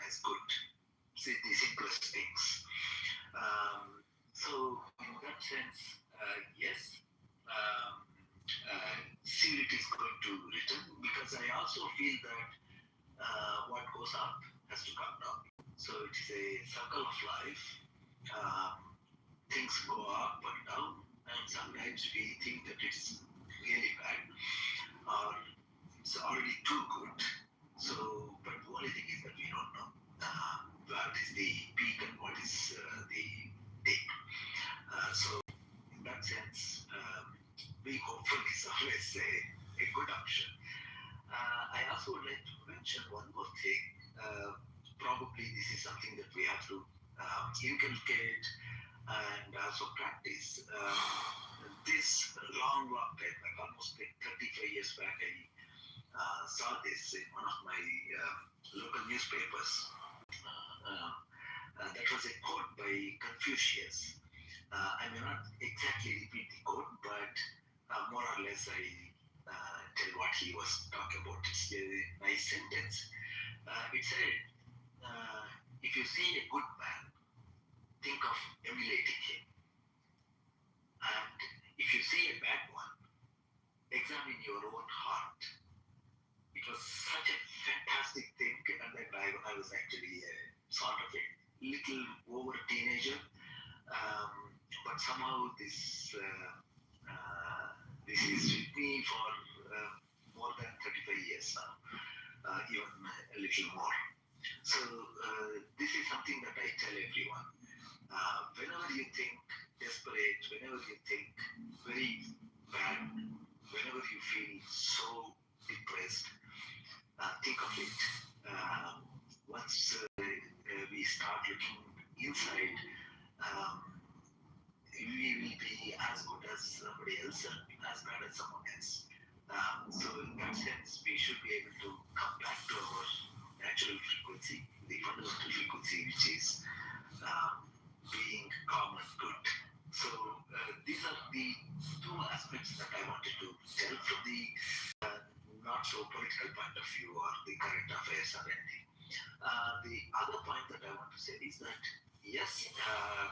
as good. See, the simplest things. So in that sense, yes, um, civility is going to return, because I also feel that what goes up has to come down. So it is a circle of life. Um, Things go up and down, and sometimes we think that it's really bad or it's already too good. So, but the only thing is that we don't know what is the peak and what is the dip. So, in that sense, being hopeful is always a good option. I also would like to mention one more thing. Probably this is something that we have to inculcate and also practice. This long time, like almost like 35 years back, I saw this in one of my local newspapers. That was a quote by Confucius. I may not exactly repeat the quote, but more or less I tell what he was talking about. It's a nice sentence. It said, if you see a good man, think of emulating him. And if you see a bad one, examine your own heart. It was such a fantastic thing, and that I was actually sort of a little over teenager, but somehow this is with me for more than 35 years now, even a little more. So this is something that I tell everyone. Whenever you think desperate, whenever you think very bad, whenever you feel so depressed, think of it. Once we start looking inside, we will be as good as somebody else and as bad as someone else. So in that sense, we should be able to come back to our natural frequency, the fundamental frequency, which is being calm and good. So these are the two aspects that I wanted to tell from the not so political point of view or the current affairs or anything. The other point that I want to say is that yes,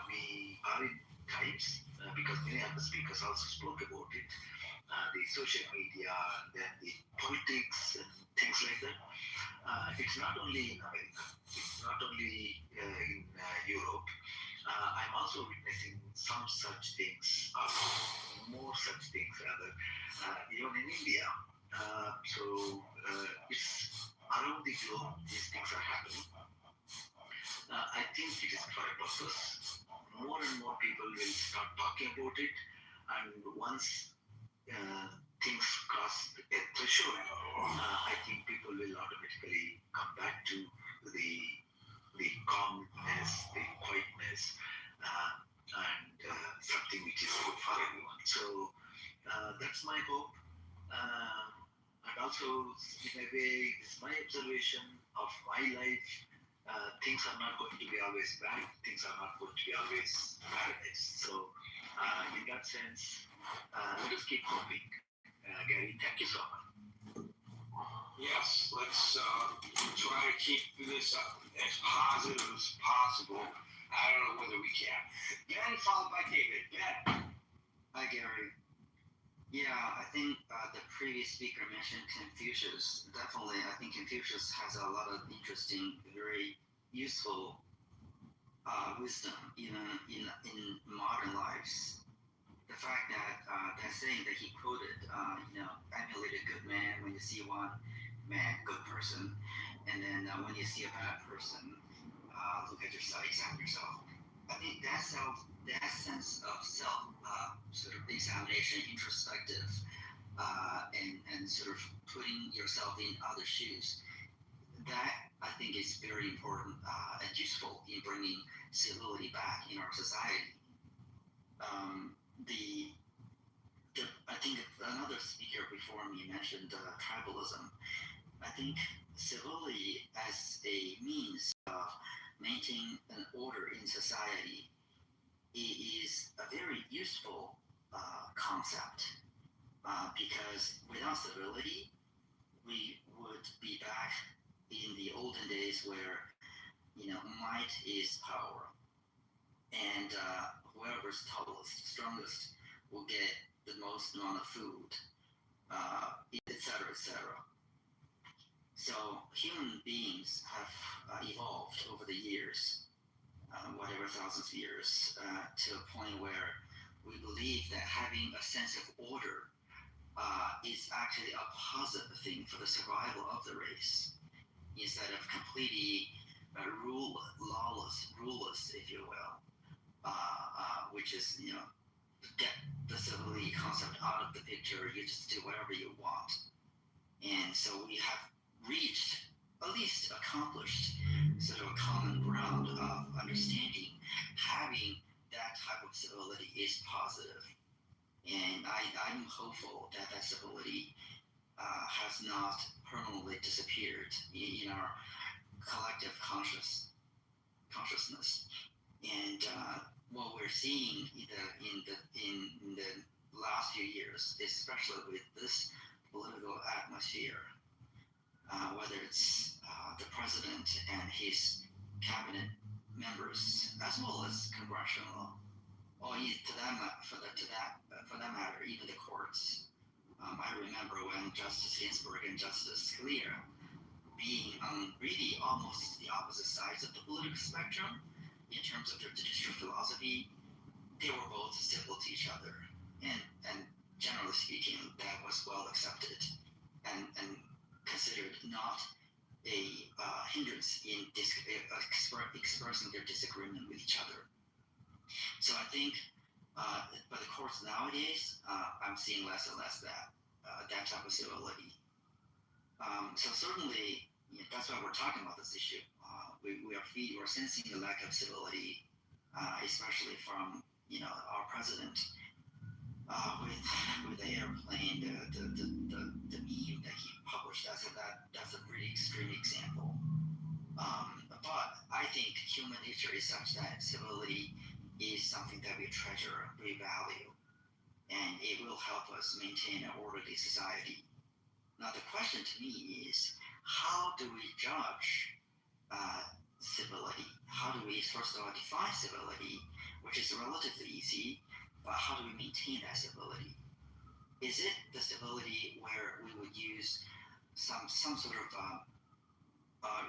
we are in times, because many other speakers also spoke about it, the social media and then the politics and things like that. It's not only in America, it's not only in Europe. I'm also witnessing some such things, or more such things rather, even in India. It's around the globe, these things are happening. I think it is for a purpose. More and more people will start talking about it, and once things cross a threshold, I think people will automatically come back to the calmness, the quietness, and something which is good for everyone. So that's my hope. And also, in a way, it's my observation of my life. Things are not going to be always bad. Things are not going to be always paradise. So, in that sense, let us keep hoping. Gary, thank you so much. Yes, let's try to keep this as positive as possible. I don't know whether we can. Ben, followed by David. Ben. Hi, Gary. Yeah, I think the previous speaker mentioned Confucius. Definitely, I think Confucius has a lot of interesting, very useful wisdom, even in modern lives. The fact that that saying that he quoted, emulate a good man when you see one man, good person, and then when you see a bad person, look at yourself, examine yourself. I think that sense of self sort of examination, introspective, and sort of putting yourself in other shoes, that I think is very important and useful in bringing civility back in our society. I think another speaker before me mentioned tribalism. I think civility as a means of maintaining an order in society is a very useful concept, because without civility, we would be back in the olden days where might is power, and whoever's tallest, strongest, will get the most amount of food, etc., etc. So human beings have evolved over the years, whatever thousands of years, to a point where we believe that having a sense of order is actually a positive thing for the survival of the race, instead of completely ruleless, if you will, which is, get the civility concept out of the picture. You just do whatever you want. And so we have reached, at least accomplished, sort of a common ground of understanding having that type of civility is positive. And I'm hopeful that that civility has not permanently disappeared in our collective consciousness. And what we're seeing in the last few years, especially with this political atmosphere, whether it's the president and his cabinet members, as well as congressional, or for that matter, even the courts. I remember when Justice Ginsburg and Justice Scalia, being on really almost the opposite sides of the political spectrum in terms of their judicial philosophy, they were both civil to each other, and generally speaking, that was well accepted and considered not a hindrance in expressing their disagreement with each other. So I think, by the courts nowadays, I'm seeing less and less that type of civility. So certainly, that's why we're talking about this issue. We're sensing a lack of civility, especially from our president, with the airplane, the meme that he published. That's a really extreme example. But I think human nature is such that civility is something that we treasure, we value, and it will help us maintain an orderly society. Now, the question to me is, how do we judge civility? How do we, first of all, define civility, which is relatively easy, but how do we maintain that civility? Is it the civility where we would use some sort of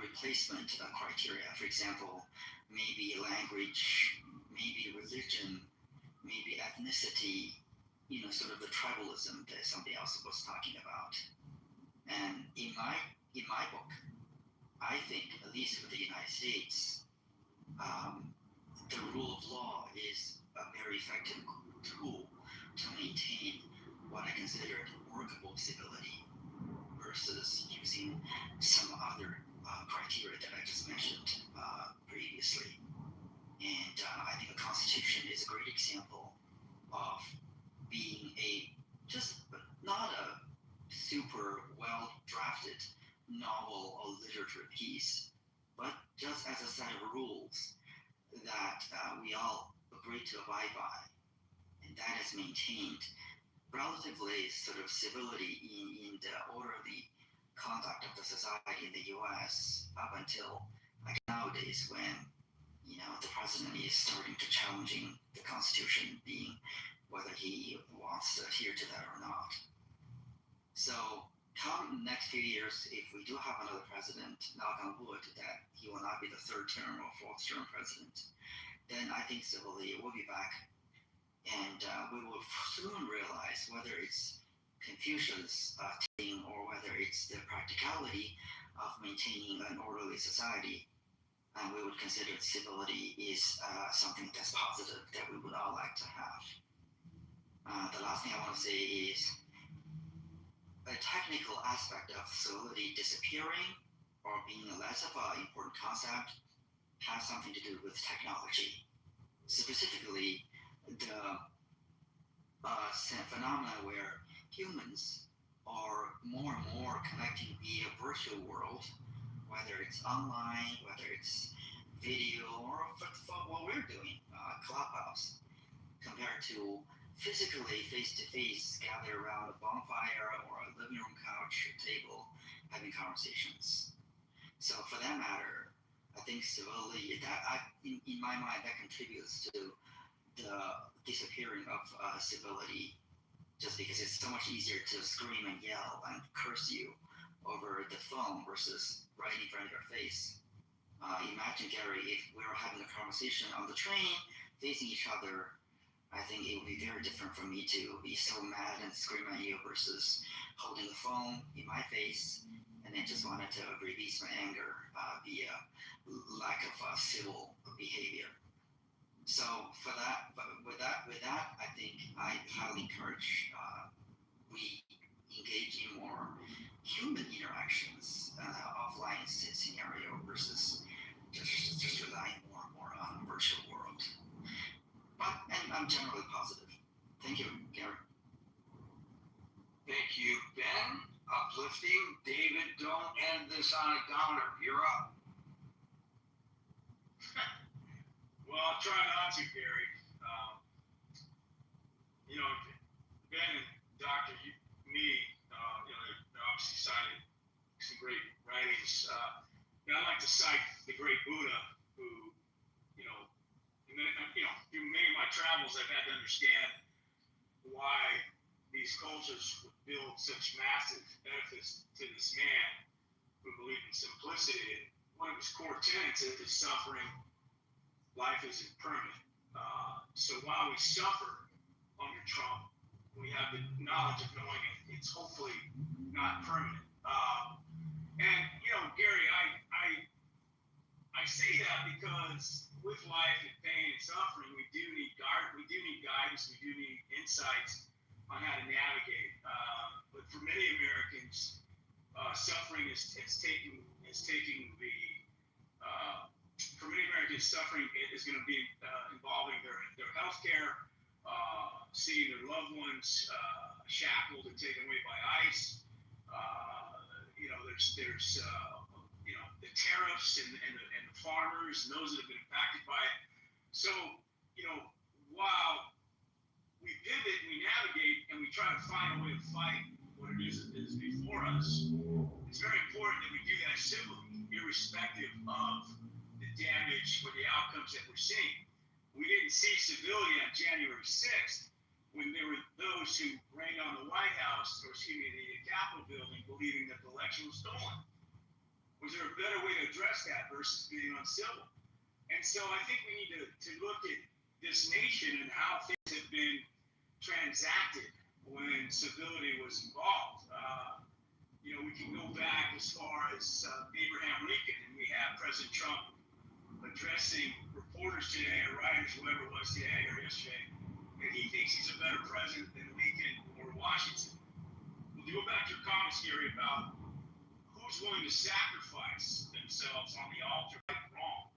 replacement criteria? For example, maybe language, maybe religion, maybe ethnicity, sort of the tribalism that somebody else was talking about. And in my book, I think, at least for the United States, the rule of law is a very effective tool to maintain what I consider workable civility versus using some other criteria that I just mentioned previously. And I think the Constitution is a great example of being just not a super well drafted novel or literature piece, but just as a set of rules that we all agree to abide by, and that has maintained relatively sort of civility in the orderly conduct of the society in the U.S. up until like nowadays, when the president is starting to challenging the Constitution, being whether he wants to adhere to that or not. So, come next few years, if we do have another president, knock on wood, that he will not be the third term or fourth term president, then I think civility will be back, and we will soon realize whether it's Confucius' thing or whether it's the practicality of maintaining an orderly society. And we would consider civility is something that's positive that we would all like to have. The last thing I want to say is a technical aspect of civility disappearing or being less of an important concept has something to do with technology. Specifically, the phenomena where humans are more and more connecting via virtual world, whether it's online, whether it's video, or what we're doing, Clubhouse, compared to physically face-to-face gather around a bonfire or a living room couch or table having conversations. So for that matter, I think think civility, in my mind, that contributes to the disappearing of civility, just because it's so much easier to scream and yell and curse you over the phone versus right in front of your face. Imagine, Gary, if we were having a conversation on the train, facing each other, I think it would be very different for me to be so mad and scream at you versus holding the phone in my face and then just wanted to release my anger via lack of civil behavior. So for that, but with that, I think I highly encourage we engage in more human interactions, offline scenario versus just relying more and more on a virtual world. But I'm generally positive. Thank you, Gary. Thank you, Ben. Uplifting. David, don't end this on a downer. You're up. Well, I'll try not to, Gary. Ben and Dr. They're obviously cited some great writings. I'd like to cite the great Buddha, who, through many of my travels, I've had to understand why these cultures would build such massive edifices to this man who believed in simplicity. One of his core tenets is suffering. Life is impermanent. So while we suffer under Trump, we have the knowledge of knowing it's hopefully not permanent. Gary, I say that because with life and pain and suffering, we do need guidance, we do need insights on how to navigate. But for many Americans, suffering is taking the for many Americans, suffering is going to be involving their health care, seeing their loved ones shackled and taken away by ICE. There's the tariffs and the farmers and those that have been impacted by it. So, while we pivot and we navigate and we try to find a way to fight what it is that is before us, it's very important that we do that civilly, irrespective of the damage or the outcomes that we're seeing. We didn't see civility on January 6th when there were those who rained on the White House, or the Capitol building, believing that the election was stolen. Was there a better way to address that versus being uncivil? And so I think we need to look at this nation and how things have been transacted when civility was involved. We can go back as far as Abraham Lincoln, and we have President Trump addressing reporters today, or writers, whoever it was today or yesterday, and he thinks he's a better president than Lincoln or Washington. Well, to go back to your comments, Gary, about who's willing to sacrifice themselves on the altar, right and wrong,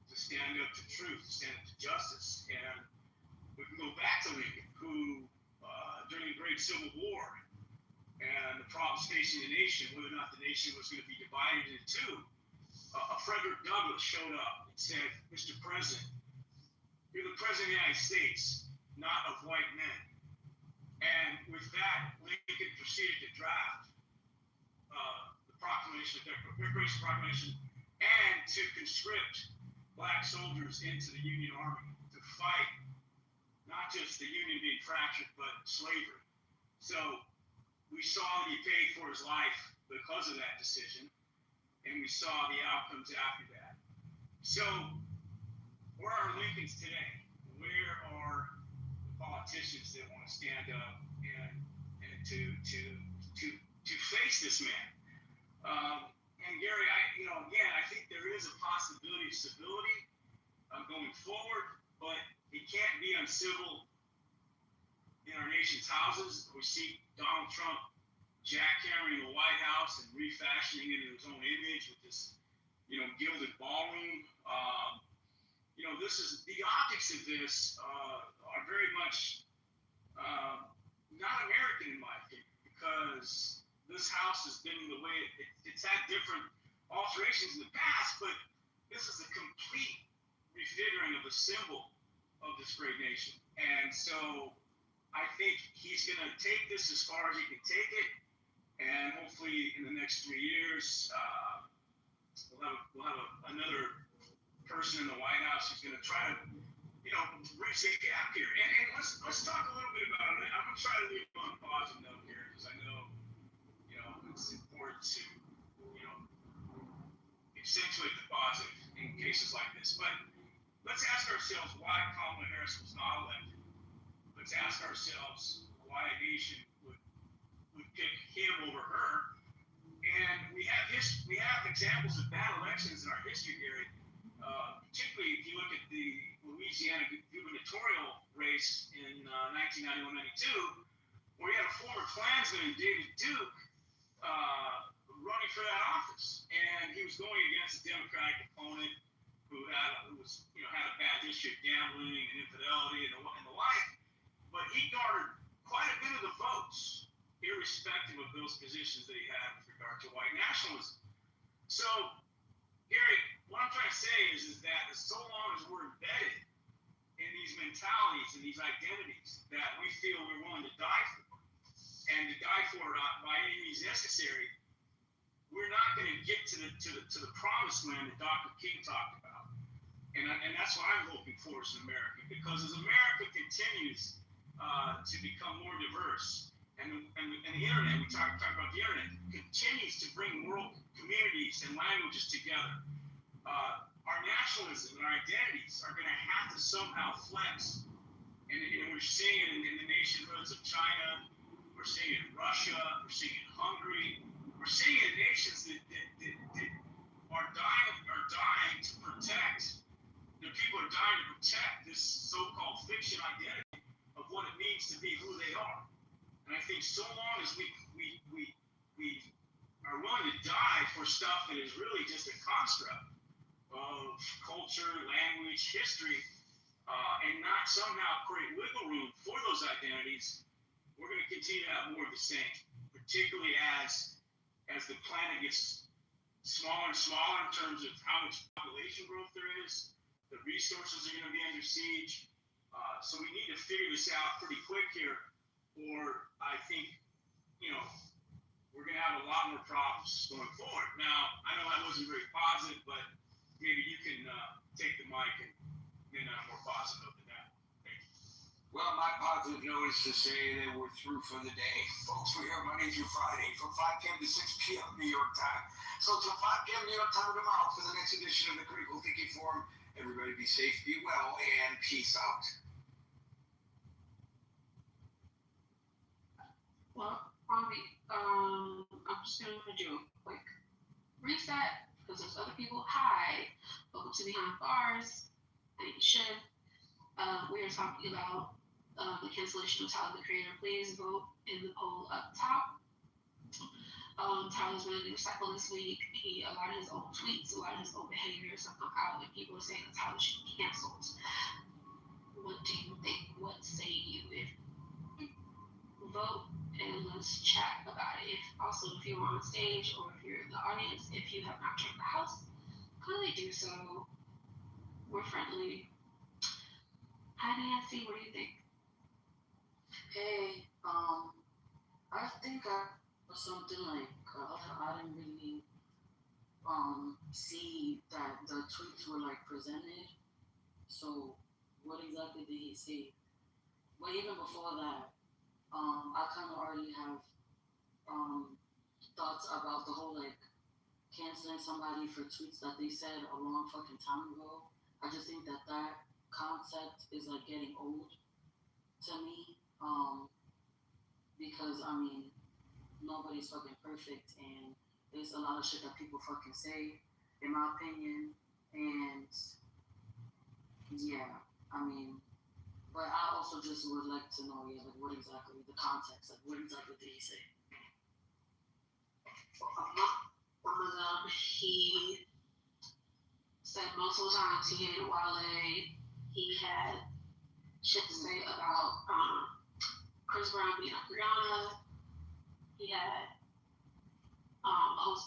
to stand up to truth, to stand up to justice. And we can go back to Lincoln, who, during the Great Civil War, and the problems facing the nation, whether or not the nation was going to be divided into two, Frederick Douglass showed up and said, "Mr. President, you're the President of the United States, not of white men." And with that, Lincoln proceeded to draft the Proclamation, the Declaration Proclamation, and to conscript black soldiers into the Union Army to fight not just the Union being fractured, but slavery. So we saw that he paid for his life because of that decision, and we saw the outcomes after that. So where are Lincolns today? Where are the politicians that want to stand up and to face this man? And Gary, I think there is a possibility of civility going forward, but it can't be uncivil in our nation's houses. We see Donald Trump jackhammering the White House and refashioning it in his own image with this, gilded ballroom. This is the optics of this are very much not American in my opinion, because this house has been the way it's had different alterations in the past, but this is a complete refiguring of the symbol of this great nation. And so I think he's going to take this as far as he can take it, and hopefully in the next 3 years we'll have another person in the White House who's going to try to, bridge the gap here. And let's talk a little bit about it. I'm going to try to leave on a positive note here because I know, it's important to, accentuate the positive in cases like this. But let's ask ourselves why Kamala Harris was not elected. Let's ask ourselves why a nation would pick him over her. And we have examples of bad elections in our history here. Particularly if you look at the Louisiana gubernatorial race in 1991-92, where you had a former Klansman, David Duke, running for that office, and he was going against a Democratic opponent who had a bad history of gambling and infidelity and the like. But he garnered quite a bit of the votes, irrespective of those positions that he had with regard to white nationalism. So, Gary, what I'm trying to say is that so long as we're embedded in these mentalities and these identities that we feel we're willing to die for, and to die for by any means necessary, we're not going to get to the promised land that Dr. King talked about. And that's what I'm hoping for as an American, because as America continues to become more diverse, and the internet, we talk about the internet, continues to bring world communities and languages together, our nationalism and our identities are going to have to somehow flex. And we're seeing it in the nationhoods of China, we're seeing it in Russia, we're seeing it in Hungary, we're seeing it in nations that are dying to protect, people are dying to protect this so-called fiction identity of what it means to be who they are. And I think so long as we are willing to die for stuff that is really just a construct of culture, language, history, and not somehow create wiggle room for those identities, we're going to continue to have more of the same, particularly as the planet gets smaller and smaller in terms of how much population growth there is. The resources are going to be under siege. So we need to figure this out pretty quick here, or I think, we're going to have a lot more problems going forward. Now, I know that wasn't very positive, but maybe you can take the mic and then more positive than that. Thank you. Well, my positive note is to say that we're through for the day. Folks, we're here Monday through Friday from 5 p.m. to 6 p.m. New York time. So till 5 p.m. New York time tomorrow for the next edition of the Critical Thinking Forum. Everybody be safe, be well, and peace out. Well, Robbie, I'm just going to do a quick reset because there's other people. Hi, welcome to Behind Bars. My name is Shiv. We are talking about the cancellation of Tyler, the Creator. Please vote in the poll up top. Tyler's been a news cycle this week. A lot of his old tweets, a lot of his old behaviors have come out, and people are saying that Tyler should be canceled. What do you think? What say you? Vote and let's chat about it. If you're on stage or if you're in the audience, if you have not joined the house, kindly do so. We're friendly. Hi Nancy, what do you think? Hey, I think something like I didn't really see that the tweets were like presented. So what exactly did he say? But even before that, I kind of already have thoughts about the whole like canceling somebody for tweets that they said a long fucking time ago. I just think that concept is like getting old to me. Because I mean, nobody's fucking perfect, and there's a lot of shit that people fucking say, in my opinion. And yeah, I mean, but I also just would like to know, like what exactly the context, like what exactly did he say? He said multiple times he hated Wale. He had shit to say about Chris Brown being on Rihanna. He had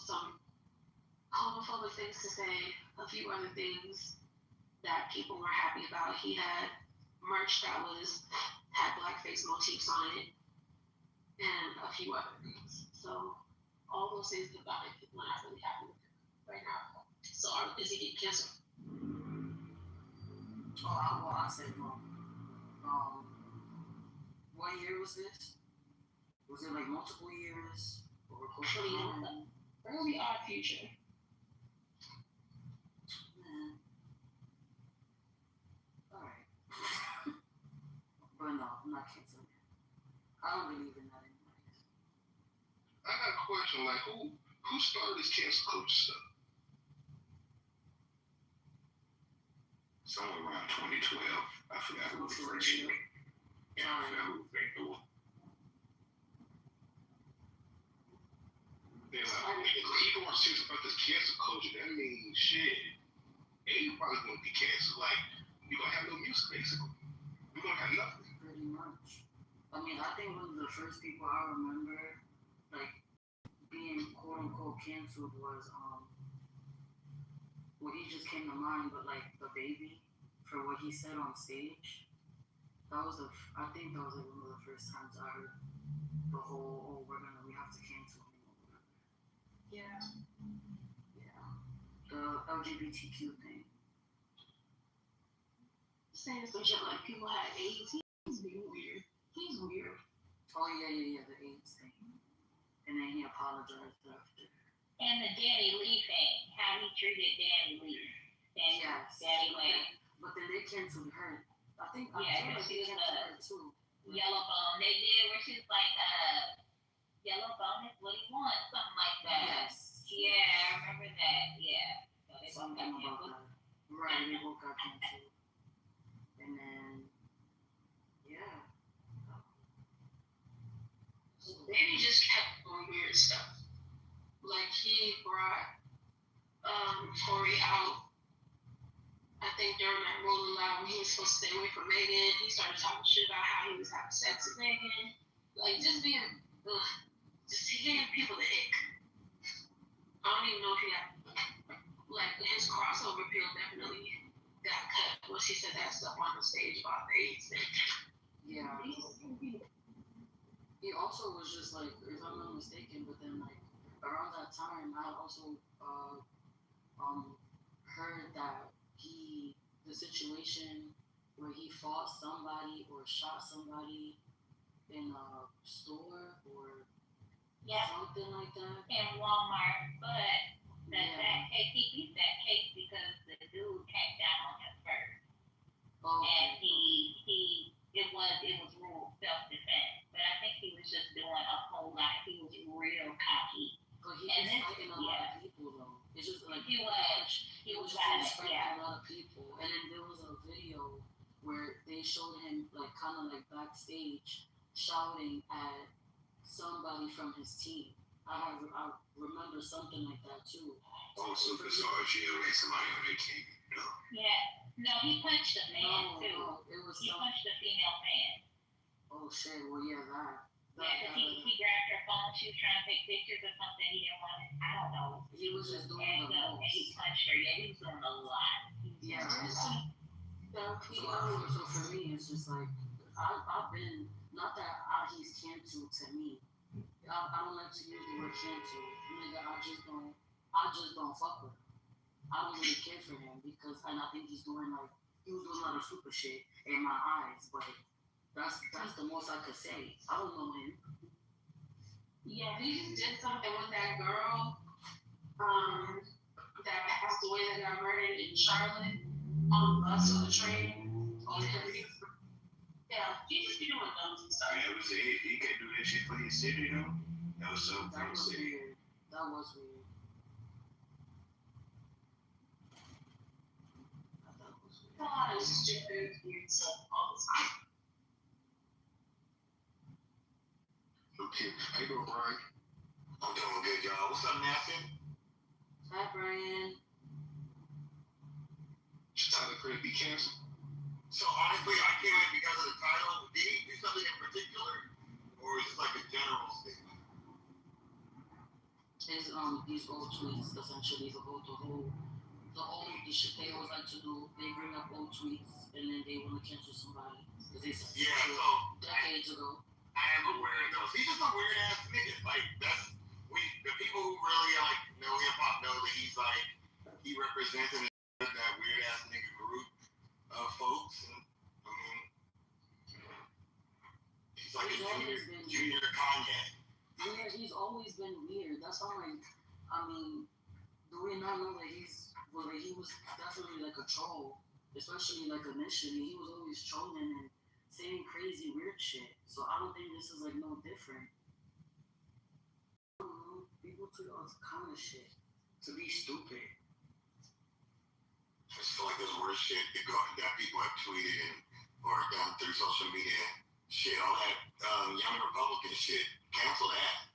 some homophobic things to say, a few other things that people were happy about. He had merch that had blackface motifs on it, and a few other things. So all those things about it, people are not really happy with it right now. So is he getting canceled? I said no. What year was this? Was it like multiple years? Over course of time? Early odd future. Man. Alright. But no, I'm not canceling it. I don't believe in that anyways. I got a question, like who started this cancel culture stuff? Somewhere around 2012. I forgot who the first year. Yeah, I forgot who the was. Then if people are serious about this cancel culture, that means shit. Everybody's gonna be canceled. Like we're gonna have no music basically. We're gonna have nothing. Pretty much. I mean, I think one of the first people I remember, like, being quote unquote canceled was, well, he just came to mind, but like the baby for what he said on stage. I think that was like one of the first times I heard the whole, we have to cancel him or whatever. Yeah. Yeah. The LGBTQ thing. Saying some shit like people had AIDS. He's being weird. He's weird. Oh yeah, the AIDS thing. And then he apologized after. And the Danny Lee thing, how he treated Danny Lee. And Yes. Danny Lee. But then they canceled her. I think Yeah, I she they was canceled her too. Yellow Bone. They did where she was like, Yellow Bone is what he wants, something like that. Yes. Yeah, I remember that. Yeah. So they both Something got about canceled. that. Right, they both got canceled. And then, yeah. So, Danny just kept doing weird stuff. Like he brought Corey out. I think during that Rolling Loud when he was supposed to stay away from Megan, he started talking shit about how he was having sex with Megan. Like just being just hitting people the ick. I don't even know if he got like his crossover appeal definitely got cut once he said that stuff on the stage about the AIDS thing. yeah. He also was just like, if I'm not mistaken, but then like around that time, I also heard that the situation where he fought somebody or shot somebody in a store or Yeah. something like that. In Walmart, but Yeah. that case, he beat that case because the dude came down on him first. Oh, And it was ruled self-defense. But I think he was just doing a whole lot. He was real cocky. but he and was this- fighting a lot of people though. It's just like He was just violent, fighting yeah. a lot of people. And then there was a video where they showed him like kind of like backstage shouting at somebody from his team. I remember something like that too. Oh, superstars, yeah, like somebody on their team. No. Yeah. No, he punched a fan too. No, it was He some. punched a female fan. Oh shit! Well, yeah, that. Yeah, because he grabbed her phone. She was trying to take pictures or something. He didn't want it. I don't know. He was just doing And the and he most. punched her. Yeah, he was doing a lot. Yeah. So So for me, it's just like I've been not that he's canceled to me. I don't like to use the word canceled. Nigga, I just don't fuck with him. I don't really care for him because and I think he was doing a lot of super shit in my eyes, but that's the most I could say. I don't know him. yeah, he just did something with that girl that passed away that got murdered in Charlotte on the bus or the train. Yeah, he just be doing dumb stuff. Yeah, it was he can't do that shit for his city, though. That was so That was city. weird. That was weird. A lot of stupid, weird stuff all the time. Okay, how you doing, Brian? I'm doing good, y'all. What's up, Nathan? Hi, Brian. Tyler Perry be canceled? So honestly, I came in because of the title. Did he do something in particular, or is it like a general statement? His these old tweets essentially the shit they always like to do. They bring up old tweets and then they want to cancel somebody because they said Yeah, shit so decades ago. I am aware of those. He's just a weird ass nigga. Like the people who really like know hip hop know that he's like he represents that weird ass nigga group. folks. And, I mean, he's like He's a always been junior Kanye. Yeah, he's always been weird. That's why, like, I mean, do we not know that he was definitely like a troll, especially like initially. He was always trolling and saying crazy weird shit. So I don't think this is like no different. I don't know. People tweet all kind of shit to be stupid. I just feel like there's worse shit that people have tweeted and or done through social media. Shit, all that young Republican shit. Cancel that.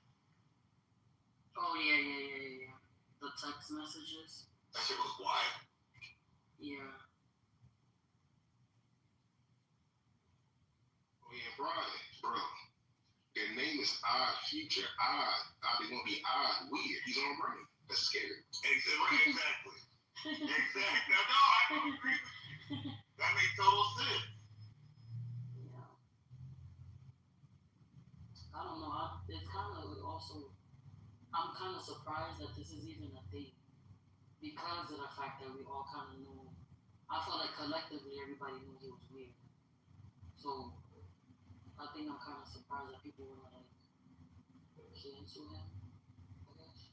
Oh yeah. The text messages. That shit was wild. Yeah. Oh yeah, Brian, bro. Their name is Odd Future. Odd. They gonna be odd, weird. He's on brain. That's scary. Exactly. Exactly. No, I don't agree with you. That makes total sense. Yeah. I don't know. It's kind of also. I'm kind of surprised that this is even a thing because of the fact that we all kind of knew. I felt like collectively everybody knew he was weird. So I think I'm kind of surprised that people were like cancel him. I guess.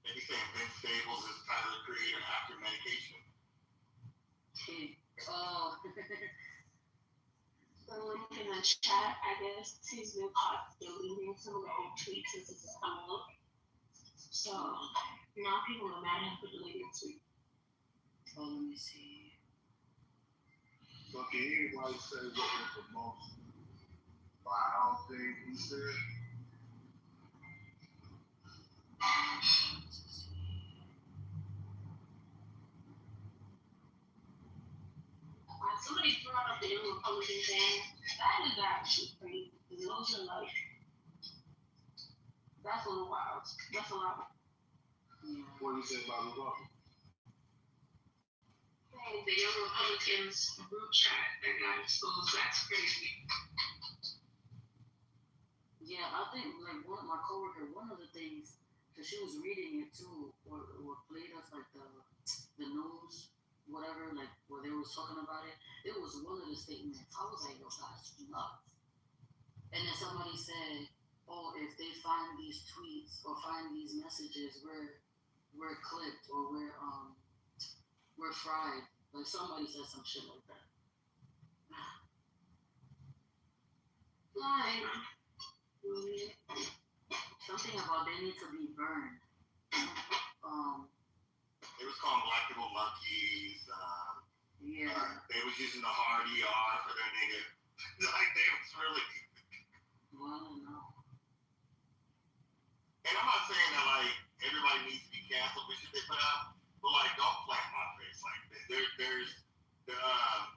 Maybe saying Vince Staples is Tyler the Creator after medication. Oh. The link in the chat, I guess he's been caught deleting some of the old tweets since this is coming up. So now people are mad at him for deleting tweets. Oh, let me see. So can anybody say what was the most vile thing he said? Somebody brought up the young Republican thing. That is actually crazy. Those are like, that's a little wild. That's a lot. Yeah. What do you say about Republicans? The young Republicans group chat that got exposed. That's crazy. Yeah, I think like my coworker, one of the things, because she was reading it too, or played us like the news, whatever, like where they was talking about it. It was one of the statements. I was like, yo, that's nuts. And then somebody said, oh, if they find these tweets or find these messages, we're clipped or we're fried. Like somebody said some shit like that. Like, something about they need to be burned. They was calling black people monkeys. Yeah. They was using the hard ER for their nigga. Like they was really. Well, I don't know. And I'm not saying that like everybody needs to be canceled for shit they put out, but like don't plant my face like that. There's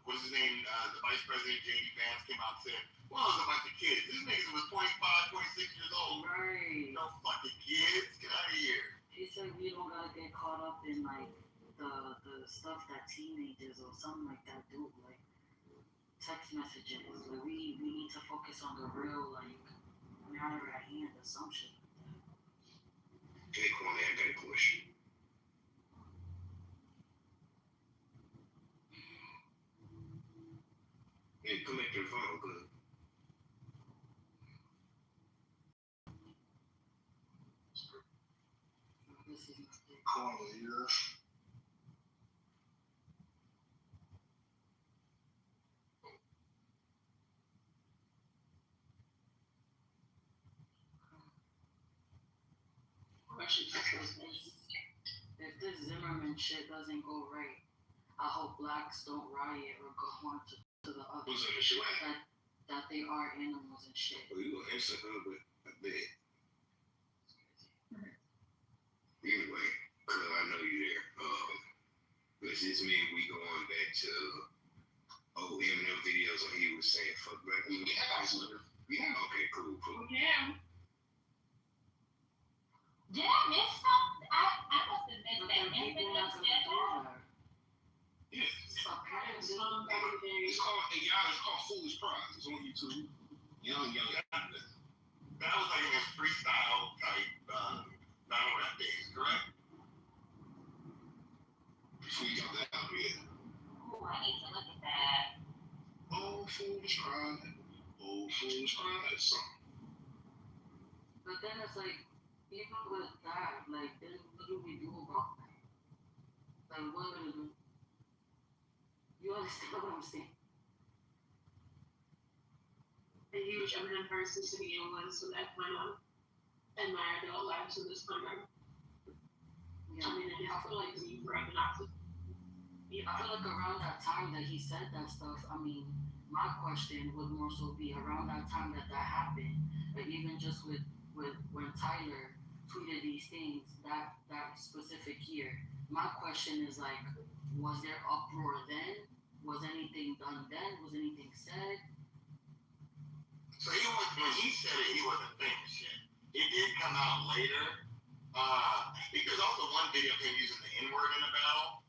what's his name? The Vice President J.D. Vance came out and said, well, it was a bunch of kids. These niggas was 25, 26 years old. Right. No fucking kids. Get out of here. He said we don't gotta get caught up in like the stuff that teenagers or something like that do, like text messages. Like we need to focus on the real like matter at hand or some shit like that. Hey, Kwame, I got a question. Hey, come back to the phone, good. This is my thing. Kwame, you there? If this Zimmerman shit doesn't go right, I hope blacks don't riot or go on to the other Who's on the show? that they are animals and shit. Well, you gonna answer her, but I bet. Anyway, I know you there. But since me and we going back to old Eminem videos when he was saying fuck black people. Yeah, okay, cool. Yeah. Did I miss something? I must have missed that. Anything else said that? Yeah. It's called it's called Foolish Prize. It's on YouTube. Young. That was like his freestyle type battle days, correct? Before you got that out here. Oh, I need to look at that. Old fools crying. Old fools crying. That's something. But then it's like, even with that, like, then what do we do about that? Like, what are we do? You understand what I'm saying? A huge Eminem person to begin with, so that kind of admired their lives to this point. I Yeah. mean, it is like me forever not to. I feel like around that time that he said that stuff, I mean, my question would more so be around that time that happened, but even just with when Tyler tweeted these things that specific year, my question is like, was there uproar then? Was anything done then? Was anything said? So when he said it, he wasn't finished yet. It did come out later. I think there's also one video of him using the N-word in a battle.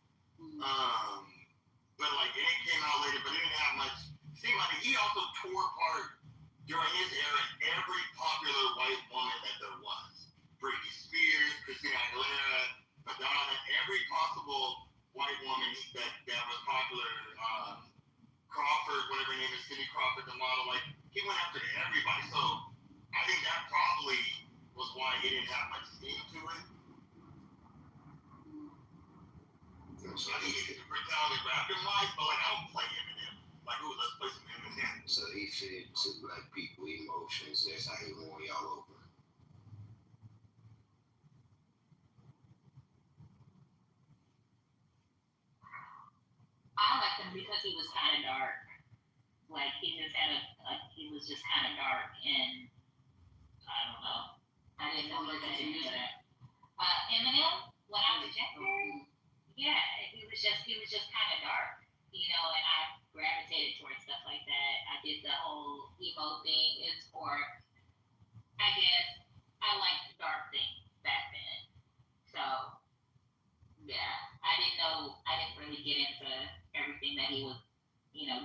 But like it came out later, but it didn't have much. See, like he also tore apart during his era every popular white woman that there was. Britney Spears, Christina Aguilera, Madonna, every possible white woman that was popular. Crawford, whatever her name is, Cindy Crawford, the model. Like he went after everybody. So I think that probably was why he didn't have much steam to it. So I think he could brutality rapping wise, but like I don't play Eminem. Like, ooh, let's play some Eminem. So he fed to black people emotions. That's how he won y'all over. I liked him because he was kind of dark. Like he just had he was just kind of dark, and I don't know. I didn't know that into that. Eminem, when I was younger, yeah, he was just kind of dark, and I gravitated towards stuff like that. I did the whole emo thing. It's for, I guess, I liked dark things back then. So, yeah, I didn't really get into everything that he was,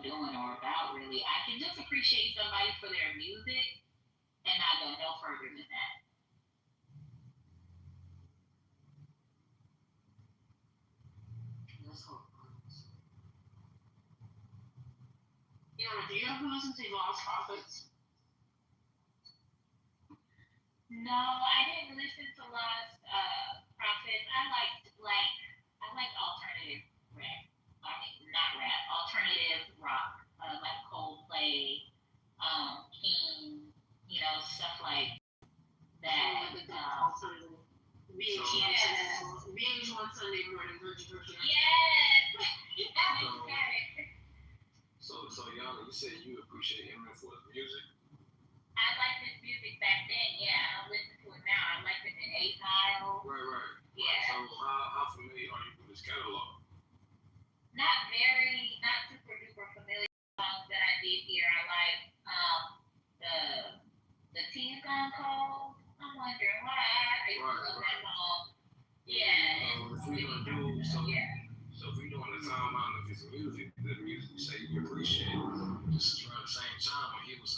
doing or about really. I can just appreciate somebody for their music and not go no further than that. That's all. Yeah, do you ever listen to Lost Prophets? No, I didn't listen to Lost Prophets. I liked alternative rap. I mean, not rap, alternative rock, like Coldplay, King, stuff like that. VH1 Sunday morning, Virgin. Yes, you got it. So y'all, you said you appreciate him for his music. I liked his music back then. Yeah, I don't listen to it now. I liked it in 8 Mile. Right. Yeah. So how familiar are you with his catalog? Not super duper familiar songs that I did hear. I like the Tea's Gone Cold. I'm wondering why. I used to love that song. Yeah. So if we're doing a timeline of his music, the music you say you appreciate, this is around the same time when he was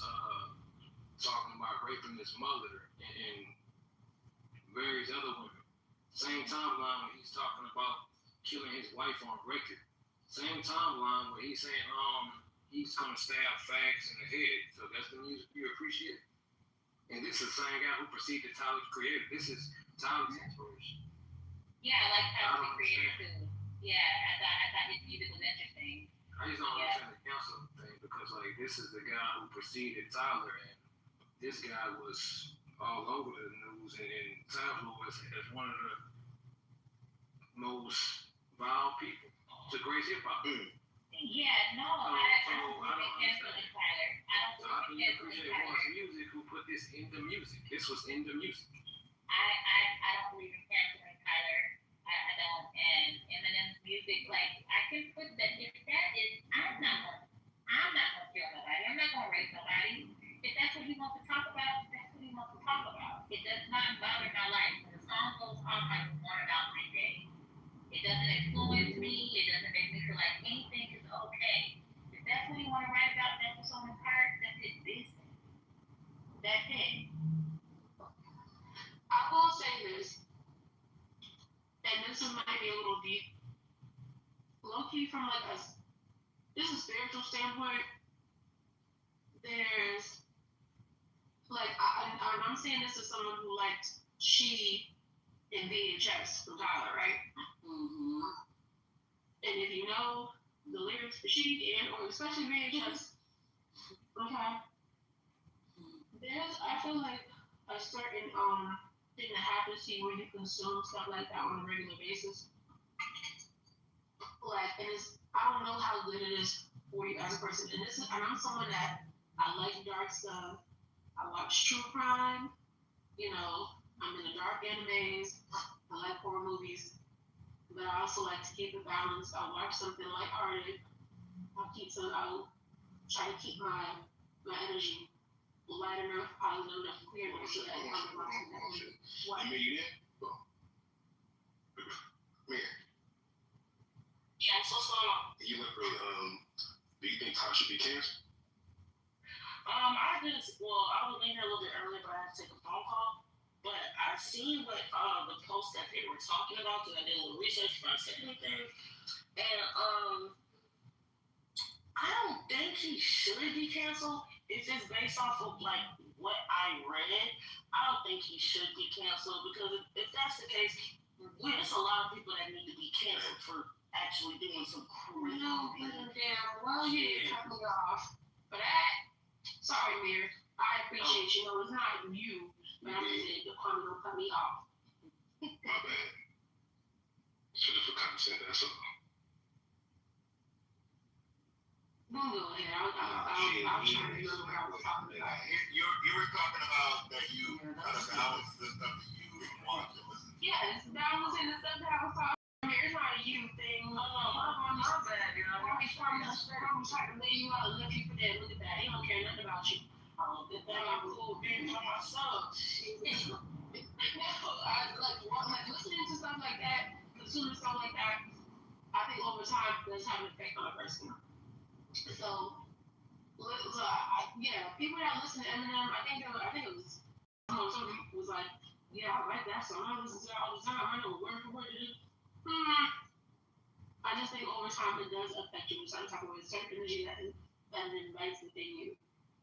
talking about raping his mother and various other women. Same timeline when he's talking about killing his wife on record. Same timeline where he's saying he's gonna stab facts in the head. So that's the music you appreciate. And this is the same guy who preceded Tyler's creator. This is Tyler's inspiration. Yeah, I like Tyler's creator too. Yeah, I thought his music was interesting. I just don't understand the cancel thing because like this is the guy who preceded Tyler, and this guy was all over the news and tabloids as one of the most vile people to grace hip hop. Yeah, no, I don't believe in canceling Tyler. I don't believe in canceling Tyler. One's music who put this in the music. This was in the music. I don't believe in canceling Tyler. I don't. And Eminem's music, like I can put that. If that is, I'm not gonna kill nobody. I'm not gonna rape nobody. If that's what he wants to talk about, that's what he wants to talk about. It does not bother my life. When the song goes off, I move on about my day. It doesn't influence me. It doesn't make me feel like anything is okay. If that's what you want to write about, that's what's on his heart. That's his business. That's it. I will say this. this one might be a little deep. Low key, from like a spiritual standpoint, there's like I'm saying this as someone who liked She invaded chess from Tyler, right? Mm-hmm. And if you know the lyrics for She and or especially VHS, okay, there's I feel like a certain thing that happens to you when you consume stuff like that on a regular basis. Like, and it's I don't know how good it is for you as a person. And I'm someone that I like dark stuff. I watch true crime. You know, I'm into dark animes. I like horror movies, but I also like to keep it balanced. I'll watch something lighthearted. I'll try to keep my energy light enough, positive enough, clear enough, so that I'm watching that movie. What? You there? Yeah, so what's going on? You look really, do you think Todd should be canceled? I was in here a little bit earlier, but I had to take a phone call. But I seen what the post that they were talking about because I did a little research before I said anything. And I don't think he should be canceled. It's just based off of like what I read. I don't think he should be canceled because if that's the case, there's a lot of people that need to be canceled for actually doing some crazy. No, well, you cut me off. But sorry, Mir. I appreciate you. No, it's not you. But I'm just saying, the comment don't cut me off. My bad. Should have forgotten said that, so. Don't go ahead. I'll try to remember what I was talking about. You were talking about that you cut a balance the stuff that you watch and listen to. Yes, that was in the stuff that I was talking about. It's not a you thing. My bad, girl. I'm trying to lay you out and let you for that. Look at that. They don't care nothing about you. Good thing I'm cool being for myself. Like listening to stuff like that, consuming stuff like that, I think over time does have an effect on a person. So, people that listen to Eminem, I think it was somebody was like, yeah, I like that song. I listen to it all the time. I know word for word it is. I just think over time it does affect you in a certain type of way. Certain energy that invites within you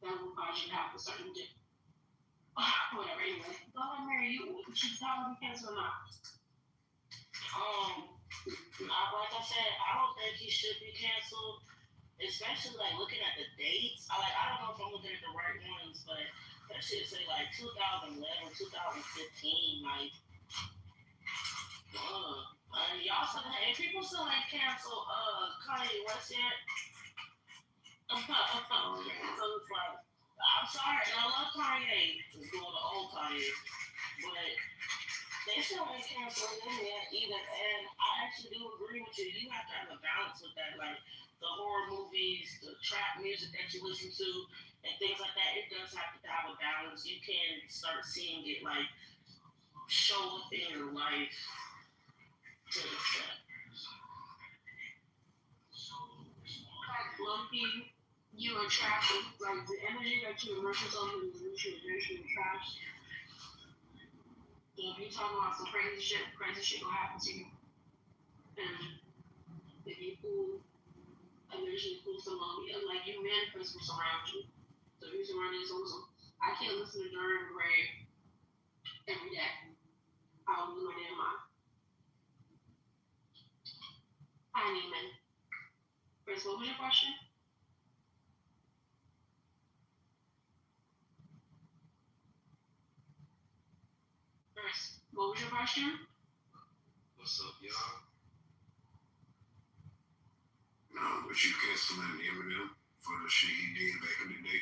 that will cause you to have a certain whatever. Anyway, go ahead, Mary. Should Tyler be canceled or not? Like I said, I don't think he should be canceled. Especially like looking at the dates. I don't know if I'm looking at the right ones, but that shit say like 2011, 2015, like. And y'all still and people still ain't cancel Kanye West yet. So it's like I'm sorry, and I love Kanye, doing the old Kanye, but they still ain't canceled him yet either. And I actually do agree with you. You have to have a balance with that, like the horror movies, the trap music that you listen to, and things like that. It does have to have a balance. You can start seeing it like show up in your life to the set. Like Lumpy, you are trapped with like the energy that you immerse yourself in is literally trash. So if you're talking about some crazy shit gonna happen to you. And if you fool, eventually fool someone, like you manifest what's around you. So if you're surrounded someone, I can't listen to Durham Gray every day. I'll lose my damn mind. I need men. Chris, what was your question? Chris, what was your question? What's up, y'all? No, but you canceling Eminem for the shit he did back in the day.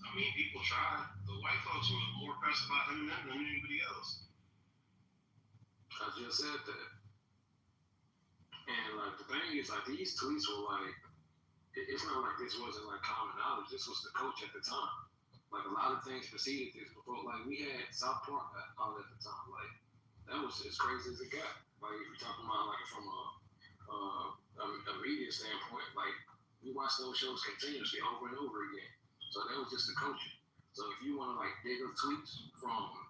I mean, people tried. The white folks were more pressed about Eminem than anybody else. I just said that. And like the thing is, like these tweets were like, it's not like this wasn't like common knowledge. This was the coach at the time. Like a lot of things preceded this before. Like we had South Park out at the time. Like that was as crazy as it got. Like if you're talking about like from a media standpoint, like we watched those shows continuously over and over again. So that was just the coaching. So if you want to like dig up tweets from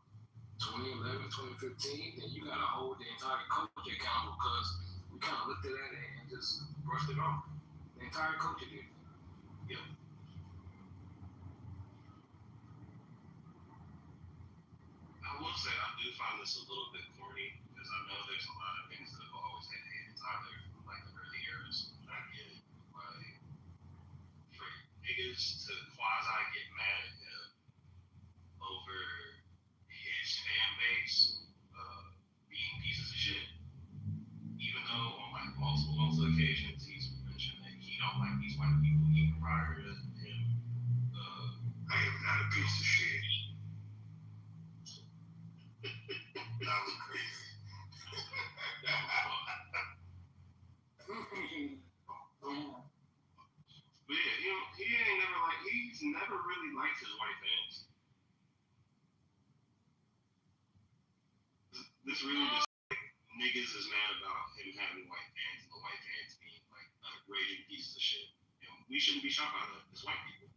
2011, 2015, then you got to hold the entire culture accountable because we kind of looked at it and just brushed it off. The entire culture did. Yep. I will say I do find this a little bit corny because I know there's a lot of things that have always had hands Tyler from like the early eras. And I get it. Like for niggas to quasi get mad at him over his fan base being pieces of shit, even though on like multiple occasions he's mentioned that he don't like these white people even prior to him. I am not a piece of shit. That was crazy. That was fun. But yeah, he's never really liked his white fans. This really just niggas is mad about him having white fans and the white fans being like raging pieces of shit. And we shouldn't be shocked by that as white people.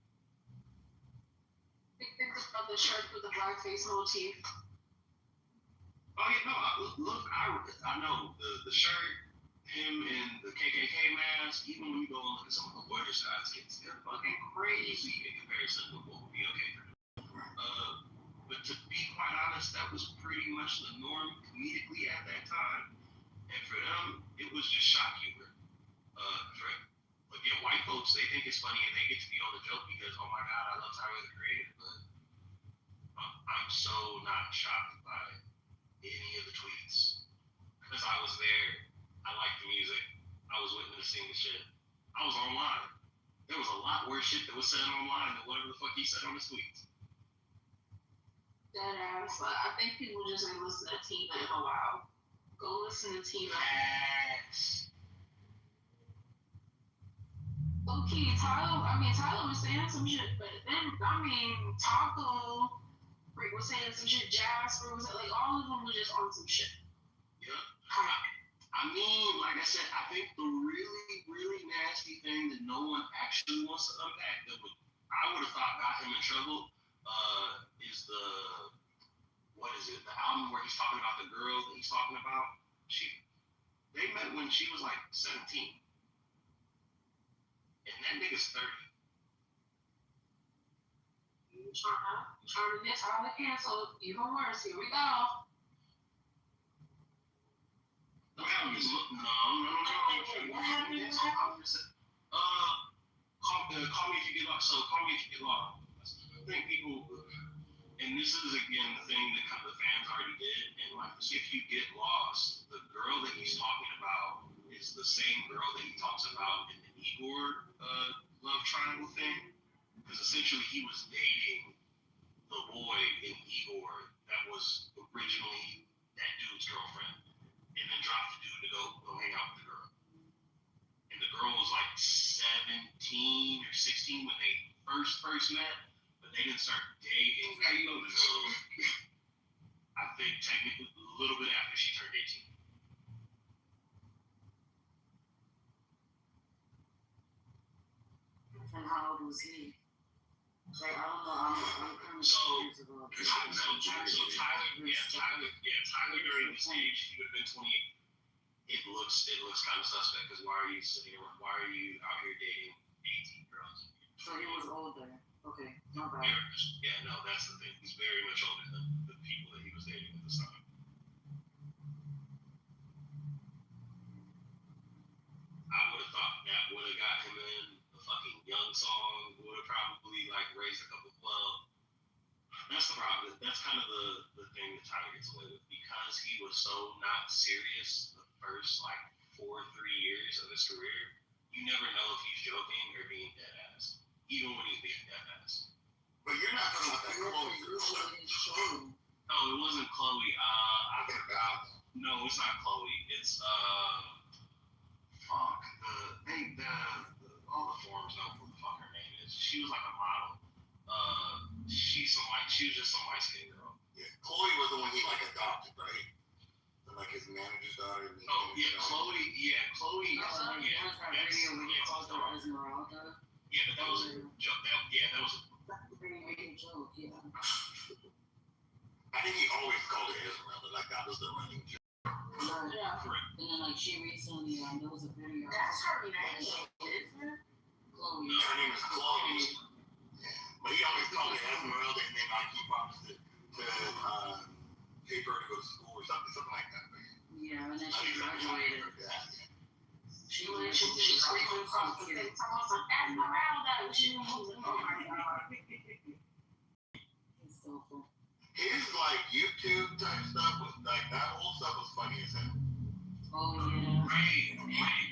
Think of the shirt with the blackface motif. Oh yeah, no, look, I know the shirt, him in the KKK mask, even when you go and look at some of the border sides, they're fucking crazy in comparison to what would be okay for them. But to be quite honest, that was pretty much the norm comedically at that time. And for them, it was just shock humor. Again, white folks, they think it's funny and they get to be on the joke because, oh my God, I love Tyler the Creator. But I'm so not shocked by any of the tweets because I was there. I liked the music. I was witnessing the shit. I was online. There was a lot worse shit that was said online than whatever the fuck he said on his tweets. Dead ass. But I think people just ain't listen to Tina in a while. Go listen to Tina. Facts. Okay, Tyler was saying some shit, but then, Taco was saying some shit, Jasper was like, all of them were just on some shit. Yeah. Like I said, I think the really, really nasty thing that no one actually wants to unpack that I would have thought got him in trouble is the album where he's talking about the girl that he's talking about. They met when she was like 17. And that nigga's 30. Trying to get Tyler canceled. Even worse. Here we go. No. Call Me If You Get Lost. So Call Me If You Get Lost. I think people, and this is again the thing that kind of the fans already did, and like If You Get Lost, the girl that he's talking about is the same girl that he talks about in the Igor love triangle thing, because essentially he was dating the boy in Igor that was originally that dude's girlfriend, and then dropped the dude to go hang out with the girl. And the girl was like 17 or 16 when they first met, but they didn't start dating until I think technically a little bit after she turned 18. And how old was he? Like, I don't know. I'm kind of confused about this. Tyler during this age, he would have been 28. It looks kind of suspect because why are you out here dating 18 girls? So he was older. Okay, not bad. Yeah, no, that's the thing. He's very much older than the people that he was dating at this time. I would have thought that would have got him in. The fucking Young song would have probably like raised a couple. Well, that's the problem. That's kind of the thing that Tyler gets away with because he was so not serious the first like 3 years of his career. You never know if he's joking or being dead ass, even when he's being dead ass. But you're not talking about that Chloe. No, it wasn't Chloe. I forgot. No, it's not Chloe. It's fuck. All the forums know who the fuck her name is. She was like a model. She was just some light skinned girl. Yeah, Chloe was the one he like adopted, right? Like his manager's daughter. Chloe. Yeah, Chloe. Yeah, Esmeralda. Yeah, but that was a joke. That was a joke. Yeah. I think he always called like that was the running joke. Right. Yeah. And then like she recently there was a video. That's her name, isn't it? Chloe. Her name is Chloe. But he always called her Esmeralda, and then like he promised to pay for her to go to school or something like that. Yeah, and then I she think something graduated. like that. She She's screaming across the state, some Esmeralda. She was like, oh my god. It's so cool. His like YouTube type stuff was like that whole stuff was funny as hell. Oh yeah. Rain.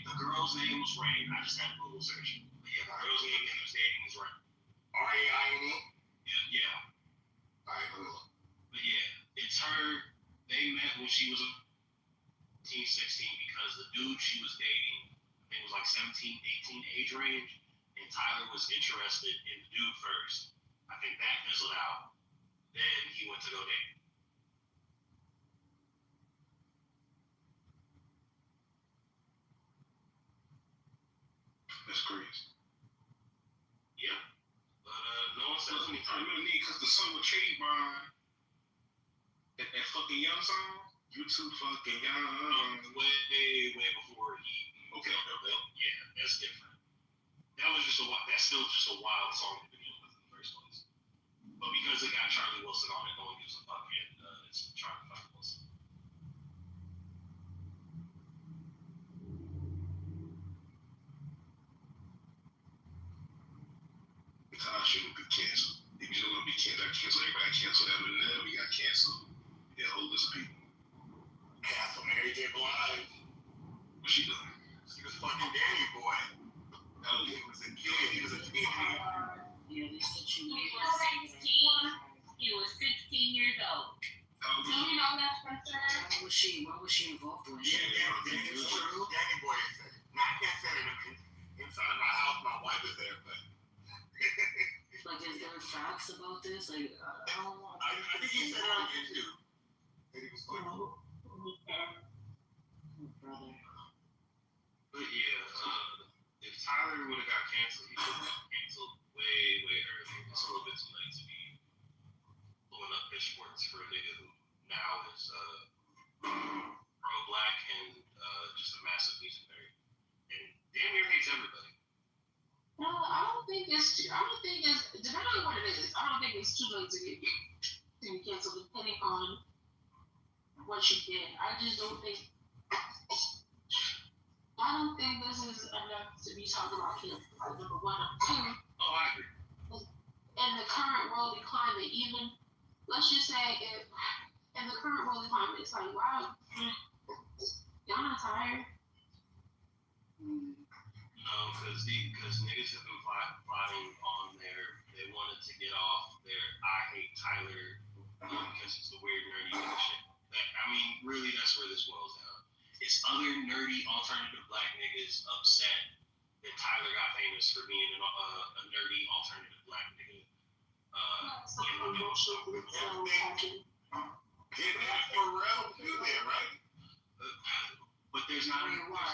The girl's name was Rain. I just had a Google search. But yeah, the girl's name he was dating was Rain. R-A-I-N-E? Yeah. Alright, cool. But yeah, it's her. They met when she was 15, 16 because the dude she was dating, I think it was like 17, 18 age range, and Tyler was interested in the dude first. I think that fizzled out. Then he went to go date. That's crazy. Yeah. But no one says anything. I remember me because the song with Trade Bond, that fucking Young song, you too fucking young. Way before he. Okay. Yeah, that's different. That's still just a wild song to begin with in the first place. But because it got Charlie Wilson on it, no one gives a fuck, and it's Charlie fucking Wilson. Because shouldn't be canceled. If you don't want to be canceled, I cancel everybody. Cancel Eminem. We got canceled. Yeah, whole list of people. Cancel Mary J. Blige. What's she doing? She was fucking Danny Boy. Oh, He was a kid. He was a teenager. Yeah, they said she He was was 16. He was 16 years old. how Do you know that Spencer? What was she involved with? Danny Boy said it. Now, I can't say it inside my house. My wife is there, but. Like, is there facts about this? Like, I don't know. I think he said it on YouTube. And he was funny. Oh, brother. But yeah, if Tyler would have got canceled, he would have got canceled way earlier. It's a little bit too late to be blowing up pitchforks for a nigga who now is pro-black and just a massive music nerd. And damn near hates everybody. No, I don't think it's depending on what it is, I don't think it's too late to be canceled depending on what you did. I don't think this is enough to be talking about kids. Like, number one. Number two, Oh, I agree. in the current worldly climate, even let's just say if in the current worldly climate, it's like, wow, y'all not tired. No, because niggas have been plotting on they wanted to get off their I hate Tyler because it's the weird nerdy nigga shit. Really, that's where this boils down. It's other nerdy alternative black niggas upset that Tyler got famous for being a nerdy alternative black nigga. Pharrell too there, right? But there's not enough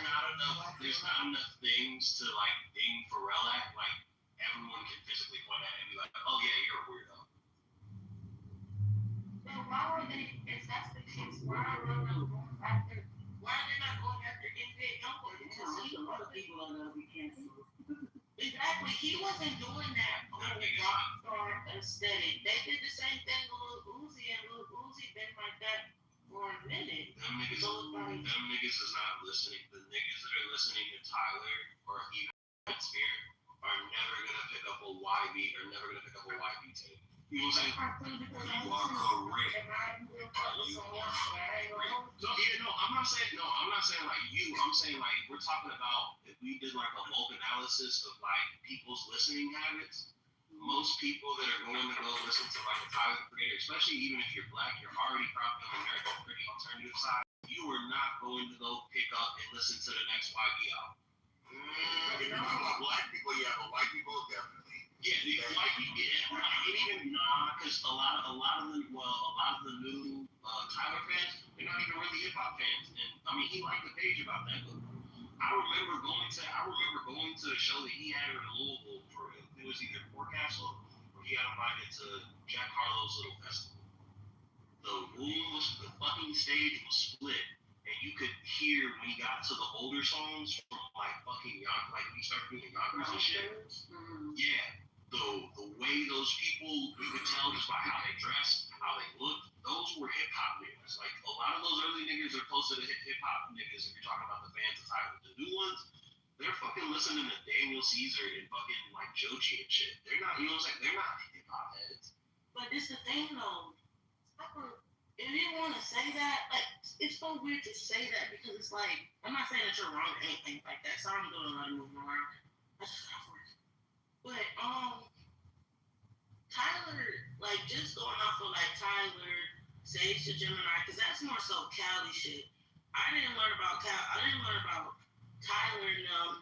things to like ding Pharrell at. Like everyone can physically point at it and be like, oh yeah, you're a weirdo. Then why are they, if that's the case, why are they not going after NBA Youngboy? Because there's a lot of people that are going to be canceled. Exactly, he wasn't doing that whole rock star aesthetic. They did the same thing with Lil Uzi, and Lil Uzi been like that for a minute. Them niggas is not listening. The niggas that are listening to Tyler or even Spear are never gonna pick up a YB or never gonna pick up a YB tape. You know what I'm saying? You are correct. I'm not saying like you. I'm saying like we're talking about if we did like a bulk analysis of like people's listening habits. Most people that are going to go listen to like a Tyler Creator, especially even if you're black, you're already probably on the American pretty alternative side. You are not going to go pick up and listen to the next YB album. If you're talking about black people, yeah, but white people definitely. Yeah, the white people, and even because a lot of the new Tyler fans, they're not even really hip hop fans. And I mean, he liked the page about that. But I remember going to a show that he had in Louisville for it was either Forecastle or he got invited to Jack Harlow's little festival. The room was the fucking stage was split, and you could hear when he got to the older songs from like fucking Yonkers, like when he started doing Yonkers and shit. Yeah, the way those people, you could tell just by how they dressed, how they looked, those were hip hop niggas. Like a lot of those early niggas are closer to hip hop niggas. If you're talking about the fans of Tyler, the new ones, they're fucking listening to Daniel Caesar and fucking like Joji and shit. They're not, you know what I'm saying? They're not hip hop heads. But this the thing though. If you want to say that, like, it's so weird to say that because it's like, I'm not saying that you're wrong or anything like that. So I'm doing a lot of moving around. I just got work. But Tyler, like, just going off of like Tyler, Sage to Gemini, because that's more so Cali shit. I didn't learn about Tyler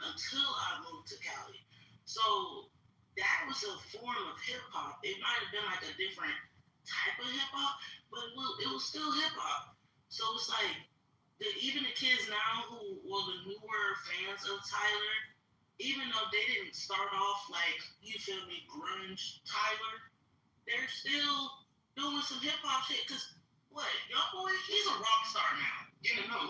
until I moved to Cali. So that was a form of hip hop. It might have been like a different type of hip hop, but it was still hip hop. So it's like even the kids now who were the newer fans of Tyler, even though they didn't start off like, you feel me, grunge Tyler, they're still doing some hip hop shit. Cause what, Young Boy, he's a rock star now. Yeah, no,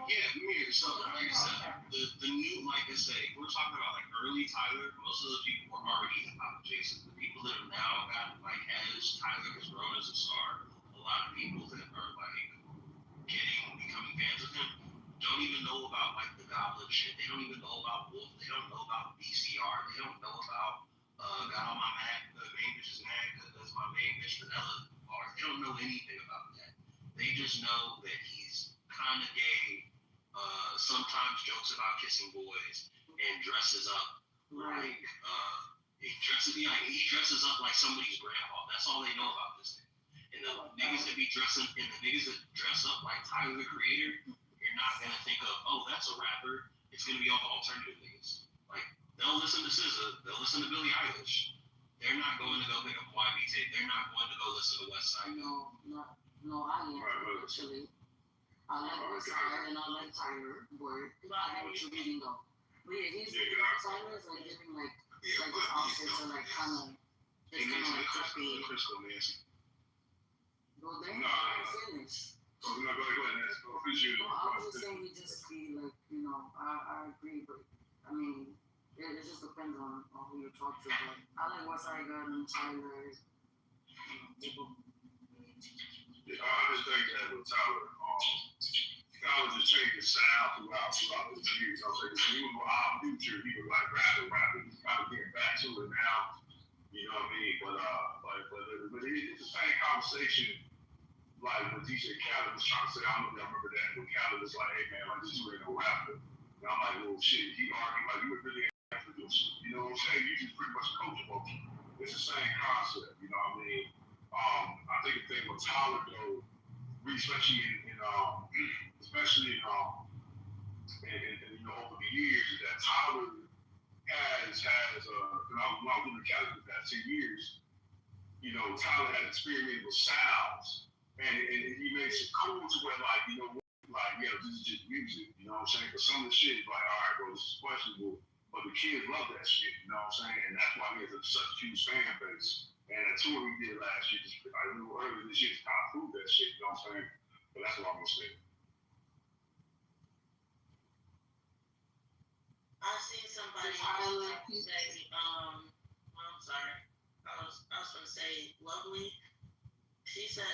yeah, weird. So like I said, the new, like I say, we're talking about like early Tyler. Most of those people were already hip hop adjacent. The people that have now got like as Tyler has grown as a star, a lot of people that are like becoming fans of him don't even know about like the Goblet shit. They don't even know about Wolf. They don't know about BCR. They don't know about Got on My Mac, the main bitch is mad because that's my main bitch Vanilla bars. They don't know anything about that. They just know that he's kind of gay, sometimes jokes about kissing boys, and dresses up like he dresses up like somebody's grandpa. That's all they know about this thing. And the niggas that dress up like Tyler the Creator, you're not gonna think of, oh, that's a rapper. It's gonna be all the alternative niggas. Like they'll listen to SZA, they'll listen to Billie Eilish. They're not going to go pick up YB tape. They're not going to go listen to West Side. No, I am actually. I like West Side and I like Tyler, but I know what you're reading though. But yeah, he's Tyler's like giving like his outfits are like kind of like Crystal Nancy. Well, then No. finish. Go ahead, Nancy. Go finish. I was just saying we just be like, I agree, but I mean, it just depends on who you talk to. But I like West Side Gun and Tyler. Yeah, I just think that with Tyler, Tyler just changed his sound throughout his years. I was like, he was more our future. He was like rapping. He's kind of getting back to it now. You know what I mean? But it's the same conversation. Like when DJ Khaled was trying to say, I don't know if y'all remember that. When Khaled was like, hey man, like this dude ain't no rapper. And I'm like, well shit, he argued like you were really after this. You know what I'm saying? You just pretty much coachable. It's the same concept. You know what I mean? I think the thing with Tyler though, especially over the years, is that Tyler has when I was living in Cali for the past 10 years, Tyler had experimented with sounds, and he made it cool to where this is just music, you know what I'm saying? But some of the shit is like, all right, bro, this is questionable, but the kids love that shit, you know what I'm saying? And that's why he has such a huge fan base. And the tour we did last year, I knew earlier this year to kind of prove that shit, you know what I'm saying? But that's what I'm gonna say. I seen somebody say, I'm sorry. I was gonna say Lovely. She said,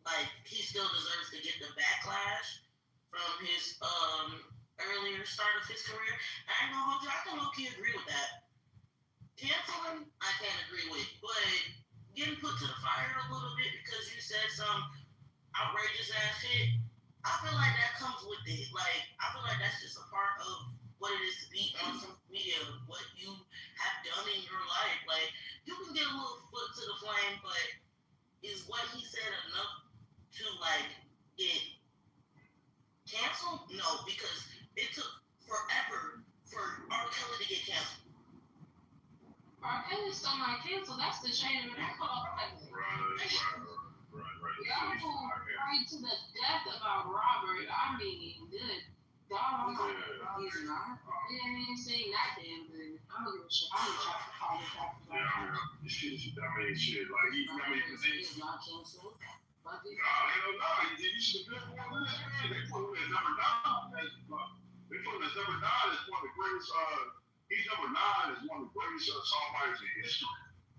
like he still deserves to get the backlash from his earlier start of his career. I ain't gonna hold you, I can low-key agree with that. Canceling, I can't agree with, but getting put to the fire a little bit because you said some outrageous ass shit, I feel like that comes with it. Like, I feel like that's just a part of what it is to be on social media, what you have done in your life. Like, you can get a little foot to the flame, but is what he said enough to, like, get canceled? No, because it took forever for R. Kelly to get canceled. R. Kelly's still not canceled. That's the shame of that call. Right. Y'all fight to the death about Robert. I mean, good God Almighty. He's not. Yeah, he ain't saying that damn good. I'm gonna give a shit. I'm gonna try to call it that. Yeah, I mean, shit. Like, He's not canceled. But No, hell no. You should have been one of this, man. They put him at number 9. They put him as number 9 as one of the greatest. He's number 9 as one of the greatest songwriters in history.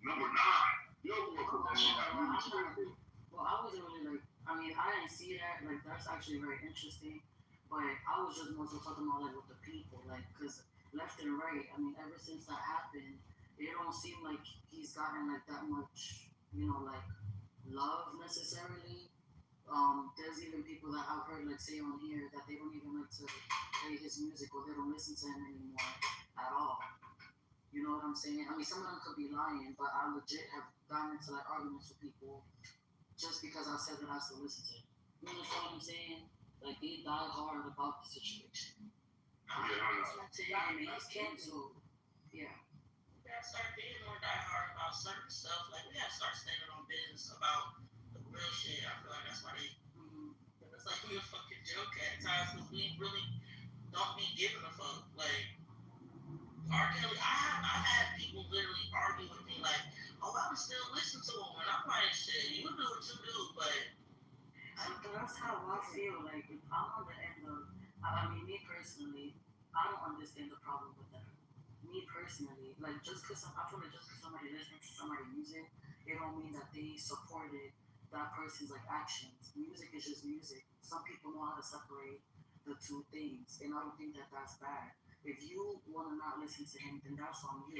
Number 9. Billboard put that shit out. Well, I wasn't really like. I mean, I didn't see that. Like, that's actually very interesting. But I was just more so talking about like with the people, like, cause left and right. I mean, ever since that happened, it don't seem like he's gotten like that much, like love necessarily. There's even people that I've heard like say on here that they don't even like to play his music or they don't listen to him anymore at all. You know what I'm saying? I mean, some of them could be lying, but I legit have gotten into like arguments with people just because I said that I still listen to him. You understand what I'm saying? Like they die hard about the situation. Yeah, To him, and he's canceled. Yeah. We gotta start being more diehard about certain stuff. Like we gotta start standing on business about the real shit. I feel like that's why they. It's like we a fucking joke at times because we really don't be giving a fuck. Like R. Kelly, I've had people literally argue with me like, oh, I would still listen to him, and I'm like, shit, you do what you do, but. That's how I feel. Like if I'm on the end of, I mean, me personally, I don't understand the problem with that. Me personally, like I feel like just because somebody listens to somebody's music, it don't mean that they supported that person's like actions. Music is just music. Some people know how to separate the two things, and I don't think that that's bad. If you want to not listen to him, then that's on you.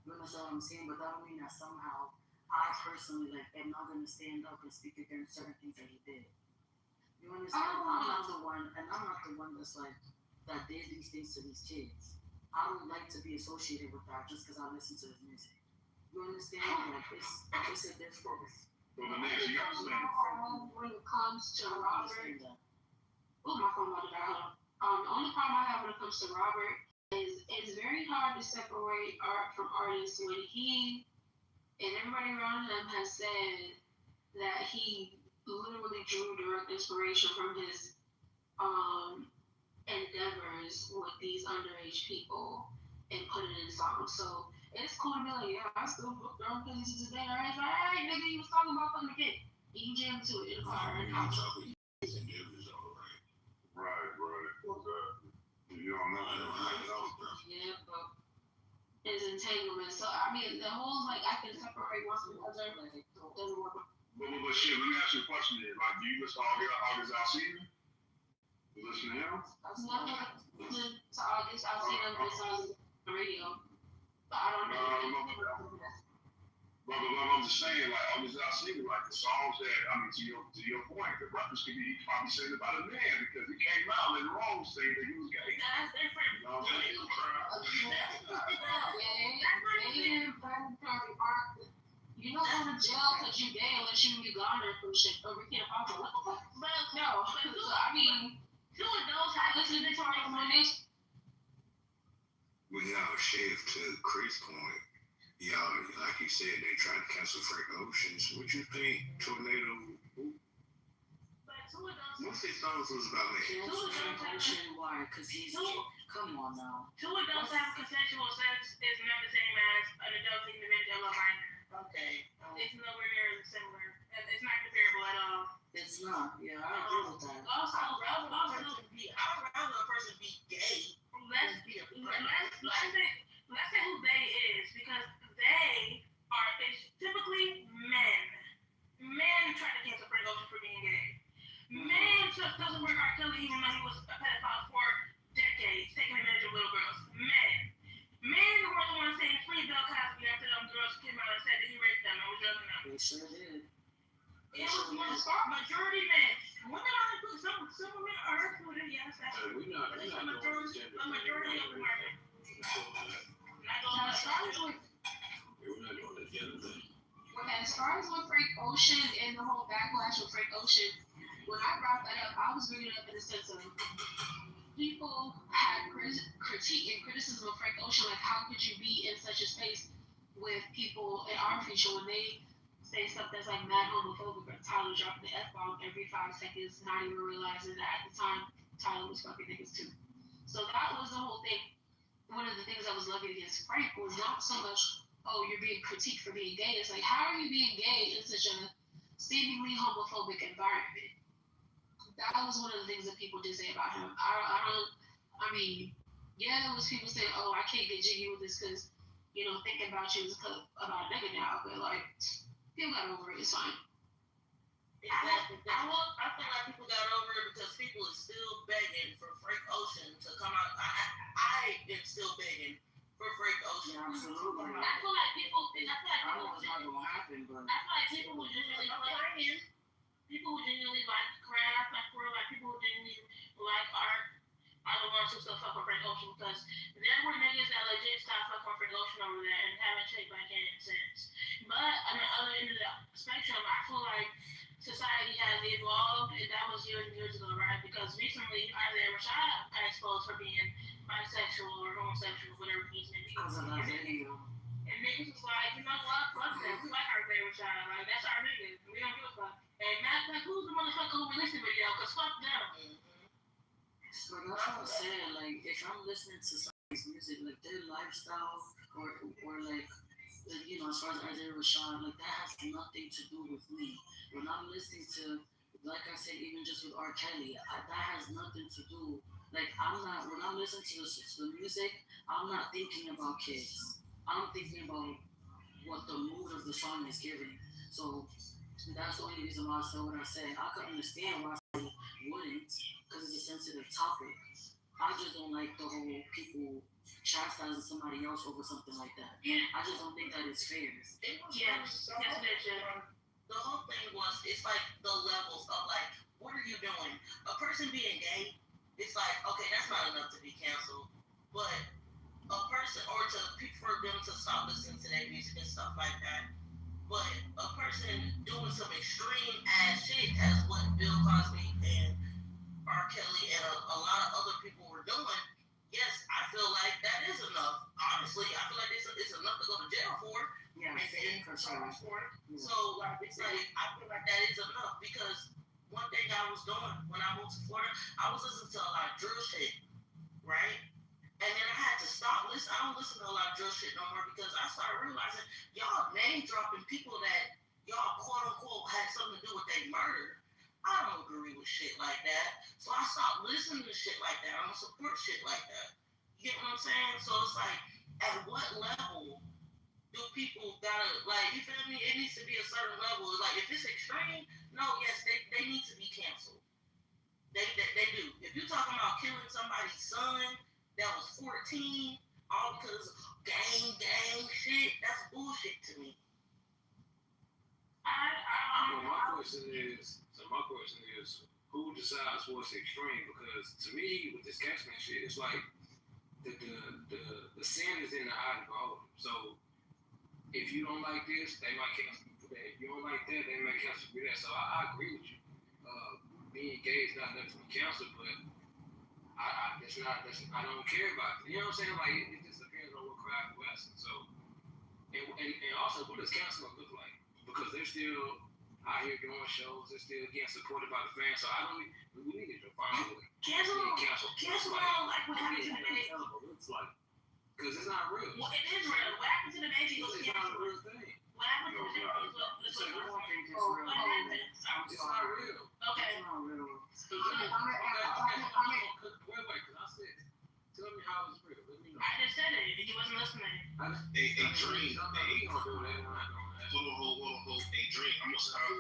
You understand what I'm saying? But that don't mean that somehow I personally like am not gonna stand up and speak against certain things that he did. You understand? I'm not the one, and I'm not the one that's like that did these things to these kids. I don't like to be associated with that just because I listen to his music. You understand? Like it's a difference. But the next, you got to say. When it comes to Robert, my phone about to die. The only problem I have when it comes to Robert is it's very hard to separate art from artists when he and everybody around him has said that he literally drew direct inspiration from his endeavors with these underage people and put it in songs. So it's cool to be like, yeah, I still throw things to today. Right? Like, hey, nigga, he was talking about them again. You can jam to it in the car right now. Right. You don't know. Yeah, but it's entanglement. So I mean, the whole like I can separate one from the other, like it doesn't work. But shit, let me ask you a question then. Like, do you listen to August Alsina? You listen to him? No, to August, I've seen him this on the radio, but I don't know. But I'm just saying, like, August Alsina, like the songs that, I mean, to your point, the reference could be he probably saying about a man because he came out later on saying that he was gay. That's different. You know what I'm saying? You don't go to jail because you gay unless you in Uganda or some shit. Or we can't talk about it. No. So, I mean, two of those have listen to Torrance Monday. Well, y'all shift to Chris' point. Y'all, like you said, they tried to cancel Frank Oceans. What you think, Tornado? Most of these songs was about me. Why? Because he's come on now. Two adults having consensual sex is not the same as an adult taking advantage of a minor. Okay. It's nowhere near similar. It's not comparable at all. It's not. Yeah, I agree with that. Also, I'd rather a person be gay. Let's say who they is because they are typically men. Men try to cancel Frank Ocean for being gay. Men just doesn't work R. Kelly even though he was a pedophile for decades, taking advantage of little girls. Men were the ones saying free Bill Cosby after them girls came out and said that he raped them and was drugging them. They sure did. It was majority men. Women are included. Some women are included. Yes, that's true. A majority of them are. As far as with Frank Ocean and the whole backlash with Frank Ocean, when I brought that up, I was bringing it up in the sense of people had critique and criticism of Frank Ocean, like how could you be in such a space with people in our future when they say stuff that's like mad homophobic or Tyler dropping the F-bomb every 5 seconds, not even realizing that at the time Tyler was fucking niggas too. So that was the whole thing. One of the things I was loving against Frank was not so much, oh, you're being critiqued for being gay. It's like, how are you being gay in such a seemingly homophobic environment. That was one of the things that people did say about him. I mean, yeah, there was people saying, "Oh, I can't get jiggy with this because, thinking about you is about a nigga now." But like, people got over it. It's fine. Exactly. I feel like people got over it because people are still begging for Frank Ocean to come out. I am still begging for Frank Ocean. Yeah, absolutely. I feel like people. I feel like I know it's not gonna happen, but I feel like people who genuinely play, people who genuinely like craft, like for real, like people who genuinely like art, are the ones who still fuck with Frank Ocean because there were niggas that legit stopped fucking with Frank Ocean over there and haven't checked back in since. But on the other end of the spectrum, I feel like society has evolved, and that was years and years ago, right? Because recently, Isaiah Rashad got exposed for being bisexual or homosexual, whatever the case may be. because of that video. And niggas was like, you know what? Fuck that. We like Isaiah Rashad. Like, that's our nigga. We don't give a fuck. And matter of fact, who's the motherfucker who released the video? Because fuck them. But that's what I'm saying. Like, if I'm listening to somebody's music, like their lifestyle, or like, as far as Isaiah Rashad, like that has nothing to do with me. When I'm listening to, like I said, even just with R. Kelly, that has nothing to do. Like when I'm listening to the music, I'm not thinking about kids. I'm thinking about what the mood of the song is giving. So that's the only reason why I said what I said. I could understand why I wouldn't, because it's a sensitive topic. I just don't like the whole people chastising somebody else over something like that. Yeah. I just don't think that is fair. Yes, The whole thing was, it's like the levels of like, what are you doing? A person being gay, it's like, okay, that's not enough to be canceled. But a person, or for them to stop listening to their music and stuff like that. But a person doing some extreme ass shit, as what Bill Cosby and R. Kelly and a lot of other people were doing, yes, I feel like that is enough. Honestly, I feel like it's enough to go to jail for. Yeah, And for sure. for it. So it's like, I feel like that is enough because one thing I was doing when I moved to Florida, I was listening to a lot of drill shit, right? And then I had to stop listening. I don't listen to a lot of drill shit no more because I started realizing y'all name dropping people that y'all quote unquote had something to do with their murder. I don't agree with shit like that. So I stopped listening to shit like that. I don't support shit like that. You get what I'm saying? So it's like, at what level do people gotta, like, you feel me? It needs to be a certain level. Like, if it's extreme, no, yes, they need to be canceled. They do. If you're talking about killing somebody's son that was 14, all because of gang shit, that's bullshit to me. My question is, who decides what's extreme? Because to me, with this Cashman shit, it's like the sin is in the eye of the beholder. So if you don't like this, they might cancel you for that. If you don't like that, they might cancel you for that. So I agree with you. Being gay is not nothing to be canceled, but I don't care about it. You know what I'm saying? Like it just depends on what crowd you're asking. So and also, what does counseling look like? Because they're still out here doing shows, they're still getting supported by the fans. So we need to find a way. Cancel like what happened to the baby. Looks like, because it's not real. Well, it is real. What happened to the baby was It's not a canceled. real thing. What happened to the baby was It's not real. what happened? It's not real. Okay. It's not real. Wait, because I said, tell me how it's real. Let me know. I just said it. He wasn't listening. A dream. Hold on. Hold. A dream. I'm gonna start. I'm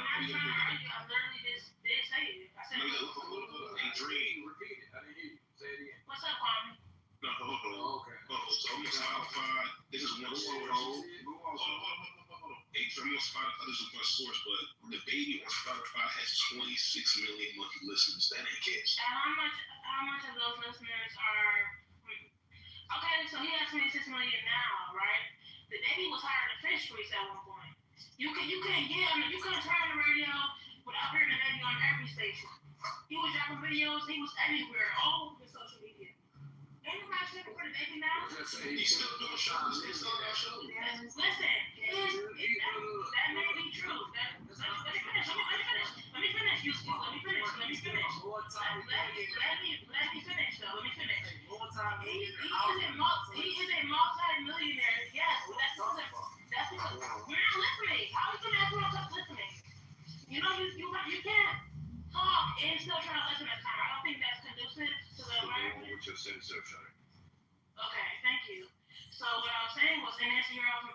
not trying to argue. I literally just did say it. I said, A dream. Repeat it. I didn't hear you. Say it again. what's up, Kwame? No, hold on. Okay. So I'm gonna start. This is one source. Hold on. A dream on Spotify. This is one source, but the baby on Spotify has 26 million monthly listeners. That ain't cash. And how much of those listeners are okay, so he has 26 million now, right? The baby was higher than Fish Streets at one point. You couldn't turn on the radio without hearing the baby on every station. He was dropping videos, he was everywhere, all over social media. Ain't nobody checking for the baby now? He's still doing shows. He's still doing shows. Listen, that may be true. Let me finish. Let me finish, Houston. Let me finish though. Let me finish. He is a multi-millionaire, yes, but that's because we're not listening. How are you gonna have to talk it's still trying to lessen the time. I don't think that's conducive to the environment. With your sentence, Shawty. Okay, thank you. So what I was saying was, and that's your own.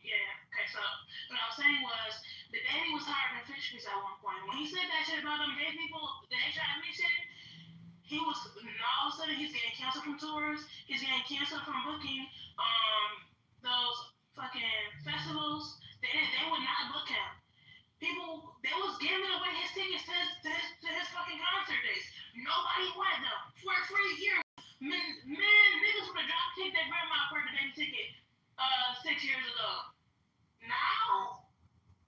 Yeah. Okay. So what I was saying was, the baby was hired in fish piece at one point. When he said that shit about them gay people, the HIV shit, he was all of a sudden he's getting canceled from tours. He's getting canceled from booking those fucking festivals. They would not book him. People, they was giving away his tickets to his fucking concert dates. Nobody wanted them for a free year. Man, niggas would have drop kicked their grandma for the baby ticket 6 years ago. Now,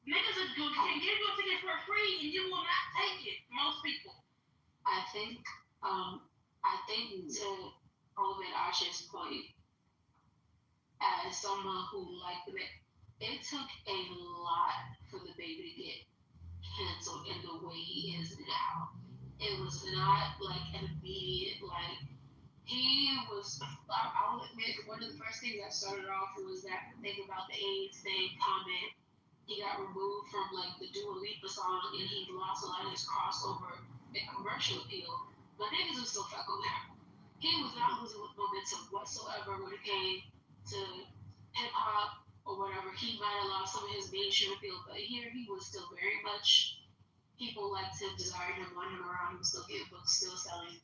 niggas can give you a ticket for free and you will not take it. Most people. I think to Ovid Asher's point, as someone who liked it, it took a lot for the baby to get canceled in the way he is now. It was not like an immediate, like, he was, I'll admit, one of the first things that started off was that thing about the AIDS thing comment. He got removed from like the Dua Lipa song and he lost a lot of his crossover and commercial appeal. But niggas was still fucking with him. He was not losing momentum whatsoever when it came to hip hop or whatever. He might have lost some of his mainstream appeal, but here he was still very much, people liked him, desired him, wanted him around. He was still getting books, still selling.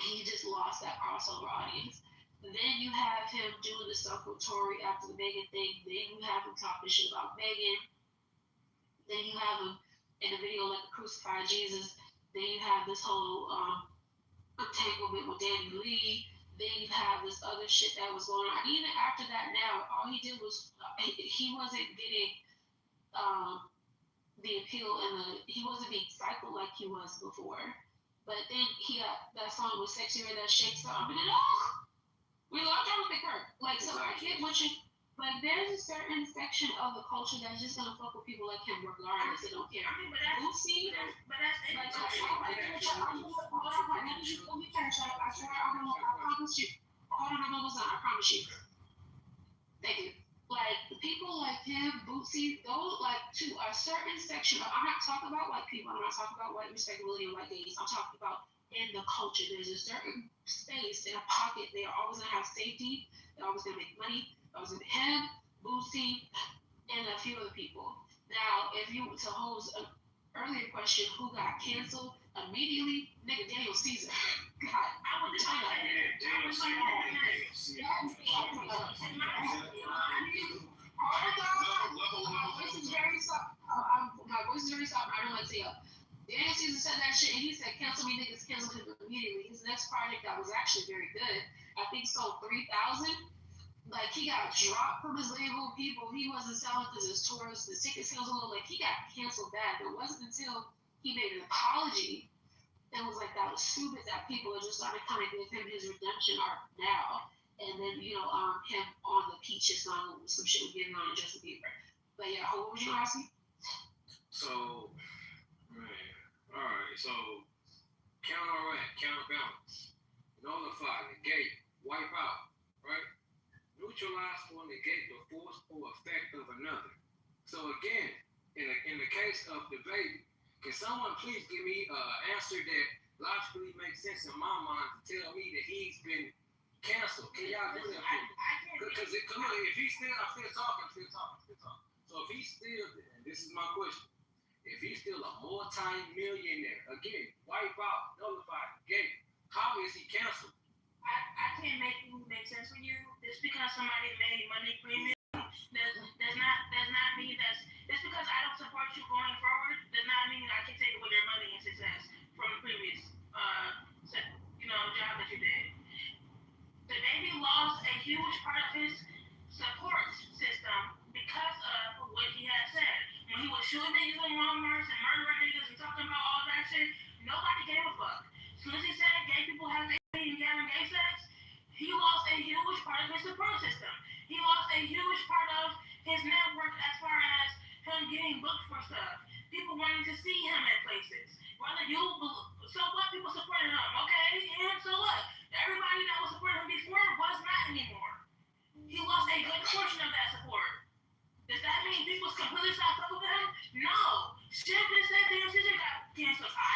He just lost that crossover audience. And then you have him doing the stuff with Tory after the Megan thing. Then you have him talking shit about Megan. Then you have him in a video like a crucified Jesus. Then you have this whole entanglement with Danny Lee. Then you have this other shit that was going on. And even after that, now all he did was he wasn't getting the appeal and he wasn't being cycled like he was before. But then he got that song with Sexy Red that shakes up. I mean, we love Jonathan Kirk. Like, so I get what you. Like, there's a certain section of the culture that's just gonna fuck with people like him regardless. They don't care. I mean, but that's Lucy, it. like, let me finish. I swear, I promise you. Hold on, I'm almost done. I promise you. Thank you. Like, the people like him, Bootsy, those, like, to a certain section of, I'm not talking about white people, I'm not talking about white respectability and white gays, I'm talking about in the culture. There's a certain space in a pocket. They are always gonna have safety, they're always gonna make money. I was with him, Boosie, and a few other people. Now, if you to Ho's earlier question, who got canceled immediately? Nigga, Daniel Caesar. God, I would tell you. Daniel Caesar. My voice is very soft. My voice is very soft. I don't like to yell. Daniel Caesar said that shit, and he said, "Cancel me, niggas, cancel him immediately." His next project that was actually very good, I think, sold 3,000. Like, he got dropped from his label. He wasn't selling because his tours, the ticket sales were low. Like, he got canceled bad. It wasn't until he made an apology and was like, that was stupid, that people are just starting to kind of give him his redemption arc now. And then, him on the Peaches song, some shit was getting on Justin Bieber. But yeah, what was you asking? So, man, all right. So, counterbalance, nullify, negate, wipe out, right? Neutralize or negate the force or effect of another. So again, in the case of the baby, can someone please give me an answer that logically makes sense in my mind to tell me that he's been canceled? Can y'all do that for me? Because if he's still, I'm still talking. So if he's still, and this is my question, if he's still a multi-millionaire, again, wipe out, nullify, negate, how is he canceled? I can't make it make sense for you. Just because somebody made money premium does not mean that's just because I don't support you going forward does not mean I can take away your money and success from the previous job that you did. The baby lost a huge part of his support system because of what he had said. When he was shooting niggas in Walmart and murdering niggas and talking about all that shit, nobody gave a fuck. As soon as he said gay people have and having gay sex, he lost a huge part of his support system. He lost a huge part of his network as far as him getting booked for stuff. People wanting to see him at places. So what? People supporting him, okay? And so what? Everybody that was supporting him before was not anymore. He lost a good portion of that support. Does that mean people completely stopped fucking with him? No. Shit just said Daniel Caesar got canceled. I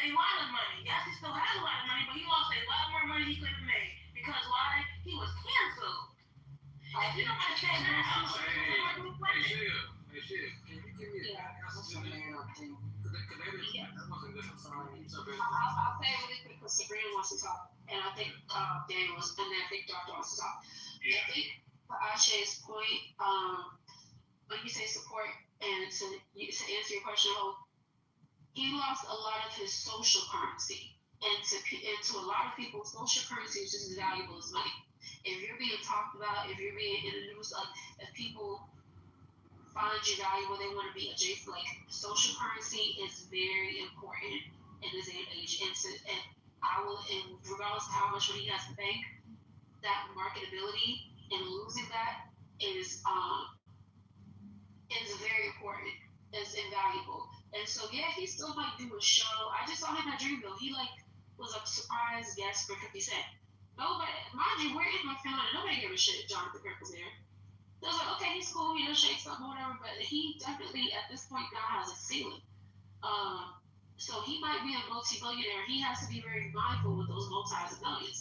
a lot of money. Yes, he still has a lot of money, but he lost a lot more money he could have made. Because why? He was canceled. If you don't understand that, Hey, shit. Can you give me a answer to that? That wasn't good. I'm sorry. I'll say it really quick because Sabrina wants to talk, and I think Daniel was, and I think Doctor wants to talk. Yeah. I think to Ashe's point, when you say support, and to answer your question, he lost a lot of his social currency, and to a lot of people, social currency is just as valuable as money. If you're being talked about, if you're being in the news, like if people find you valuable, they want to be adjacent. Like social currency is very important in this age, and regardless of how much money he has to bank, that marketability and losing that is very important. It's invaluable, and so yeah, he still might do a show. I just saw him at Dreamville. He was a surprise guest for 50 Cent. Nobody, mind you, we're in North Carolina. Nobody gave a shit if Jonathan Kirk was there. They was like, okay, he's cool, shake something, whatever. But he definitely, at this point now, has a ceiling. So he might be a multi-millionaire. He has to be very mindful with those multis and millions,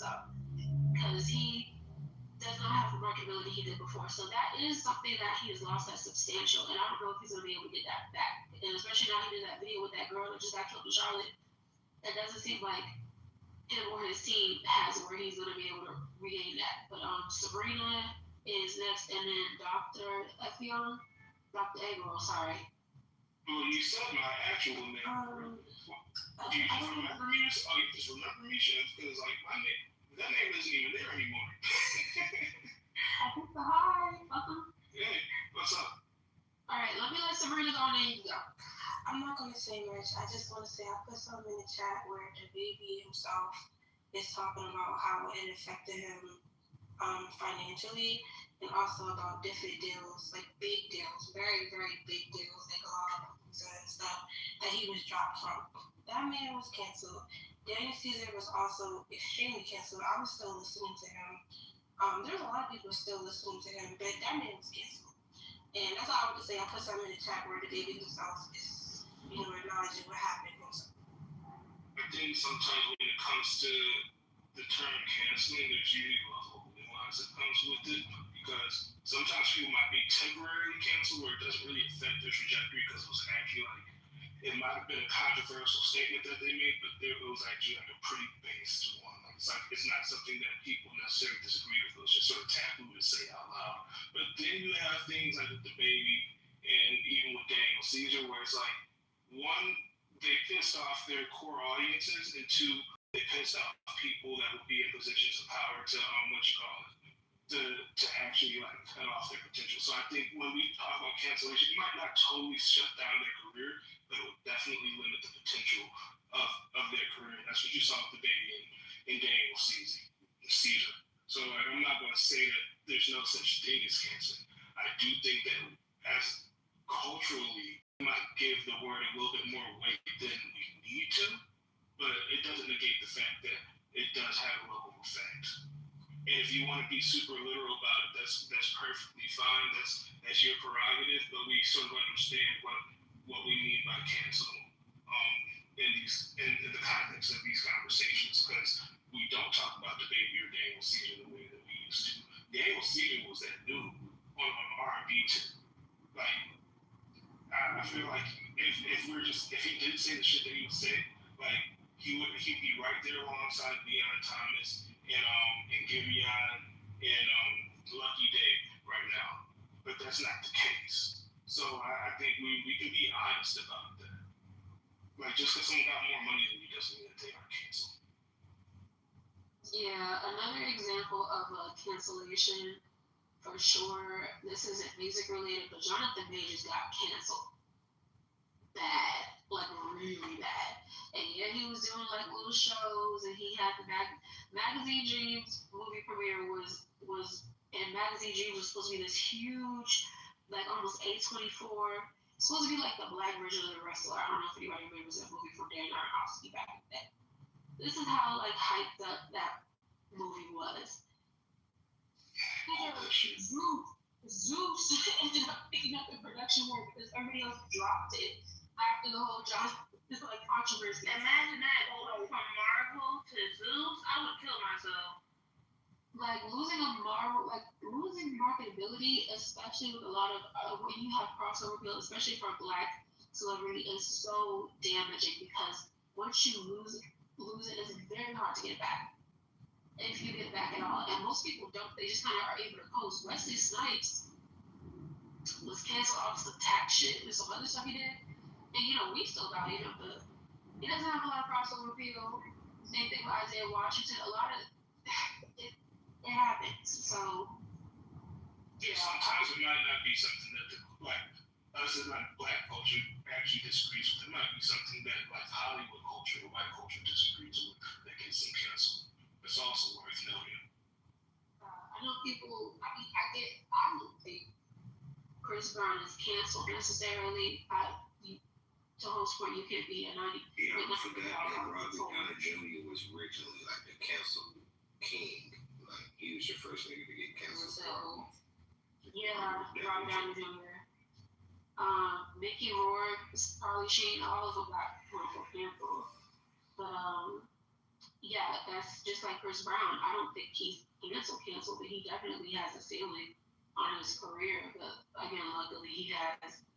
because he does not have the marketability he did before. So that is something that he has lost that's substantial, and I don't know if he's going to be able to get that back. And especially now he did that video with that girl that just got killed in Charlotte. That doesn't seem like him or his team has where he's going to be able to regain that. But Sabrina is next, and then Dr. Effion, Dr. Agro, sorry. Well, you said my actual name. Do you just remember me? Oh, you just remember me, Chef? Because my name, that name isn't even there anymore. I think the hi. Welcome. Hey, what's up? All right, let me let Sabrina go, and then you go. I'm not going to say much. I just want to say I put something in the chat where the baby himself is talking about how it affected him financially, and also about different deals, like big deals, very, very big deals, like a lot of and stuff that he was dropped from. That man was canceled. Daniel Caesar was also extremely canceled. I was still listening to him. There's a lot of people still listening to him, but that man was canceled. And that's all I want to say. I put something in the chat where the baby himself is, acknowledging what happened himself. I think sometimes when it comes to the term canceling, there's usually a whole nuance that comes with it, because sometimes people might be temporarily canceled where it doesn't really affect their trajectory because it was actually it might have been a controversial statement that they made, but it was actually a pretty based one. It's not something that people necessarily disagree with. It was just sort of taboo to say out loud. But then you have things like the baby, and even with Daniel Caesar, where it's one, they pissed off their core audiences, and two, they pissed off people that would be in positions of power to to actually cut off their potential. So I think when we talk about cancellation, you might not totally shut down their career, but it will definitely limit the potential of their career. That's what you saw with the baby in Daniel Caesar. So I'm not going to say that there's no such thing as canceling. I do think that as culturally, we might give the word a little bit more weight than we need to, but it doesn't negate the fact that it does have a local effect. And if you want to be super literal about it, that's perfectly fine. That's your prerogative. But we sort of understand what we mean by cancel in the context of these conversations, because we don't talk about the baby or Daniel Caesar the way that we used to. Daniel Caesar was that dude on R&B too. I feel like if he did say the shit that he would say, he'd be right there alongside Deion Thomas and Giveon and Lucky Day right now. But that's not the case. So I think we can be honest about that. Just because someone got more money than you doesn't mean that they are canceled. Yeah, another example of a cancellation, for sure, this isn't music related, but Jonathan Majors got canceled. Bad, really bad. And yeah, he was doing little shows, and he had the Magazine Dreams movie premiere was and Magazine Dreams was supposed to be this huge, almost A24. It's supposed to be the black version of The Wrestler. I don't know if anybody remembers that movie from Dan Aronofsky back in the day. This is how hyped up that movie was. Zeus ended up picking up the production work because everybody else dropped it after the whole controversy. Imagine that going from Marvel to Zeus. I would kill myself. Like losing marketability, especially with a lot of when you have crossover appeal, especially for a black celebrity, is so damaging because once you lose it, it's very hard to get back. If you get back at all, and most people don't. They just kind of are able to post. Wesley Snipes was canceled off some tax shit and some other stuff he did, and we still got him, but he doesn't have a lot of crossover appeal. Same thing with Isaiah Washington. A lot of it happens. So Yeah, sometimes it might not be something that us as black culture actually disagrees with. It might be something that Hollywood culture or white culture disagrees with that gets them canceled. It's also worth noting. I know people. I don't think Chris Brown is canceled necessarily. To host point, you can't be a 90. Yeah, I forgot that Robert Downey Jr. was originally like the cancel king. Like he was your first nigga to get canceled. Yeah, Robert Downey Jr. Mickey Rourke, Carly Sheen, all of them got canceled. But yeah, that's just like Chris Brown. I don't think he's canceled, but he definitely has a ceiling on his career. But again, luckily he has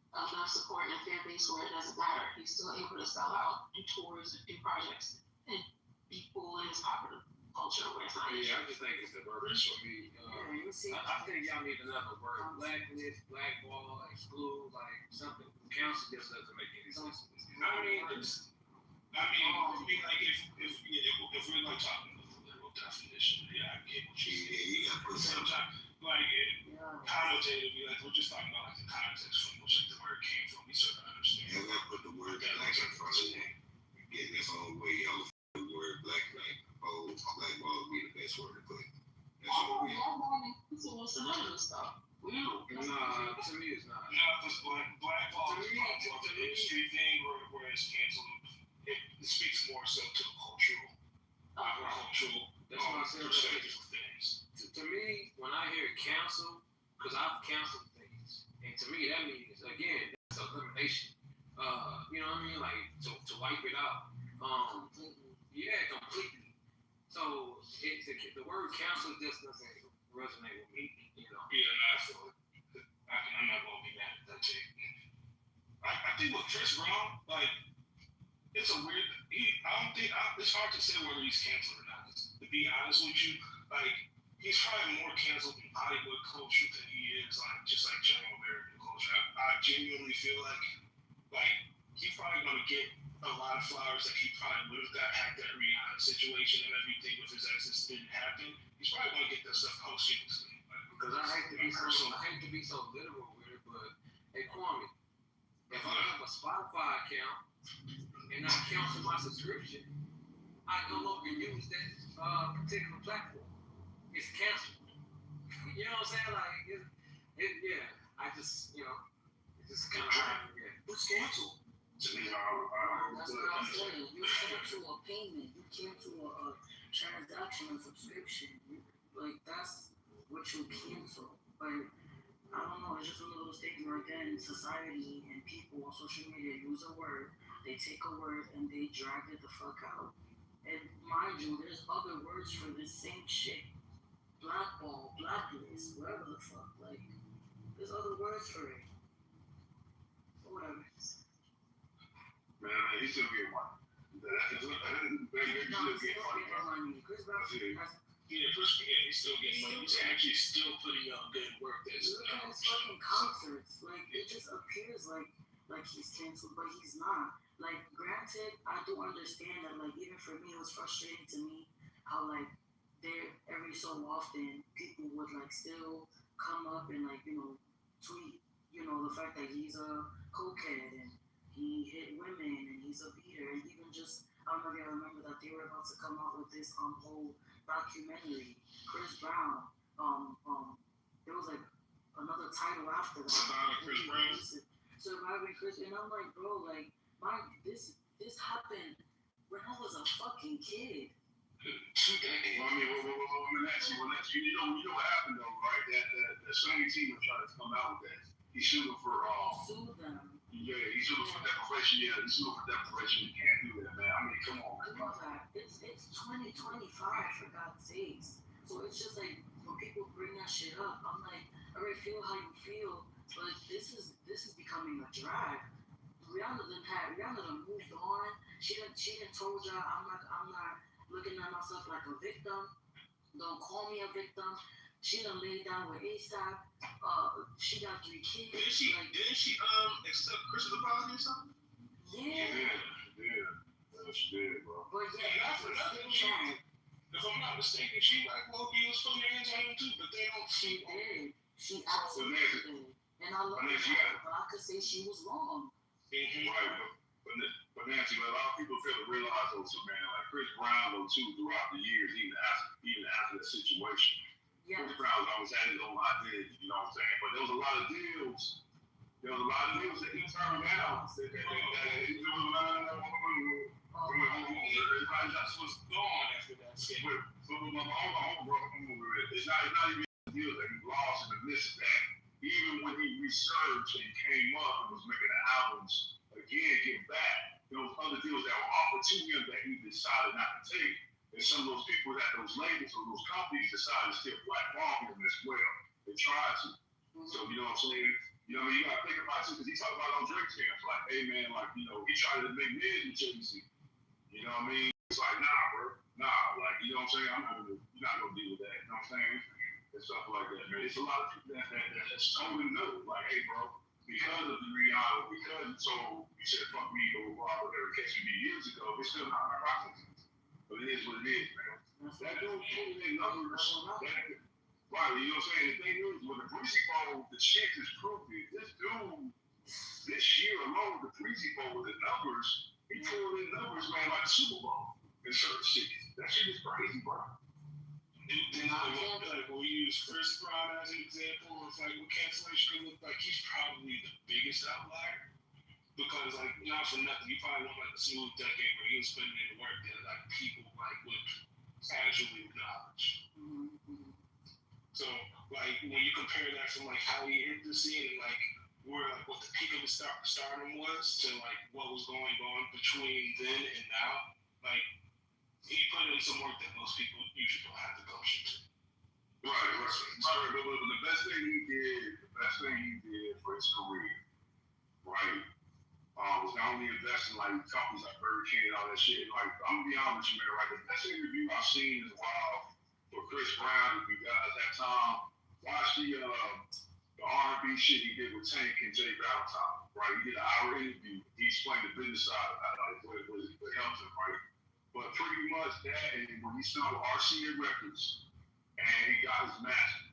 enough support and fan base where it doesn't matter. He's still able to sell out, do tours, do projects, and be cool in his popular culture where it's not. Yeah, I just think it's the verbiage for me. I think y'all need another word: blacklist, blackball, exclude, like something. Council just doesn't make any sense. I mean, like if we're like talking about the literal definition, yeah, I get what you say. Yeah, you gotta put sometimes connotatively, we're just talking about the context from which the word came from. We sort of understand. You gotta put the word black in front of it. Getting this whole way, y'all the word black, blackball would be the best word to put. That's what we Nah, to me it's not. No, because blackball is more of an industry thing, whereas canceled, it speaks more so to the cultural That's what I said. perspective of things. To me, when I hear cancel, because I've canceled things, and to me that means again that's elimination. You know what I mean? Like to wipe it out. Yeah, completely. So the word cancel just doesn't resonate with me. Yeah, no, I feel it. I'm not gonna be mad at that take. I think with Chris Brown, it's a weird. It's hard to say whether he's canceled or not. To be honest with you, he's probably more canceled in Hollywood culture than he is just general American culture. I genuinely feel like he's probably gonna get a lot of flowers that he probably would have had that Rihanna situation and everything with his exes didn't happen. He's probably gonna get that stuff posthumously. Because I hate to be so literal with it, but hey Kwame, if I have a Spotify account and I cancel my subscription, I no longer use that particular platform. It's canceled. You know what I'm saying? I just, it's just kind of What's canceled? To me, that's what I'm saying. You cancel a payment, you cancel a transaction, a subscription. That's what you cancel. I don't know, it's just one of those things where again, society and people on social media use a word, they take a word and they drag it the fuck out. And mind you, there's other words for this same shit. Blackball, blacklist, whatever the fuck. There's other words for it. Whatever. Man, he's still getting money. He's still getting money. Chris Brown He's still getting money. He's actually still putting out good work. Look at his fucking concerts. It just appears like he's canceled, but he's not. Granted, I do understand that, even for me, it was frustrating to me how, there every so often people would, still come up and, tweet, the fact that he's a cokehead and he hit women and he's a beater. And even just, I don't know if you remember that they were about to come out with this whole documentary, Chris Brown. There was, another title after that. Surviving Chris Brown? Surviving Chris, and I'm like, bro, this happened when I was a fucking kid. 2 decades. Well, I mean, you know what happened though, right? That Sony team was trying to come out with that. He sued them for Sue them. Yeah, he's looking for deprivation. Yeah, he's looking for deprivation. You can't do that, man. I mean, come on, man. It's 2025 for God's sakes. So it's just like when people bring that shit up, I'm like, I already feel how you feel, but this is becoming a drag. Rihanna done moved on. She done told y'all I'm not looking at myself like a victim. Don't call me a victim. She done laid down with ASAP. She got 3 kids. Didn't she accept Chris's apology or something? Yeah. She did, bro. But yeah, Not for nothing. If I'm not mistaken, she like Loki was putting hands on him too, but they don't. She did. She absolutely did. And I love her, but I could say she was wrong. Right, but Nancy, a lot of people fail to realize also, man, like Chris Brown, though, too, throughout the years, even after that situation. Yeah. Chris Brown always had his own identity, you know what I'm saying? But there was a lot of deals. There was a lot of deals that he turned down. Everybody else was gone after that skit. Hold on, bro. It's not even a deal that he lost in the midst of that. Even when he researched and came up and was making the albums again, get back, there was other deals that were offered to him that he decided not to take. And some of those people at those labels or those companies decided to still blackball him as well. They tried to. So, you know what I'm saying? You know what I mean? You got to think about it, because he talked about on Drake's camps, like, hey, man, like, you know, he tried to make millions with Jay-Z. You know what I mean? It's like, nah, bro. Nah, like, you know what I'm saying? You're not going to deal with that. You know what I'm saying? And stuff like that, man. It's a lot of people that's totally new. Like, hey, bro, because of the Rihanna, because you said fuck me or whatever case may be years ago, it's still not my rocket. But it is what it is, man. That dude put in numbers. Right, you know what I'm saying? The thing is, with the Breezy Bowl, the shit is proven. This dude, this year alone, the Breezy Bowl with the numbers, he pulled in numbers, man, like the Super Bowl in certain cities. That shit is crazy, bro. Like we'll use Chris Brown as an example of like what cancellation could look like. He's probably the biggest outlier because like not for nothing, you probably want like a smooth decade where he was putting in the work that like people like would casually acknowledge. Mm-hmm. So like when you compare that from like how he hit the scene and like where like what the peak of his stardom was to like what was going on between then and now, like he put in some work that most people usually don't have to go to. Right. But the best thing he did for his career, right, was not only investing like companies like Burger King and all that shit. Like, I'm gonna be honest with you, man, right? The best interview I've seen in a while for Chris Brown, if you guys have time, watch the R&B shit he did with Tank and Jay Valentine, right? He did an hour interview. He explained the business side of like what helped him, right? But pretty much that, and when he started RCA Records, and he got his master,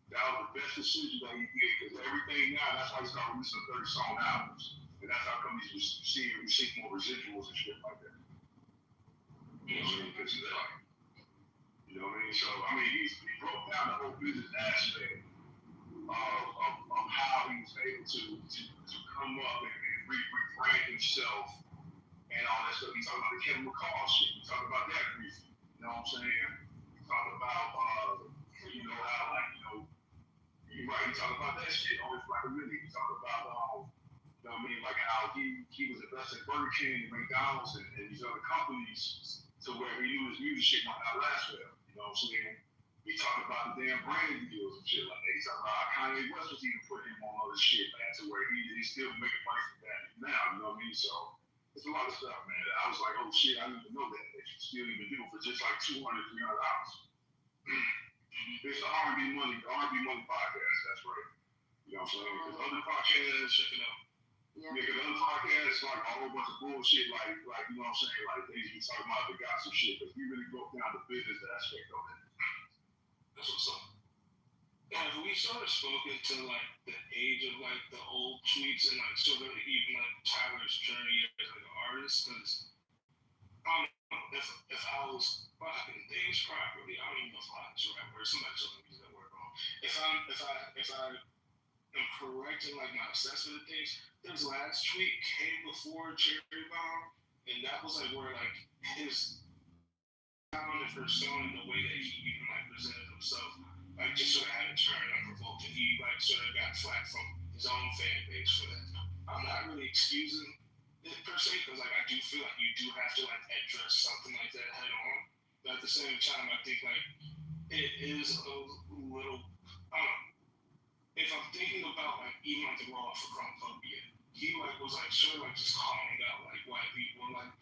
that was the best decision that he did, because everything now, that's why he started releasing 30-song albums. And that's how come he's receiving more residuals and shit like that. You know what I mean? Because of that. You know what I mean? So, I mean, he broke down the whole business aspect of how he was able to come up and rebrand himself and all that stuff. He talked about the Kevin McCall shit. He talked about that briefly. You know what I'm saying? He talked about, you know, how, like, you know, he talked about that shit on his Black Minute. He talked about, you know what I mean, like how he was investing in Burger King and McDonald's and these other companies to where he knew his music shit might not last well. You know what I'm saying? He talked about the damn brand deals and shit like that. He talked about how Kanye West was even putting him on all this shit, man, to where he's still making money from that now. You know what I mean? So it's a lot of stuff, man. I was like, oh shit, I didn't even know that you still even do for just like $200, $300. It's the R&B Money podcast. That's right. You know what I'm saying? Because other podcasts, check it out. Yeah, because other podcasts like a whole bunch of bullshit, like you know what I'm saying? Like they be talking about the gossip shit, but we really broke down the business aspect of it. That's what's up. Have we sort of spoken to like the age of like the old tweets and like sort of even like Tyler's journey as like an artist? Because I don't know if I was fucking things properly, I don't even know if I was right word. Somebody told me to use that word wrong. If I am correct in like my assessment of things, his last tweet came before Cherry Bomb, and that was like where like his sound and persona and the way that he even like presented himself, like just sort of had a turn unprovoked, and he like sort of got flack from his own fan base for that. I I'm not really excusing it per se, because like I do feel like you do have to like address something like that head on. But at the same time, I think like it is a little. I don't know. If I'm thinking about like even like the law for Chromophobia, he like was like sort of like just calling out like white people like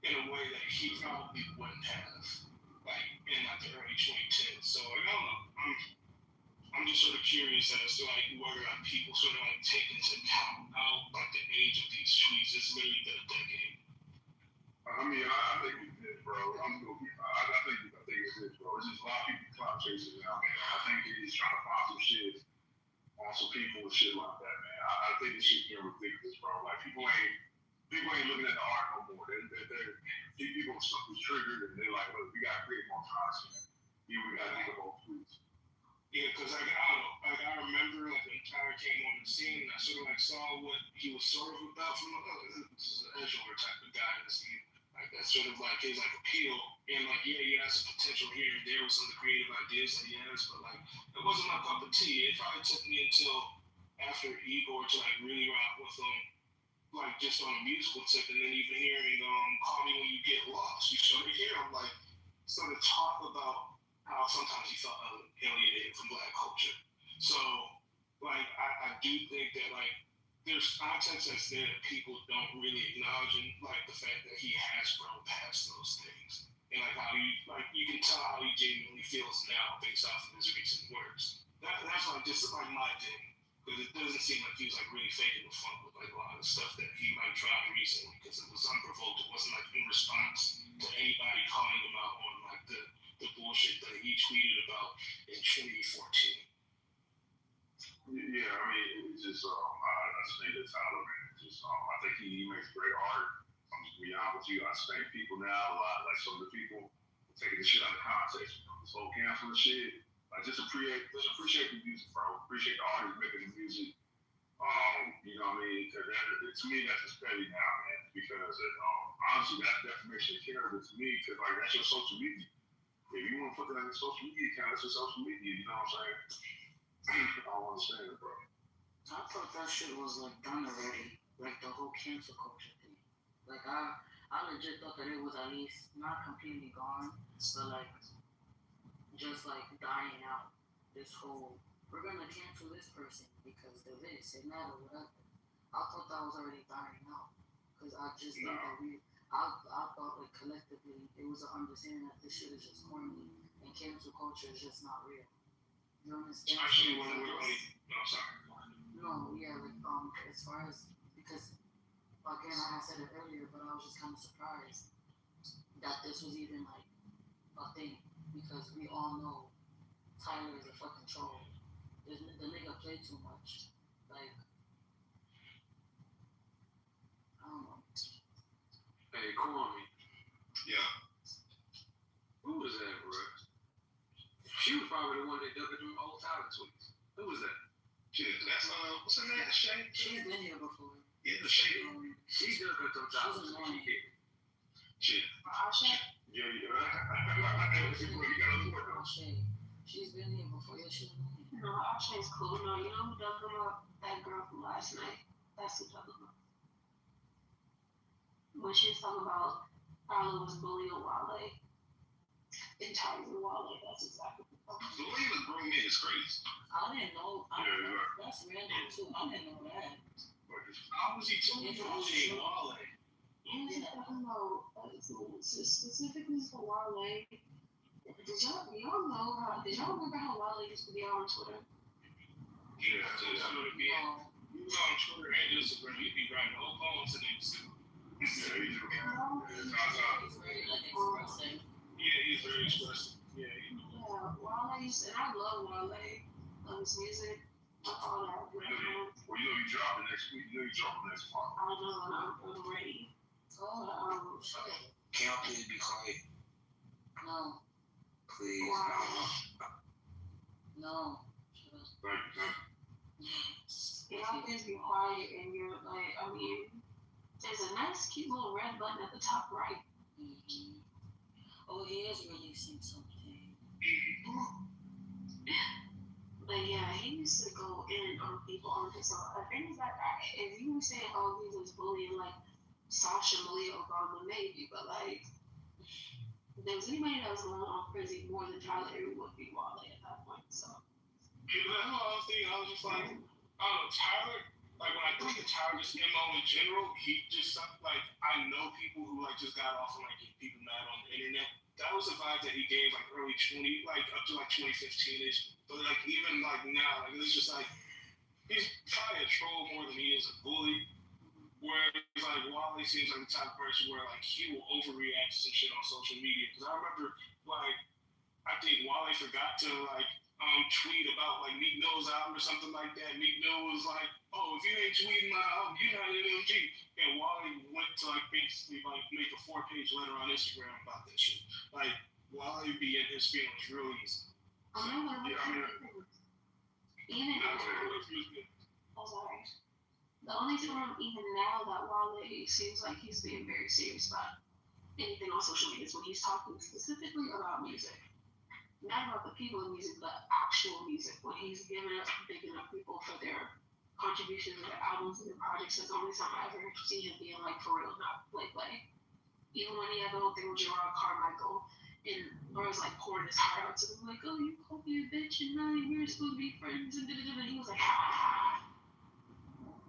in a way that he probably wouldn't have like in like the early 2010s. So like, I don't know. I'm just sort of curious as to like whether like people sort of like take into account how like the age of these tweets is literally been a decade. I mean, I think it is, bro. I think it is, bro. It's just a lot of people clout chasing now, man. I think they're just trying to find some shit on some people and shit like that, man. I think this shit's getting ridiculous, bro. Like people ain't looking at the art no more. People was triggered and they're like, look, we gotta create more content. We gotta make more tweets. Yeah, because like I don't know, like I remember like when Tyler came on the scene, and I sort of like saw what he was sort of about from this is an edge lord type of guy in the scene. Like that's sort of like his like appeal, and like yeah, he has some potential here and there with some of the creative ideas that he has, but like it wasn't my cup of tea. It probably took me until after Igor to like really rock with him, like just on a musical tip, and then even hearing "Call Me When You Get Lost," you sort of hear him like sort of talk about how sometimes he felt alienated from Black culture. So like I do think that like there's context that's there that people don't really acknowledge, and like the fact that he has grown past those things, and like how you can tell how he genuinely feels now based off of his recent works. That's like just like my thing, because it doesn't seem like he was like really faking the funk with like a lot of stuff that he might dropped recently, because it was unprovoked. It wasn't like in response to anybody calling him out on like the bullshit that he tweeted about in 2014. Yeah, I mean, it's just, I just think that Tyler, man, I think he makes great art. I'm just being honest with you. I just think people now, like some of the people, taking the shit out of context. This whole cancel shit, like just appreciate the music, bro. Appreciate the artists making the music. You know what I mean? Because to me, that's just petty now, man. Because honestly, that's defamation of character to me. Because like that's your social media. If you want to put that on your social media account, that's your social media. You know what I'm saying? I don't understand it, bro. I thought that shit was like done already, like the whole cancel culture thing. Like I legit thought that it was at least not completely gone, but like just like dying out. This whole we're gonna cancel this person because they're this and that or whatever. I thought that was already dying out, because I just think that I thought like collectively it was an understanding that this shit is just corny and cancel culture is just not real. You understand? Especially when we're only sorry. No, yeah, like as far as, because again I said it earlier, but I was just kind of surprised that this was even like a thing, because we all know Tyler is a fucking troll. The nigga played too much. Like I don't know. Hey, Kwame. Yeah. Who was that, bro? She was probably the one that dug them old Tyler tweets. Who was that? Shit, that's what's her name? Shay. She's been here before. Yeah, the Shay. She dug up them Tyler tweets. Shit. Asha? Yeah. She's been here before. Yeah, she's been here. No, Asha is cool. No, you know who dug him up? That girl from last night. That's who dug him up. When she was talking about Tyler was bullying Wale. Entirely Wale. That's exactly what The way the grown man is crazy. I didn't know. That's random too. I didn't know that. How was he bullying Wale? he was talking about specifically for Wale. Did y'all remember how Wale used to be on Twitter? Yeah, just sort of being, he was on Twitter and Instagram. He'd be writing whole poems to niggas too. Yeah, he's very like expressive. Yeah, he's very expressive. Yeah, Wale used to, and I love Wale. Love his music. All that. Well, you know you drop the next week. You know you drop the next month. I know, and I'm ready. Oh, shit. Can y'all please be quiet? No. Please. No. Thank you. Can y'all please be quiet? And you're like, I mean, there's a nice, cute little red button at the top right. Mm-hmm. Oh, he is releasing something. But yeah, he he used to go in on people on his own. Things like that. If you say, oh, he was bullying like Sasha Malia Obama, maybe, but like, if there was anybody that was going on crazy more than Tyler, it would be Wale at that point. So. Yeah, that's what I was thinking. I was just like, I don't know, Tyler. Like when I think of Tyler's MO in general, he just like I know people who like just got off on like getting people mad on the internet. That was the vibe that he gave like early 20, like up to like 2015ish. But like even like now, like it's just like he's probably a troll more than he is a bully. Whereas like Wally seems like the type of person where like he will overreact to some shit on social media. Because I remember like I think Wally forgot to like tweet about like Meek Mill's album or something like that. Meek Mill was like, "Oh, if you ain't tweeting my album, you're not an MG." And Wally went to like basically like make a 4-page letter on Instagram about that shit. Like Wally be in his feelings real easy. I know. Yeah, I mean, even the only time even now that Wale seems like he's being very serious about anything on social media is when he's talking specifically about music. Not about the people in music, but actual music. When he's giving up, bigging up people for their contributions to their albums and their projects, that's the only time I ever see him being like for real, not play. Even when he had the whole thing with Gerard Carmichael, and or was like pouring his heart out to them, like, oh, you called me a bitch, and now we're supposed to be friends, and he was like, ha.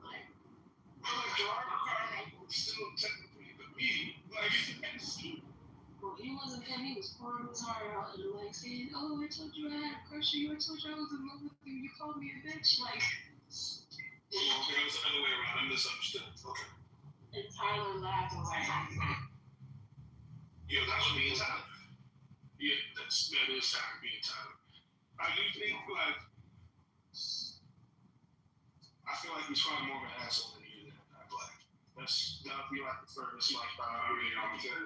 Like Gerard Carmichael was still technically the me. Like, well, he wasn't him, he was pouring his heart out and like saying, oh, I told you I had a crush on you, I told you I was in love with you, you called me a bitch, like. Okay, it was the other way around, I misunderstood. Okay. And Tyler laughed and was like, yeah, that's being Tyler. Yeah, that is Tyler being Tyler. I do think like I feel like he's probably more of an asshole than he is black. That'll be like the first like I mean, I'm gonna tell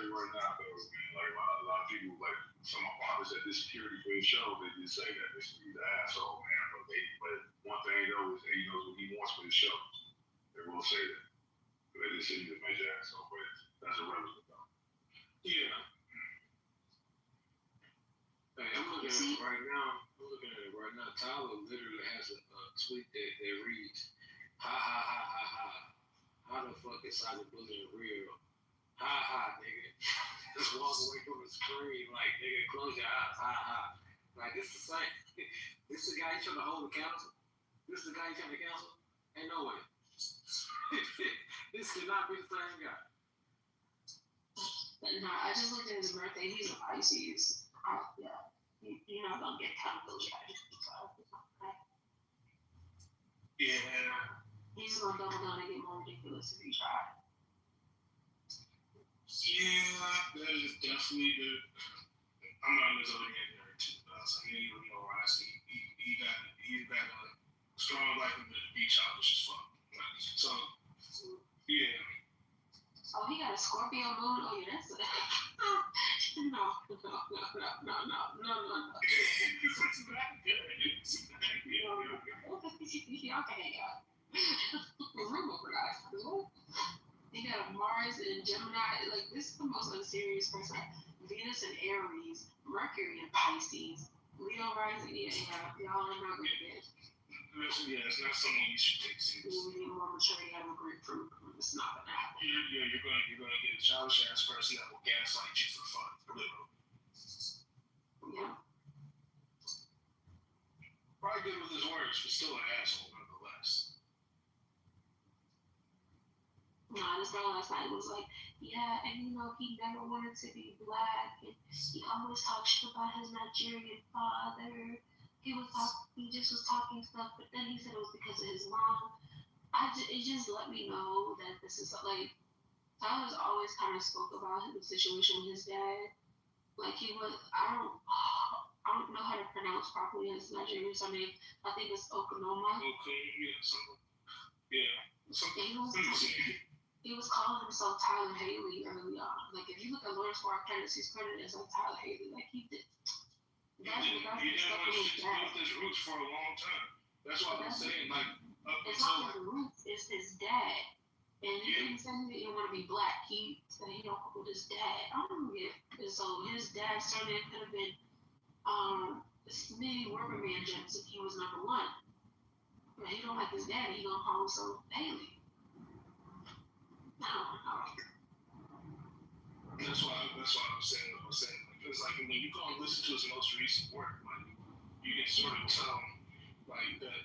you right now, though, man, like a lot of people, like some of my partners at this security for the show, they did say that he's an asshole, man. But one thing though is that he knows what he wants for the show. They will say that. They just say he's a major asshole, but that's irrelevant though. yeah. Hey, I'm looking at it right now. Tyler literally has a tweet that reads, ha ha ha ha ha. How the fuck is cyberbullying real? Ha ha, nigga. Just walk away from the screen like, nigga, close your eyes. Ha ha. Like, this is the same. This is the guy you trying to hold accountable. This is the guy you trying to cancel. Ain't no way. This cannot be the same guy. but no, I just looked at his birthday. He's a Pisces. Yeah, you're not gonna get accountability out of him. Yeah. He's gonna double down and get more ridiculous if he tries. Yeah, that is definitely the. I'm not in his other nerd too. So he ain't really honest. He got a strong likelihood to be childish as fuck. So yeah. Oh, he got a Scorpio moon. Oh yeah, that's a no. It's not good. Y'all can hang out. Rumor for guys. He got a Mars and Gemini. Like, this is the most unserious person. Venus and Aries, Mercury and Pisces, Leo rising. Yeah, y'all are not gonna get. Yeah, it's not someone you should take serious. We need more maturity out of a grapefruit. It's not gonna happen. You're gonna get a childish ass person that will gaslight you for fun, literally. Yeah. Probably good with his words, but still an asshole nonetheless. No, this girl last night was like, yeah, and you know, he never wanted to be black, and he always talked shit about his Nigerian father. He just was talking stuff, but then he said it was because of his mom. It just let me know that this is like, Tyler's always kind of spoke about the situation with his dad. Like he was, I don't know how to pronounce properly his Nigerian surname. I think it's Okonoma. He was calling himself Tyler Haley early on. Like, if you look at Lawrence Warren credits, he's credited as like Tyler Haley. Like, he did. He didn't want to stick with his roots for a long time. That's what I'm saying. Like, it's not his roots, it's his dad. And he didn't say that he didn't want to be black. He said he don't fuck with his dad. I don't get it. And so his dad's surname could have been This many Rubberman jumps if he was number one. But he don't like his daddy, he gonna call himself Bailey. I don't know. That's why I was saying what I was saying. Because like when you go and listen to his most recent work, like you can sort of tell like that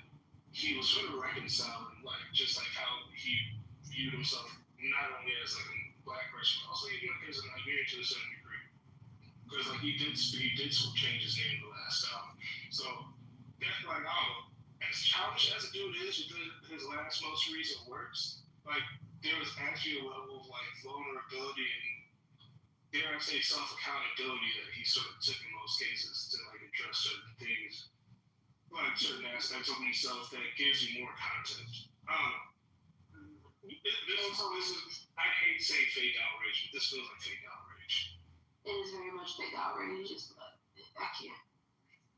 he was sort of reconciling, like just like how he viewed himself not only as like a black person, but also even like as a Nigerian to a certain degree. Because like he did change his name the last album. So that like I don't know, as childish as a dude is with his last most recent works, like there was actually a level of like vulnerability and dare I say self-accountability that he sort of took in most cases to like address certain things, like certain aspects of himself that gives you more context. I don't know. This is I hate saying fake outrage, but this feels like fake outrage. It is very much fake outrage, but I can't.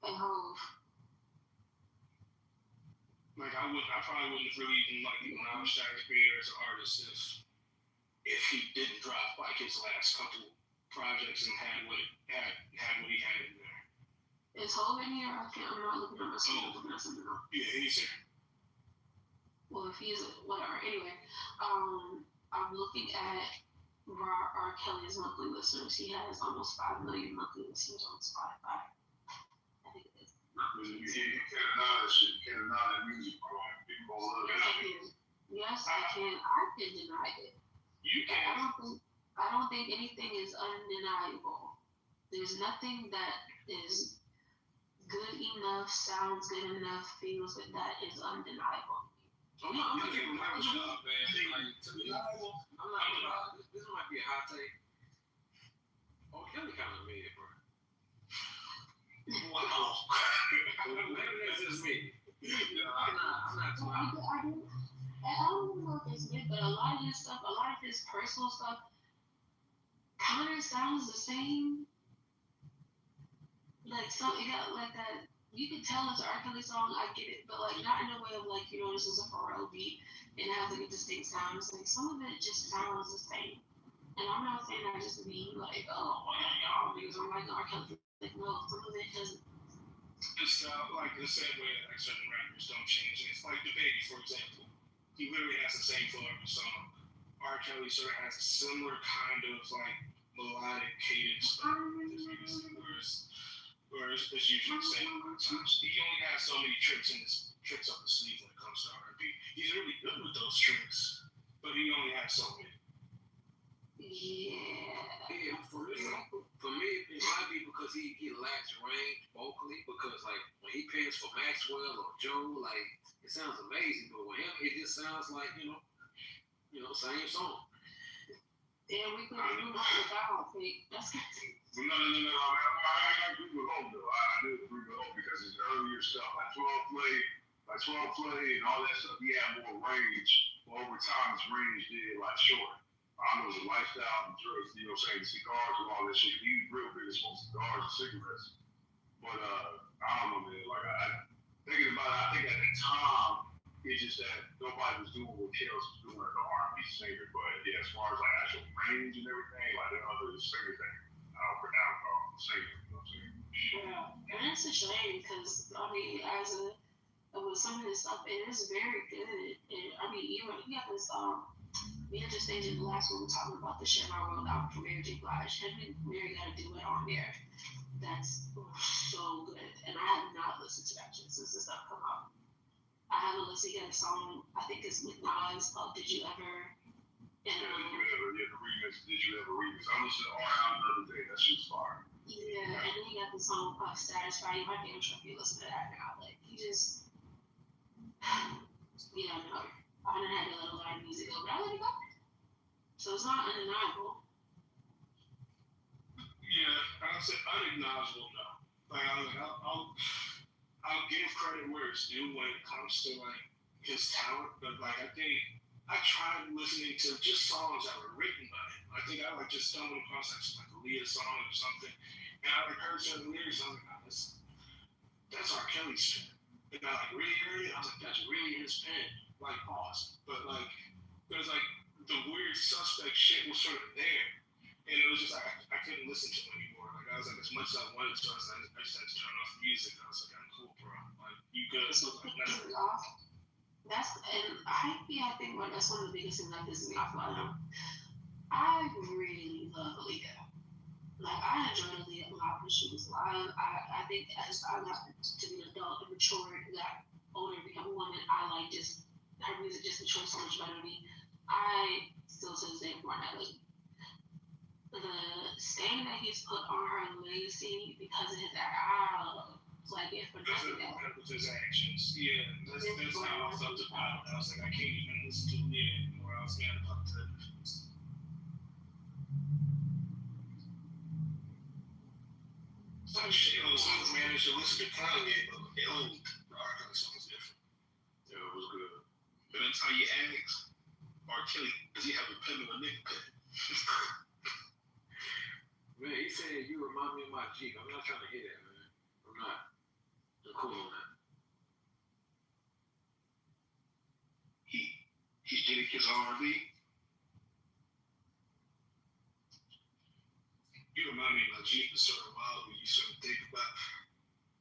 I hope. Like I probably wouldn't have really even like acknowledged Tyler Creator as an artist if he didn't drop like his last couple projects and had what he had in there. Is Hov in here? I'm not looking at my screen. I'm looking at something else. Yeah, he's here. Well, if he's whatever. Anyway, I'm looking at R. Kelly's monthly listeners. He has almost 5 million monthly listeners on Spotify. I think it is. You can't deny music, bro. People love it. Yes, I can. I can deny it. You can. I don't think anything is undeniable. There's nothing that is good enough, sounds good enough, feels good, that is undeniable. I'm not giving him a job, man. Like, to be honest, I'm not gonna lie. This might be a hot take. Oh, Kelly kind of made it, bro. Wow. Maybe that's just me. I'm not too hot. I don't know if it's good, but a lot of his personal stuff kind of sounds the same. Like something got like that. You can tell it's an R. Kelly song. I get it, but like not in a way of like this is a Pharrell beat and has like a distinct sound. It's like some of it just sounds the same. And I'm not saying that just to be like, oh well, y'all niggas are like R. Kelly. Like no, some of it doesn't. It's like the same way that like certain rappers don't change. It's like the Baby, for example. He literally has the same flow every song. R. Kelly sort of has a similar kind of like melodic cadence, whereas it's usually the same a lot of times. He only has so many tricks up his sleeve when it comes to R&B. He's really good with those tricks, but he only has so many. Yeah. For me, it might be because he lacks range vocally. Because like when he pans for Maxwell or Joe, like it sounds amazing, but with him, it just sounds like same song. Damn, we could move on without fake. That's crazy. No. I agree with Hope though. I do agree with Hope because his earlier stuff, like 12 play and all that stuff, he had more range. But over time, his range did like short. I know the lifestyle and drugs, cigars and all that shit. He was real big as smoke cigars and cigarettes. But I don't know, man. Like thinking about it, I think at the time it's just that nobody was doing what Kels was doing as an R&B singer. But yeah, as far as like actual range and everything, like the other singers that singers, you know what I'm saying? Yeah, and it's a shame because I mean, with some of his stuff, it is very good. And I mean, even you got this we had just stated in the last one we were talking about the Share My World album from Mary J. Blige. Him and Mary got to do it on there. That's so good. And I have not listened to that shit since the stuff come out. I haven't listened to a song, I think it's with Nas called Did You Ever? And, the remix, Did You Ever remix? I listened to R Album the other day, that shit's fire. Yeah, and then he got the song Satisfy. You might be sure if you listen to that now. Like, he just, no. I didn't have to let a lot of music go, but I let it go. So it's not undeniable. Yeah, I said unacknowledgeable, no. Like, I'll give credit where it's due when it comes to like his talent, but like I think I tried listening to just songs that were written by him. I think I like just stumbled across like a Leah song or something, and I like heard certain lyrics. I was like, that's R. Kelly's pen. And I like really heard it. I was like, that's really his pen. Like pause, but like there's like the weird suspect shit was sort of there, and it was just like I couldn't listen to it anymore. Like I was like, as much as I wanted to. I just had to turn off the music. I was like, I'm cool, bro. Like, you good? So pissing off. That's and I think that's one of the biggest things that pisses me off about him. I really love Aaliyah. Like I enjoyed Aaliyah a lot when she was alive. I think as I got to be an adult and matured, got older, become a woman, I like just her music just matured so much better to me. I still to this day born that lady. The stain that he's put on her legacy because of his like it projected that. With his actions, yeah, that's how I felt about it. I was like, I can't even listen to it anymore. I was mad about that. Some shit on some managed to listen to Kanye, but it only R. Kelly song was different. Yeah, it was good. But that's how you ask R. Kelly, does he have a pen or a nigga pen? Man, he said you remind me of my Jeep. I'm not trying to hear that, man. I'm not. I'm cool on that. He did his R&B. You remind me of my Jeep is sort of wild when you sort of think about.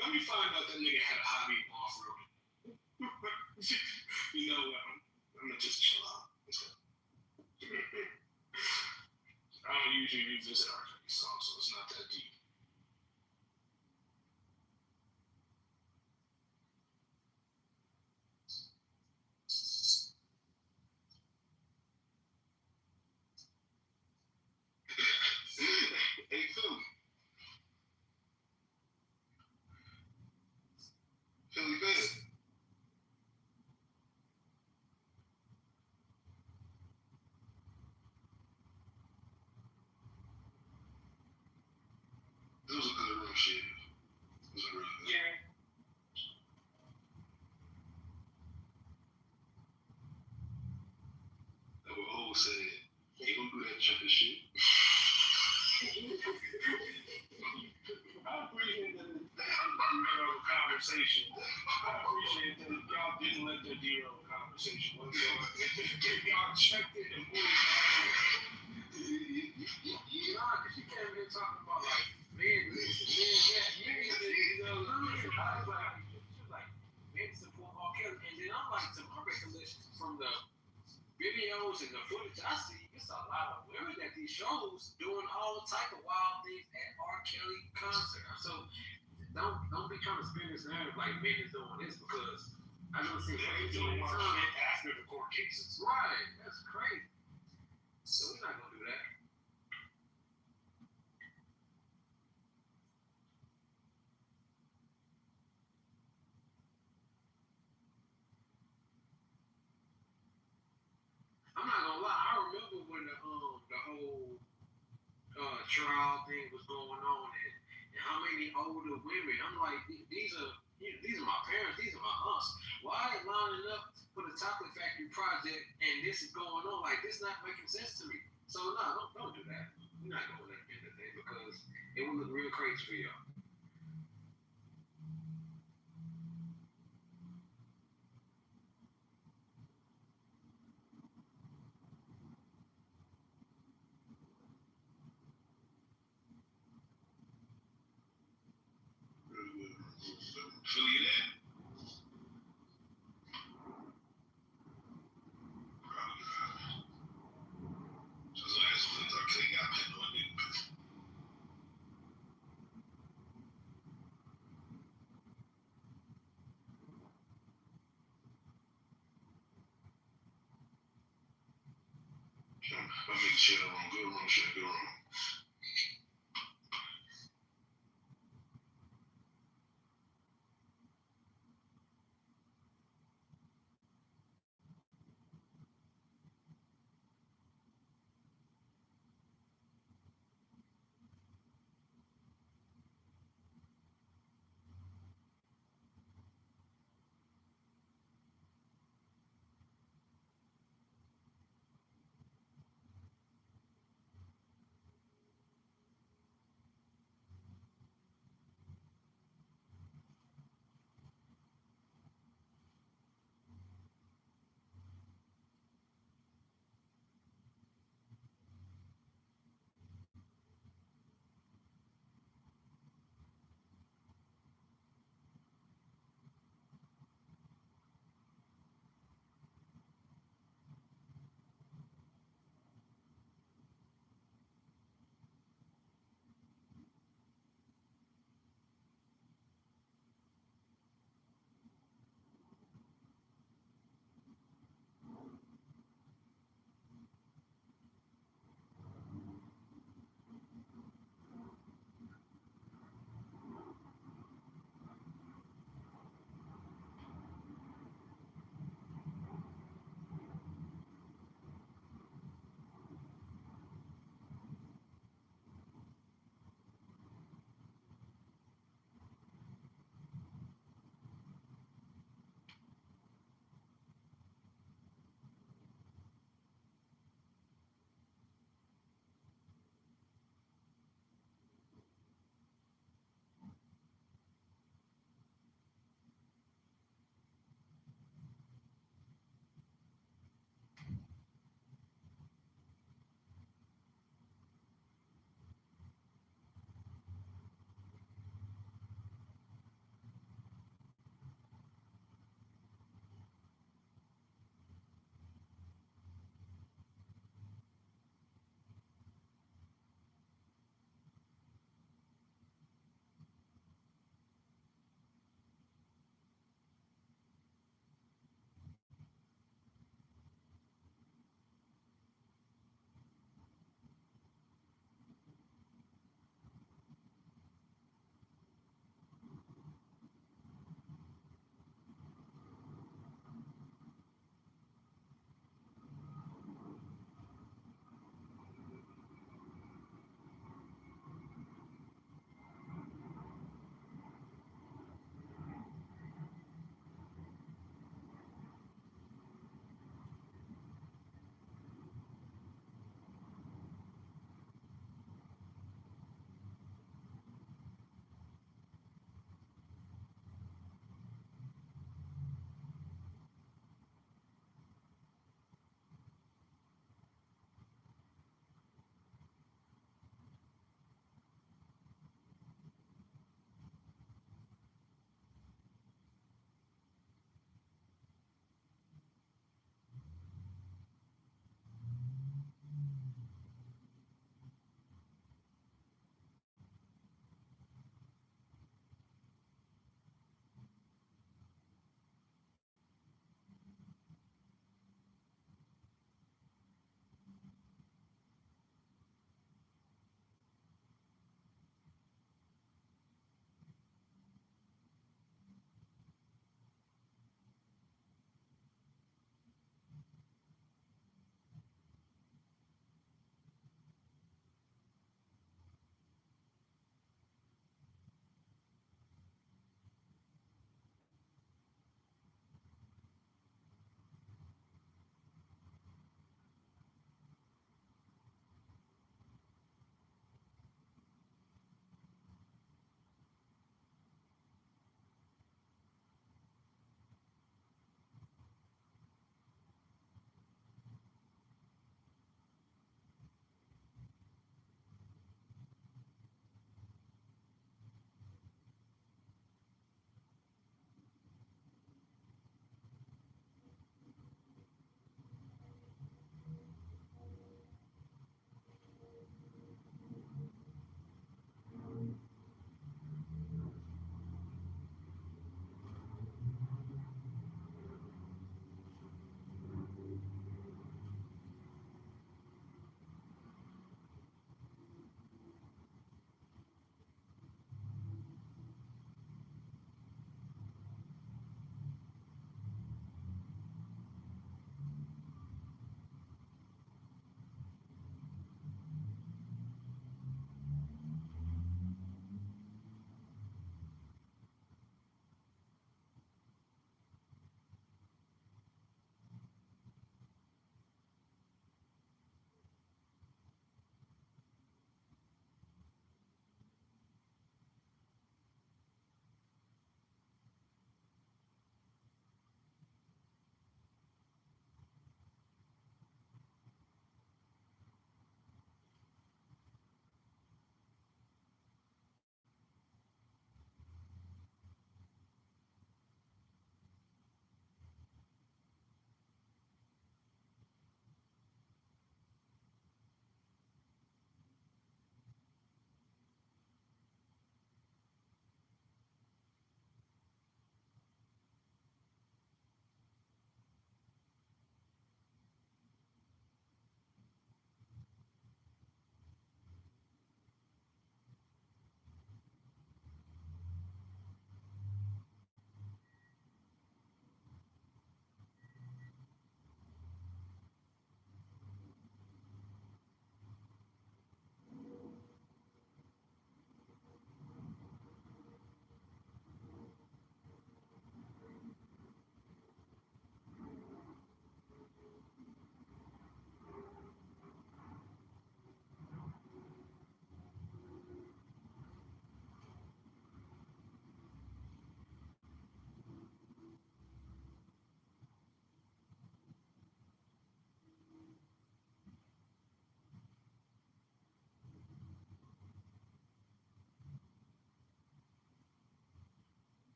Let me find out that nigga had a hobby of off-roading. You know what? I'm gonna just chill out. I don't usually revisit R. Kelly songs, so it's not that deep. Hey, Philly. Philly bad. It was a good room shit. It was a really good. Yeah. That what old said. Ain't gonna do that jumping shit. I appreciate that it derailed the conversation. I appreciate that y'all didn't let that derail the conversation whatsoever. Y'all checked it and moved on. Nah, because you came here talking about, like, man, this and man, that. You know, she was like, men support R. Kelly. And then I'm like, to my recollection from the videos and the footage I see, it's a lot of women at these shows doing all type of wild things at R. Kelly concert. So don't be trying to spin this narrative like men is doing this because I don't see They're women doing doing wild time. shit after the court cases. Right, that's crazy. So we're not gonna do that. I'm not gonna lie. I remember when the whole trial thing was going on, and how many older women. I'm like, these are my parents. These are my aunts. Why are they lining up for the Chocolate Factory project, and this is going on? Like, this not making sense to me. So no, don't do that. We're not going to let them do that because it will look real crazy for y'all. Philly, you there? Probably not. So that's what R. Kelly got pen on a nigga pen. I'm making shit wrong. Good wrong, shit, good wrong.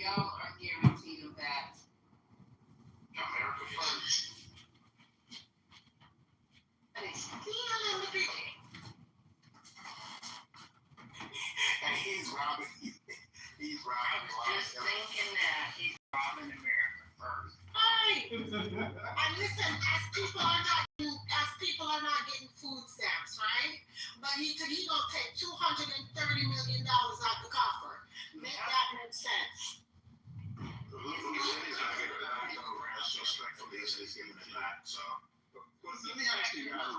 y'all are guaranteed of that. America first. And it's still in the beginning. And he's robbing. He's I robbing. was just thinking that he's robbing America first. Hey, and listen, as people are not getting food stamps, right? But he gonna take $230 million out the coffer. Make that make sense? Who said he's not giving it back? Respectfully, he's giving it back. So, But let me ask you guys,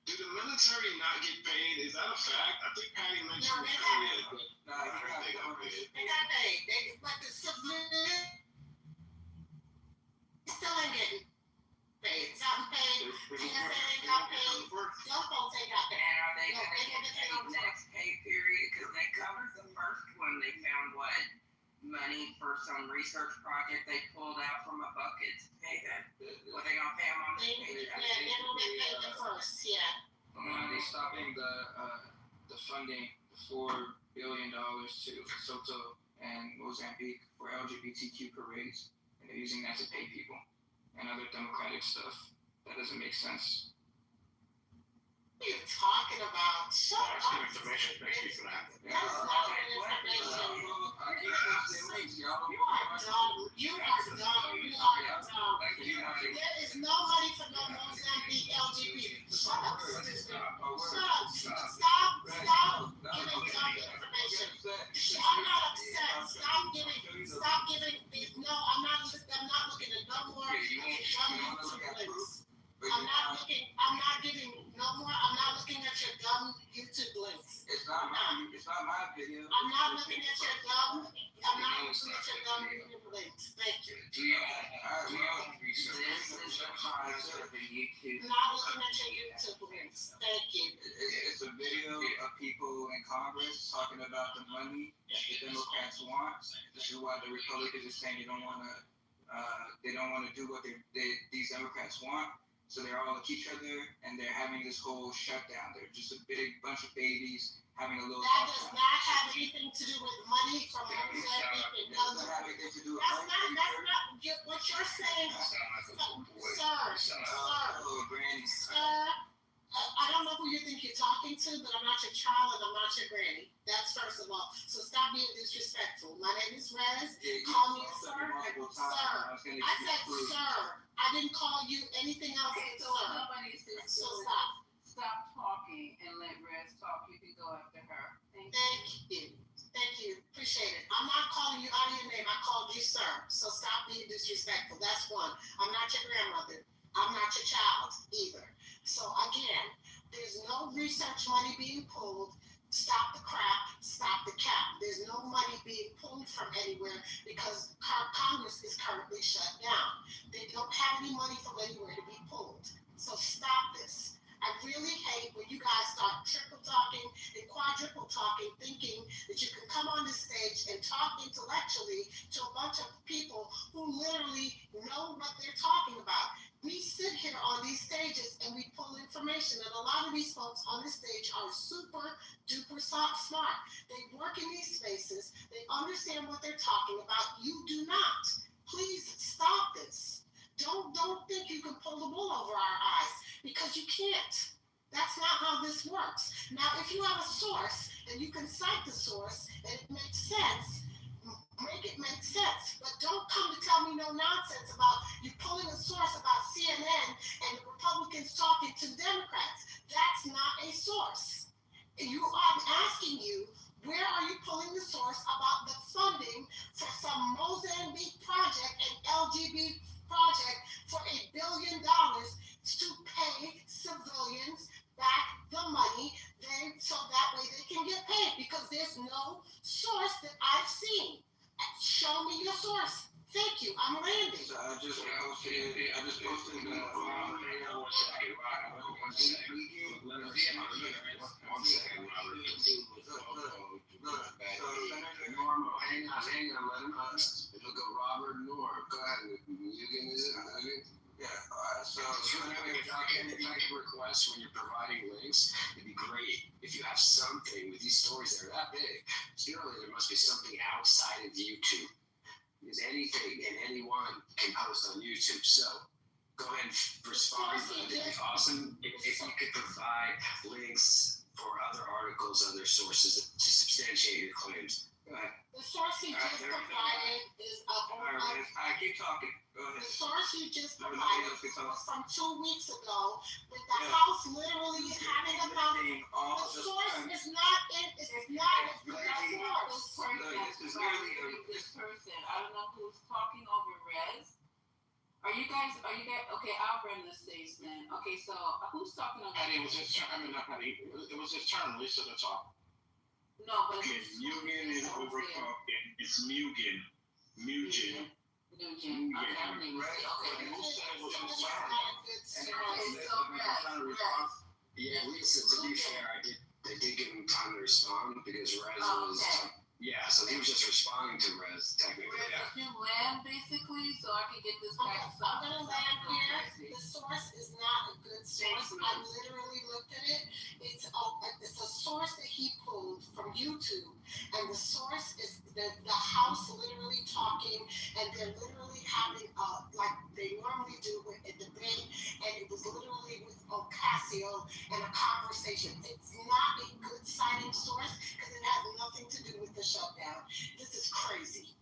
do the military not get paid? Is that a fact? I think Patty mentioned it earlier, but I heard they got paid. They got paid. But the civilians still ain't getting paid. Some paid. TSA ain't got paid. Some folks ain't got paid. And are they No, going they to gonna get get paid paid on top. next pay period? Because they covered the first one. They found what? Money for some research project they pulled out from a bucket to pay them. What they gonna pay them on this Yeah, paycheck? they gonna get paid the first. Yeah. They stopping the funding, $4 billion to Lesotho and Mozambique for LGBTQ parades, and they're using that to pay people and other democratic stuff. That doesn't make sense. What are you talking about? Shut That's up. good information. Thank you for that. That is not good information. I keep posting links, y'all. You are dumb. You are dumb. You are dumb. There is no money for no Mozambique LGBT. Shut up. Shut up. Stop giving dumb information. I'm not upset. Stop giving. No, I'm not looking at no more dumb YouTube links. I'm not giving no more. I'm not looking at your dumb YouTube links. It's not my video. I'm not looking at your dumb YouTube links. Thank you. This is the concept of YouTube. I'm not looking at your YouTube links. Thank you. It's a video of people in Congress talking about the money that the Democrats want. This is why the Republicans are saying they don't want to do what these Democrats want. So they're all like each other, and they're having this whole shutdown. They're just a big bunch of babies having a little. That does not have anything to do with money from Mozambique and other. Have anything to do with That's not what you're saying, sir. I don't know who you think you're talking to, but I'm not your child and I'm not your granny. That's first of all. So stop being disrespectful. My name is Rez. Call me a sir. Sir. I said sir. I didn't call you anything else Okay, but so sir. nobody says So stop. Stop talking and let Rez talk. You can go after her. Thank you. Thank you. Appreciate it. I'm not calling you out of your name. I called you sir. So stop being disrespectful. That's one. I'm not your grandmother. I'm not your child either. So again, there's no research money being pulled. Stop the crap, stop the cap. There's no money being pulled from anywhere because Congress is currently shut down. They don't have any money from anywhere to be pulled. So stop this. I really hate when you guys start triple talking and quadruple talking, thinking that you can come on this stage and talk intellectually to a bunch of people who literally know what they're talking about. We sit here on these stages and we pull information, and a lot of these folks on this stage are super duper smart. They work in these spaces, they understand what they're talking about. You do not. Please stop this. Don't think you can pull the wool over our eyes, because you can't. That's not how this works. Now, if you have a source and you can cite the source and it makes sense, make it make sense. But don't come to tell me no nonsense about you pulling a source about CNN and the Republicans talking to Democrats. That's not a source. I'm asking you, where are you pulling the source about the funding for some Mozambique project and LGBT project for $1 billion to pay civilians back the money so that way they can get paid? Because there's no source that I've seen. Show me your source. Thank you. I'm landing. So I just posted the Hang on, let him it'll go Robert Norm. Go ahead. You getting this? Yeah, so Any type of request when you're providing links, it'd be great if you have something with these stories that are that big. Surely there must be something outside of YouTube because anything and anyone can post on YouTube. So go ahead and respond. It'd be awesome if you could provide links for other articles, other sources to substantiate your claims. Go ahead. The source you just provided is I keep talking. Go ahead. The source you just provided was from 2 weeks ago, with the House literally having a conversation. The source is not a good source. This is literally this person. I don't know who's talking over Rez. Are you guys? Okay, I'll run this stage then. Okay, so who's talking over? It was his turn. It was his turn, Lisa, to talk. No, but Mugen is over talking. It's Mugen. Mugen. Okay, I don't even see. Okay, Who said it was his turn? Yeah, Lisa, to be fair, they did give him time to respond because Rez was. Yeah, so he was just responding to Rez, technically. Rez, if you land, basically, so I can get this back to I'm going to land here. The source is not a good source. I literally looked at it. It's a source that he pulled from YouTube. And the source is the House literally talking, and they're literally having, like they normally do with a debate, and it was literally with Ocasio and a conversation. It's not a good citing source because it has nothing to do with the shutdown. This is crazy.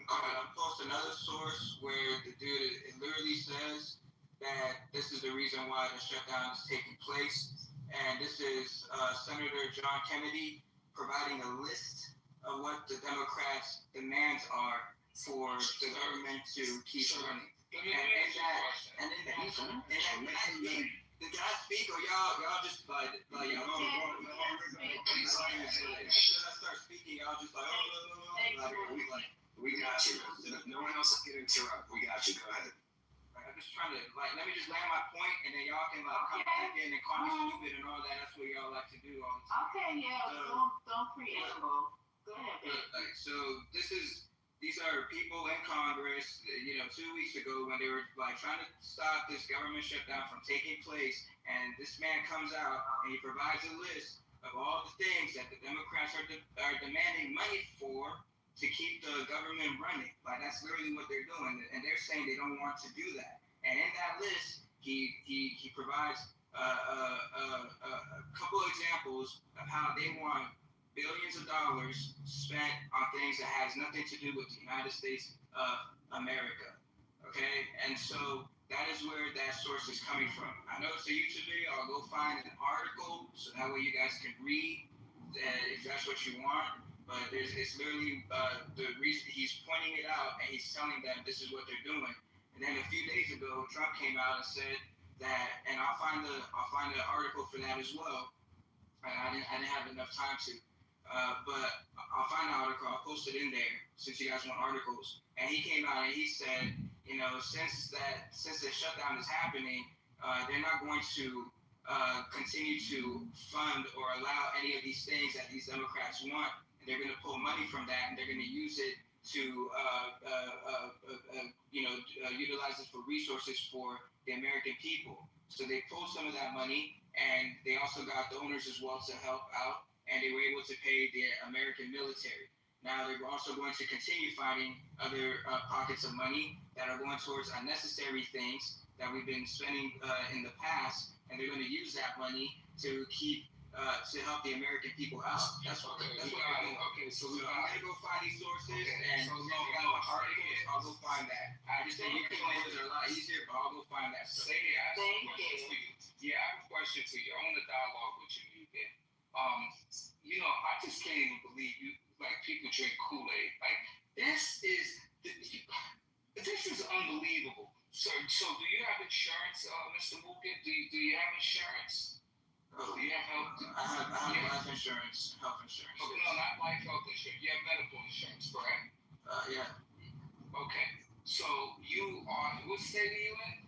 I'll post another source where the dude, it literally says that this is the reason why the shutdown is taking place. And this is Senator John Kennedy providing a list of what the Democrats' demands are for the government to keep running. And then the guy speak, or y'all just like y'all don't. As soon as I start speaking, y'all just we got you. No one else can interrupt. We got you. Go ahead. I'm just trying to let me just land my point, and then y'all can come back in and call me stupid and all that. That's what y'all like to do all the time. Okay, yeah. Don't preamble. Go ahead. So these are people in Congress. 2 weeks ago when they were trying to stop this government shutdown from taking place, and this man comes out and he provides a list of all the things that the Democrats are demanding money for to keep the government running. That's literally what they're doing, and they're saying they don't want to do that. And in that list, he provides a couple of examples of how they want billions of dollars spent on things that has nothing to do with the United States of America. Okay, and so that is where that source is coming from. I know it's a YouTube video. I'll go find an article so that way you guys can read if that's what you want. But it's literally the reason he's pointing it out, and he's telling them this is what they're doing. And then a few days ago, Trump came out and said that, and I'll find the article for that as well. I didn't have enough time to, but I'll find the article. I'll post it in there since you guys want articles. And he came out and he said, since the shutdown is happening, they're not going to continue to fund or allow any of these things that these Democrats want. And they're going to pull money from that, and they're going to use it to utilize it for resources for the American people. So they pulled some of that money, and they also got donors as well to help out, and they were able to pay the American military. Now they're also going to continue finding other pockets of money that are going towards unnecessary things that we've been spending in the past, and they're going to use that money to keep to help the American people out. That's what they're doing. Okay, so I'm gonna go find these sources, and so articles, I'll go find that. I just think explanations are a lot easier, but I'll go find that stuff. Thank you. Yeah, I have a question to you. I want to dialogue with you, Ben. I just can't even believe you. People drink Kool-Aid. This is unbelievable. So do you have insurance, Mr. Mugen? Do you have insurance? Oh, do you have health? I have life insurance, health insurance. Okay, no, not life health insurance. You have medical insurance, correct? Yeah. Okay. So you are, what state are you in?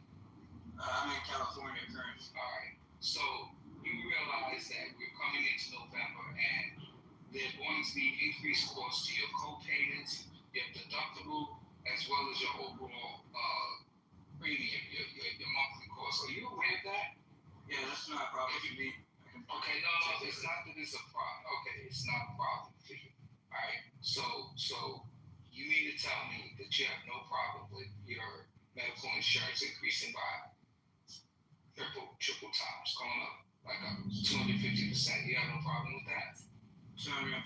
I'm in California currently. All right. So you realize that we're coming into November, and there are going to be increased costs to your co-payments, your deductible, as well as your overall premium, your monthly cost. Are you aware of that? Yeah, that's not a problem for me. Okay, no, it's not that it's a problem. Okay, it's not a problem for you. All right. So you mean to tell me that you have no problem with your medical insurance increasing by triple times, going up like 250%. You have no problem with that? 250%.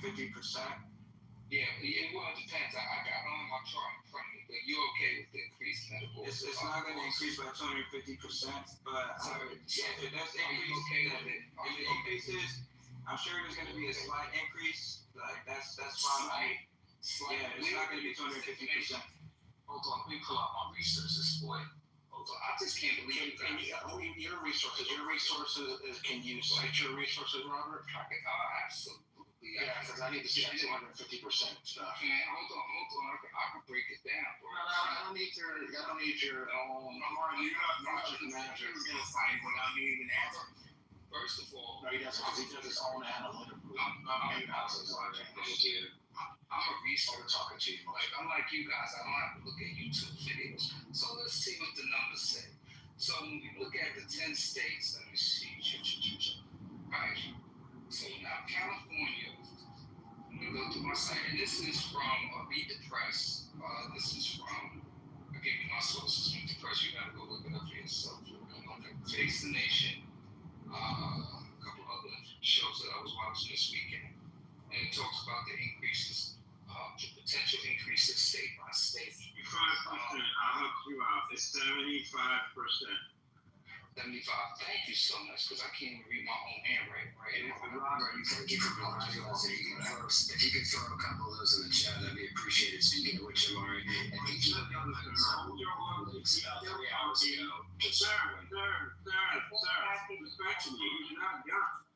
Yeah, well, it depends. I don't have my chart in front of me, but you're okay with the increased medical? It's not going to increase by 250%, but if it does increase, okay with it? If it increases, I'm sure there's going to be a slight increase. Like that's fine. Yeah, it's not going to be 250%. Hold on, let me pull out my resources, boy. Hold on, I just can't believe And your resources can you cite your resources, Robert? Absolutely. Yeah, because I need to see that 250% stuff. Man, hold on. I can break it down, bro. I don't need your. Martin, you're not the manager. You're gonna find without you even asking. First of all, No, he doesn't, because he does his own analytical. I'm a researcher talking to you. Like, unlike you guys, I don't have to look at YouTube videos. So let's see what the numbers say. So when we look at the 10 states, let me see. Right. So now California, I'm gonna go through my site, and this is from Beat the Press. This is from, I gave you my sources. Beat the Press, you gotta go look it up for yourself. Face the Nation, a couple other shows that I was watching this weekend, and it talks about the increases, the potential increases state by state. 5%. I'll help you out. It's 75%. 75. Thank you so much, because I can't even read my own handwriting right now. Robert, thank you for calling to us. If you could throw a couple of those in the chat, that'd be appreciated. Speaking of which, Amari, and thank you about 3 hours ago. Sir, respectfully, he's not young.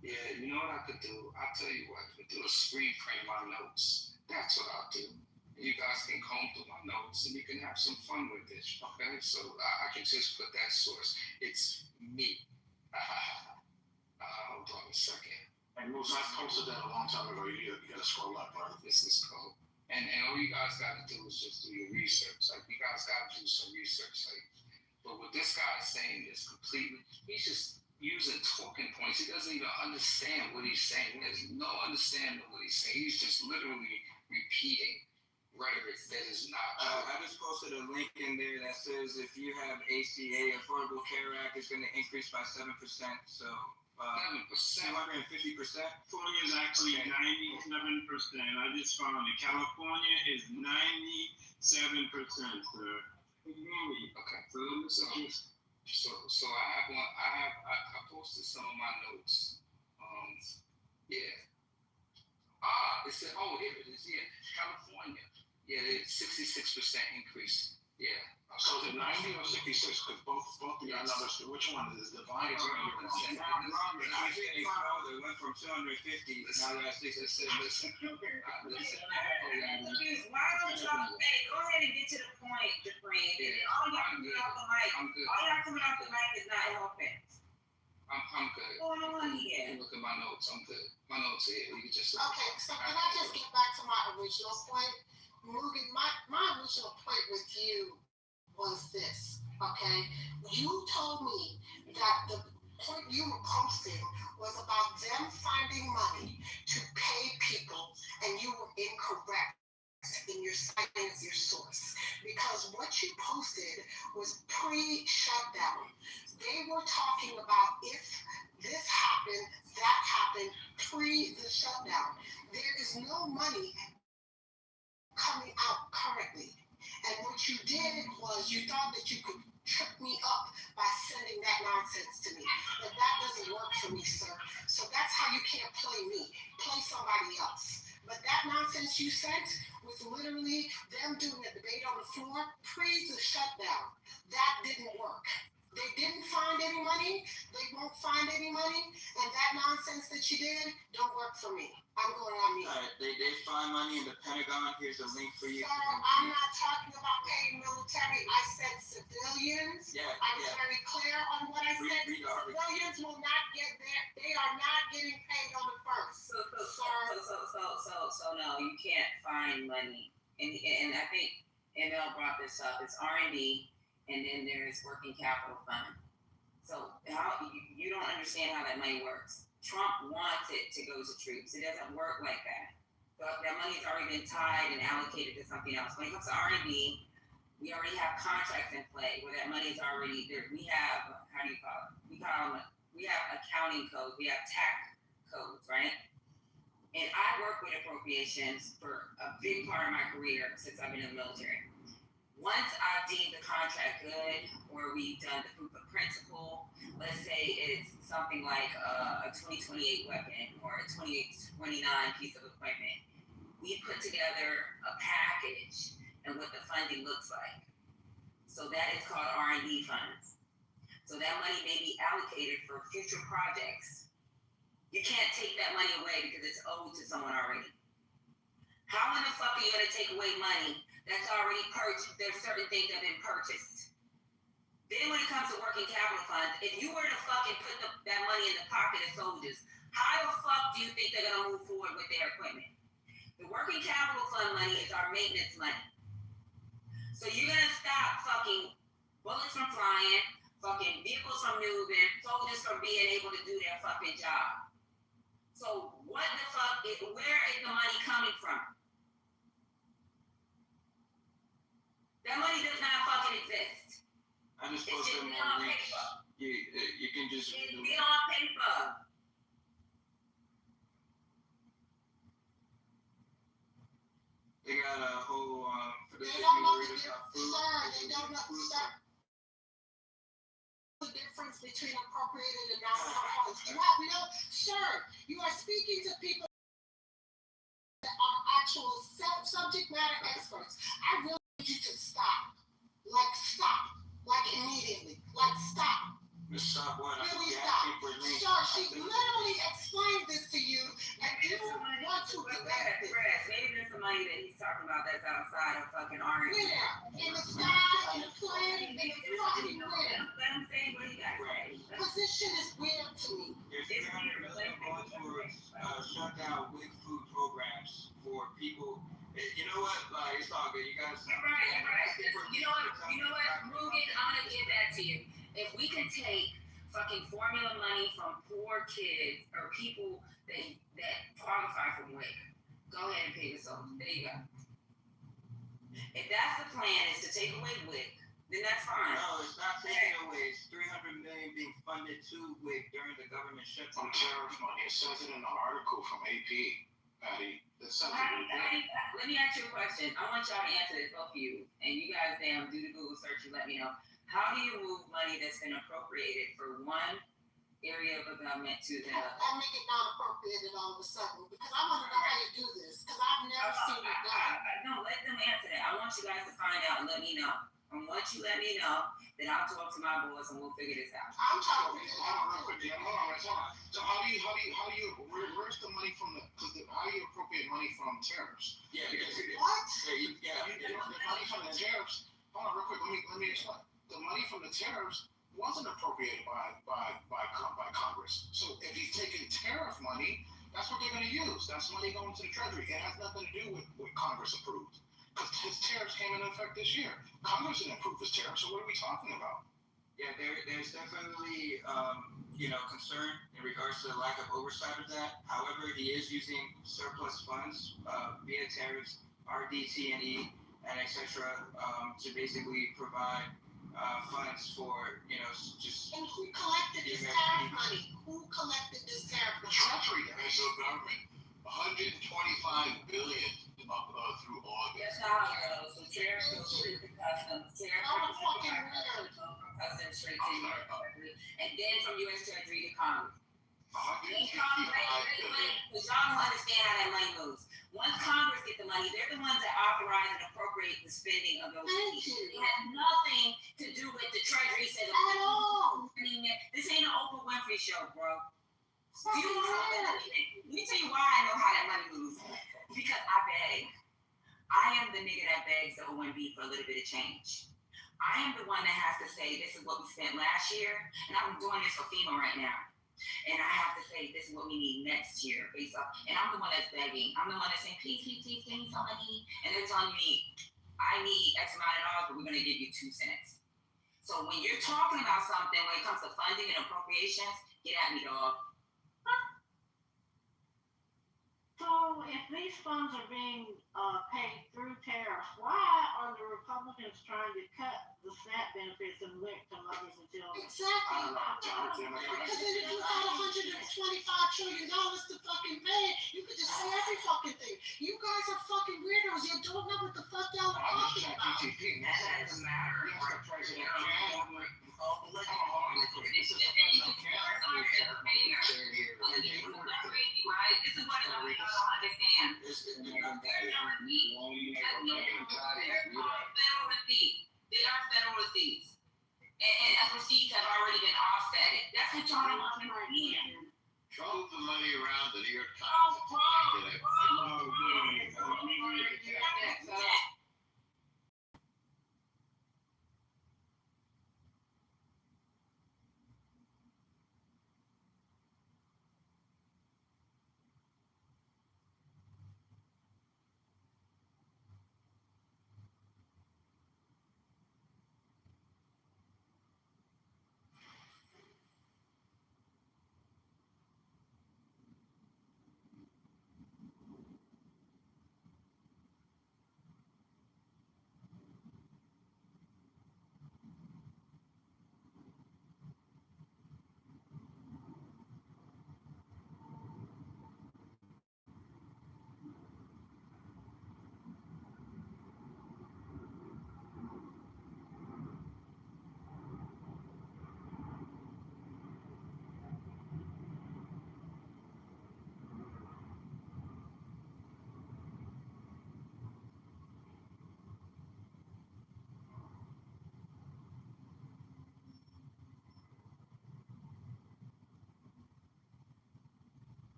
Yeah, you know what I could do? I'll tell you what, I could do a screen print my notes. That's what I'll do. You guys can comb through my notes and you can have some fun with it. Okay, so I can just put that source. It's me. Hold on a second. And Moose, I posted that a long time ago. You gotta scroll up, bro. This is cool. And all you guys gotta do is just do your research. Like, you guys gotta do some research. Like, but what this guy is saying is completely, he's just using talking points. He doesn't even understand what he's saying. He has no understanding of what he's saying. He's just literally repeating rhetoric that is not true. I just posted a link in there that says if you have ACA, Affordable Care Act is going to increase by 7%. So 7%. 250%. California is actually 97%. I just found it. California is 97%, sir. Okay. So I have one. I posted some of my notes. Yeah. It said, here it is. Yeah, California. Yeah, it's 66% increase. Yeah. So is it 90 or 66? Because both of your numbers, which one is the divine? They went from 250 now we're at 66. Why don't y'all, go ahead and get to the point, Jabrin. All y'all coming off the mic is not helping. I'm good. What's going on here? Look at my notes. I'm good. My notes here. You can just Okay, so can I just get back to my original point? Mugi, my original point with you was this, okay? You told me that the point you were posting was about them finding money to pay people, and you were incorrect in your citing your source, because what you posted was pre-shutdown. They were talking about if this happened, that happened pre the shutdown. There is no money coming out currently. And what you did was you thought that you could trip me up by sending that nonsense to me. But that doesn't work for me, sir. So that's how you can't play me. Play somebody else. But that nonsense you sent was literally them doing a debate on the floor pre the shutdown. That didn't work. They didn't find any money. They won't find any money. And that nonsense that you did don't work for me. I'm going on mute. All right, they find money in the Pentagon. Here's a link for you. Sir, I'm not talking about paying military. I said civilians. Yeah, I was very clear on what I said. Civilians will not get there. They are not getting paid on the first. So no, you can't find money. And I think ML brought this up. It's R&D, and then there's working capital fund. So how you don't understand how that money works. Trump wants it to go to troops. It doesn't work like that. but that money's already been tied and allocated to something else. When it comes to R&D, we already have contracts in play where that money is already there. We have, how do you call it? We have accounting codes, we have tax codes, right? And I work with appropriations for a big part of my career since I've been in the military. Once I deem the contract good, or we've done the proof of principle, let's say it's something like a 2028 weapon or a 2829 piece of equipment, we put together a package and what the funding looks like. So that is called R&D funds. So that money may be allocated for future projects. You can't take that money away because it's owed to someone already. How in the fuck are you gonna take away money that's already purchased? There's certain things that have been purchased. Then when it comes to working capital funds, if you were to fucking put that money in the pocket of soldiers, how the fuck do you think they're gonna move forward with their equipment? The working capital fund money is our maintenance money. So you're gonna stop fucking bullets from flying, fucking vehicles from moving, soldiers from being able to do their fucking job. So what the fuck, where is the money coming from? That money does not fucking exist. I just It's post just them been on on Reach. paper. You can just It's been on paper. They got a whole for They those don't of know you the who read about difference, food. sir. They don't know the difference between appropriated and non-funds. You have no, sir. You are speaking to people that are actual subject matter experts. I really need you to stop. Like immediately. Like stop. Just stop what? Really I'm stop. asking for me. Sir, she literally explained this to you, and you want to debate it. Maybe there's some money that he's talking about that's outside of fucking R&D. Where? In the sky, in the plane, in the fucking where? Let him say what he got to say. Position is weird to me. There's $300 million going towards shut down WIC food programs for people. You know what? Like, it's all good. You guys. You're right. You know what? Rugen, I'm gonna give that to you. If we can take fucking formula money from poor kids or people that qualify for WIC, go ahead and pay this off. There you go. If that's the plan, is to take away WIC, then that's fine. No, it's not taking away. It's $300 million being funded to WIC during the government shutdown. From tariff money. It says it in the article from AP, Patty. That's something. Let me ask you a question. I want y'all to answer this, both of you. And you guys do the Google search and let me know. How do you move money that's been appropriated for one area of the government to the other? I make it non-appropriated all of a sudden because I want to know how you do this because I've never seen it done. No, let them answer that. I want you guys to find out and let me know. And once you let me know, then I'll talk to my boys and we'll figure this out. I'm talking to you. Hold on, real quick. Hold on. So how do you where's the money from how do you appropriate money from tariffs? Yeah, What? The money from the tariffs. Hold on, real quick. Let me explain. The money from the tariffs wasn't appropriated by Congress. So if he's taking tariff money, that's what they're going to use. That's money going to the Treasury. It has nothing to do with what Congress approved. Because his tariffs came into effect this year. Congress didn't approve his tariffs, so what are we talking about? Yeah, there's definitely concern in regards to the lack of oversight of that. However, he is using surplus funds via tariffs, RDT&E, and etc. To basically provide funds for just. And who collected this tariff money? Who collected this tariff money? The Treasury, the federal government, $125 billion through August. That's not how it goes. So tariffs go straight to customs. Tariffs I'm a fucking go weird. from customs straight to U.S. Treasury, and then from U.S. Treasury to Congress. Then Congress, because y'all don't understand how that money moves. Once Congress get the money, they're the ones that authorize and appropriate the spending of those Thank fees. you. It has nothing to do with the Treasury says. At all. This ain't an Oprah Winfrey show, bro. Do you know how that money? Let me tell you why I know how that money moves. Because I beg. I am the nigga that begs the OMB for a little bit of change. I am the one that has to say this is what we spent last year, and I'm doing this for FEMA right now. And I have to say this is what we need next year based off. And I'm the one that's begging. I'm the one that's saying, please, give me some money. And they're telling me, I need X amount of dollars, but we're going to give you 2 cents. So when you're talking about something, when it comes to funding and appropriations, get at me, dog. So if these funds are being paid through tariffs, why are the Republicans trying to cut the SNAP benefits and link to mothers and children? Exactly. Because if you had $125 trillion to fucking pay, you could just say every fucking thing. You guys are fucking weirdos. You don't know what the fuck y'all are talking about. And that doesn't matter. Yes, the president can. This is what y'all don't understand. Federal receipts. They are federal receipts. And receipts have already been offsetted. That's what y'all don't understand. Move the money around the New York Times.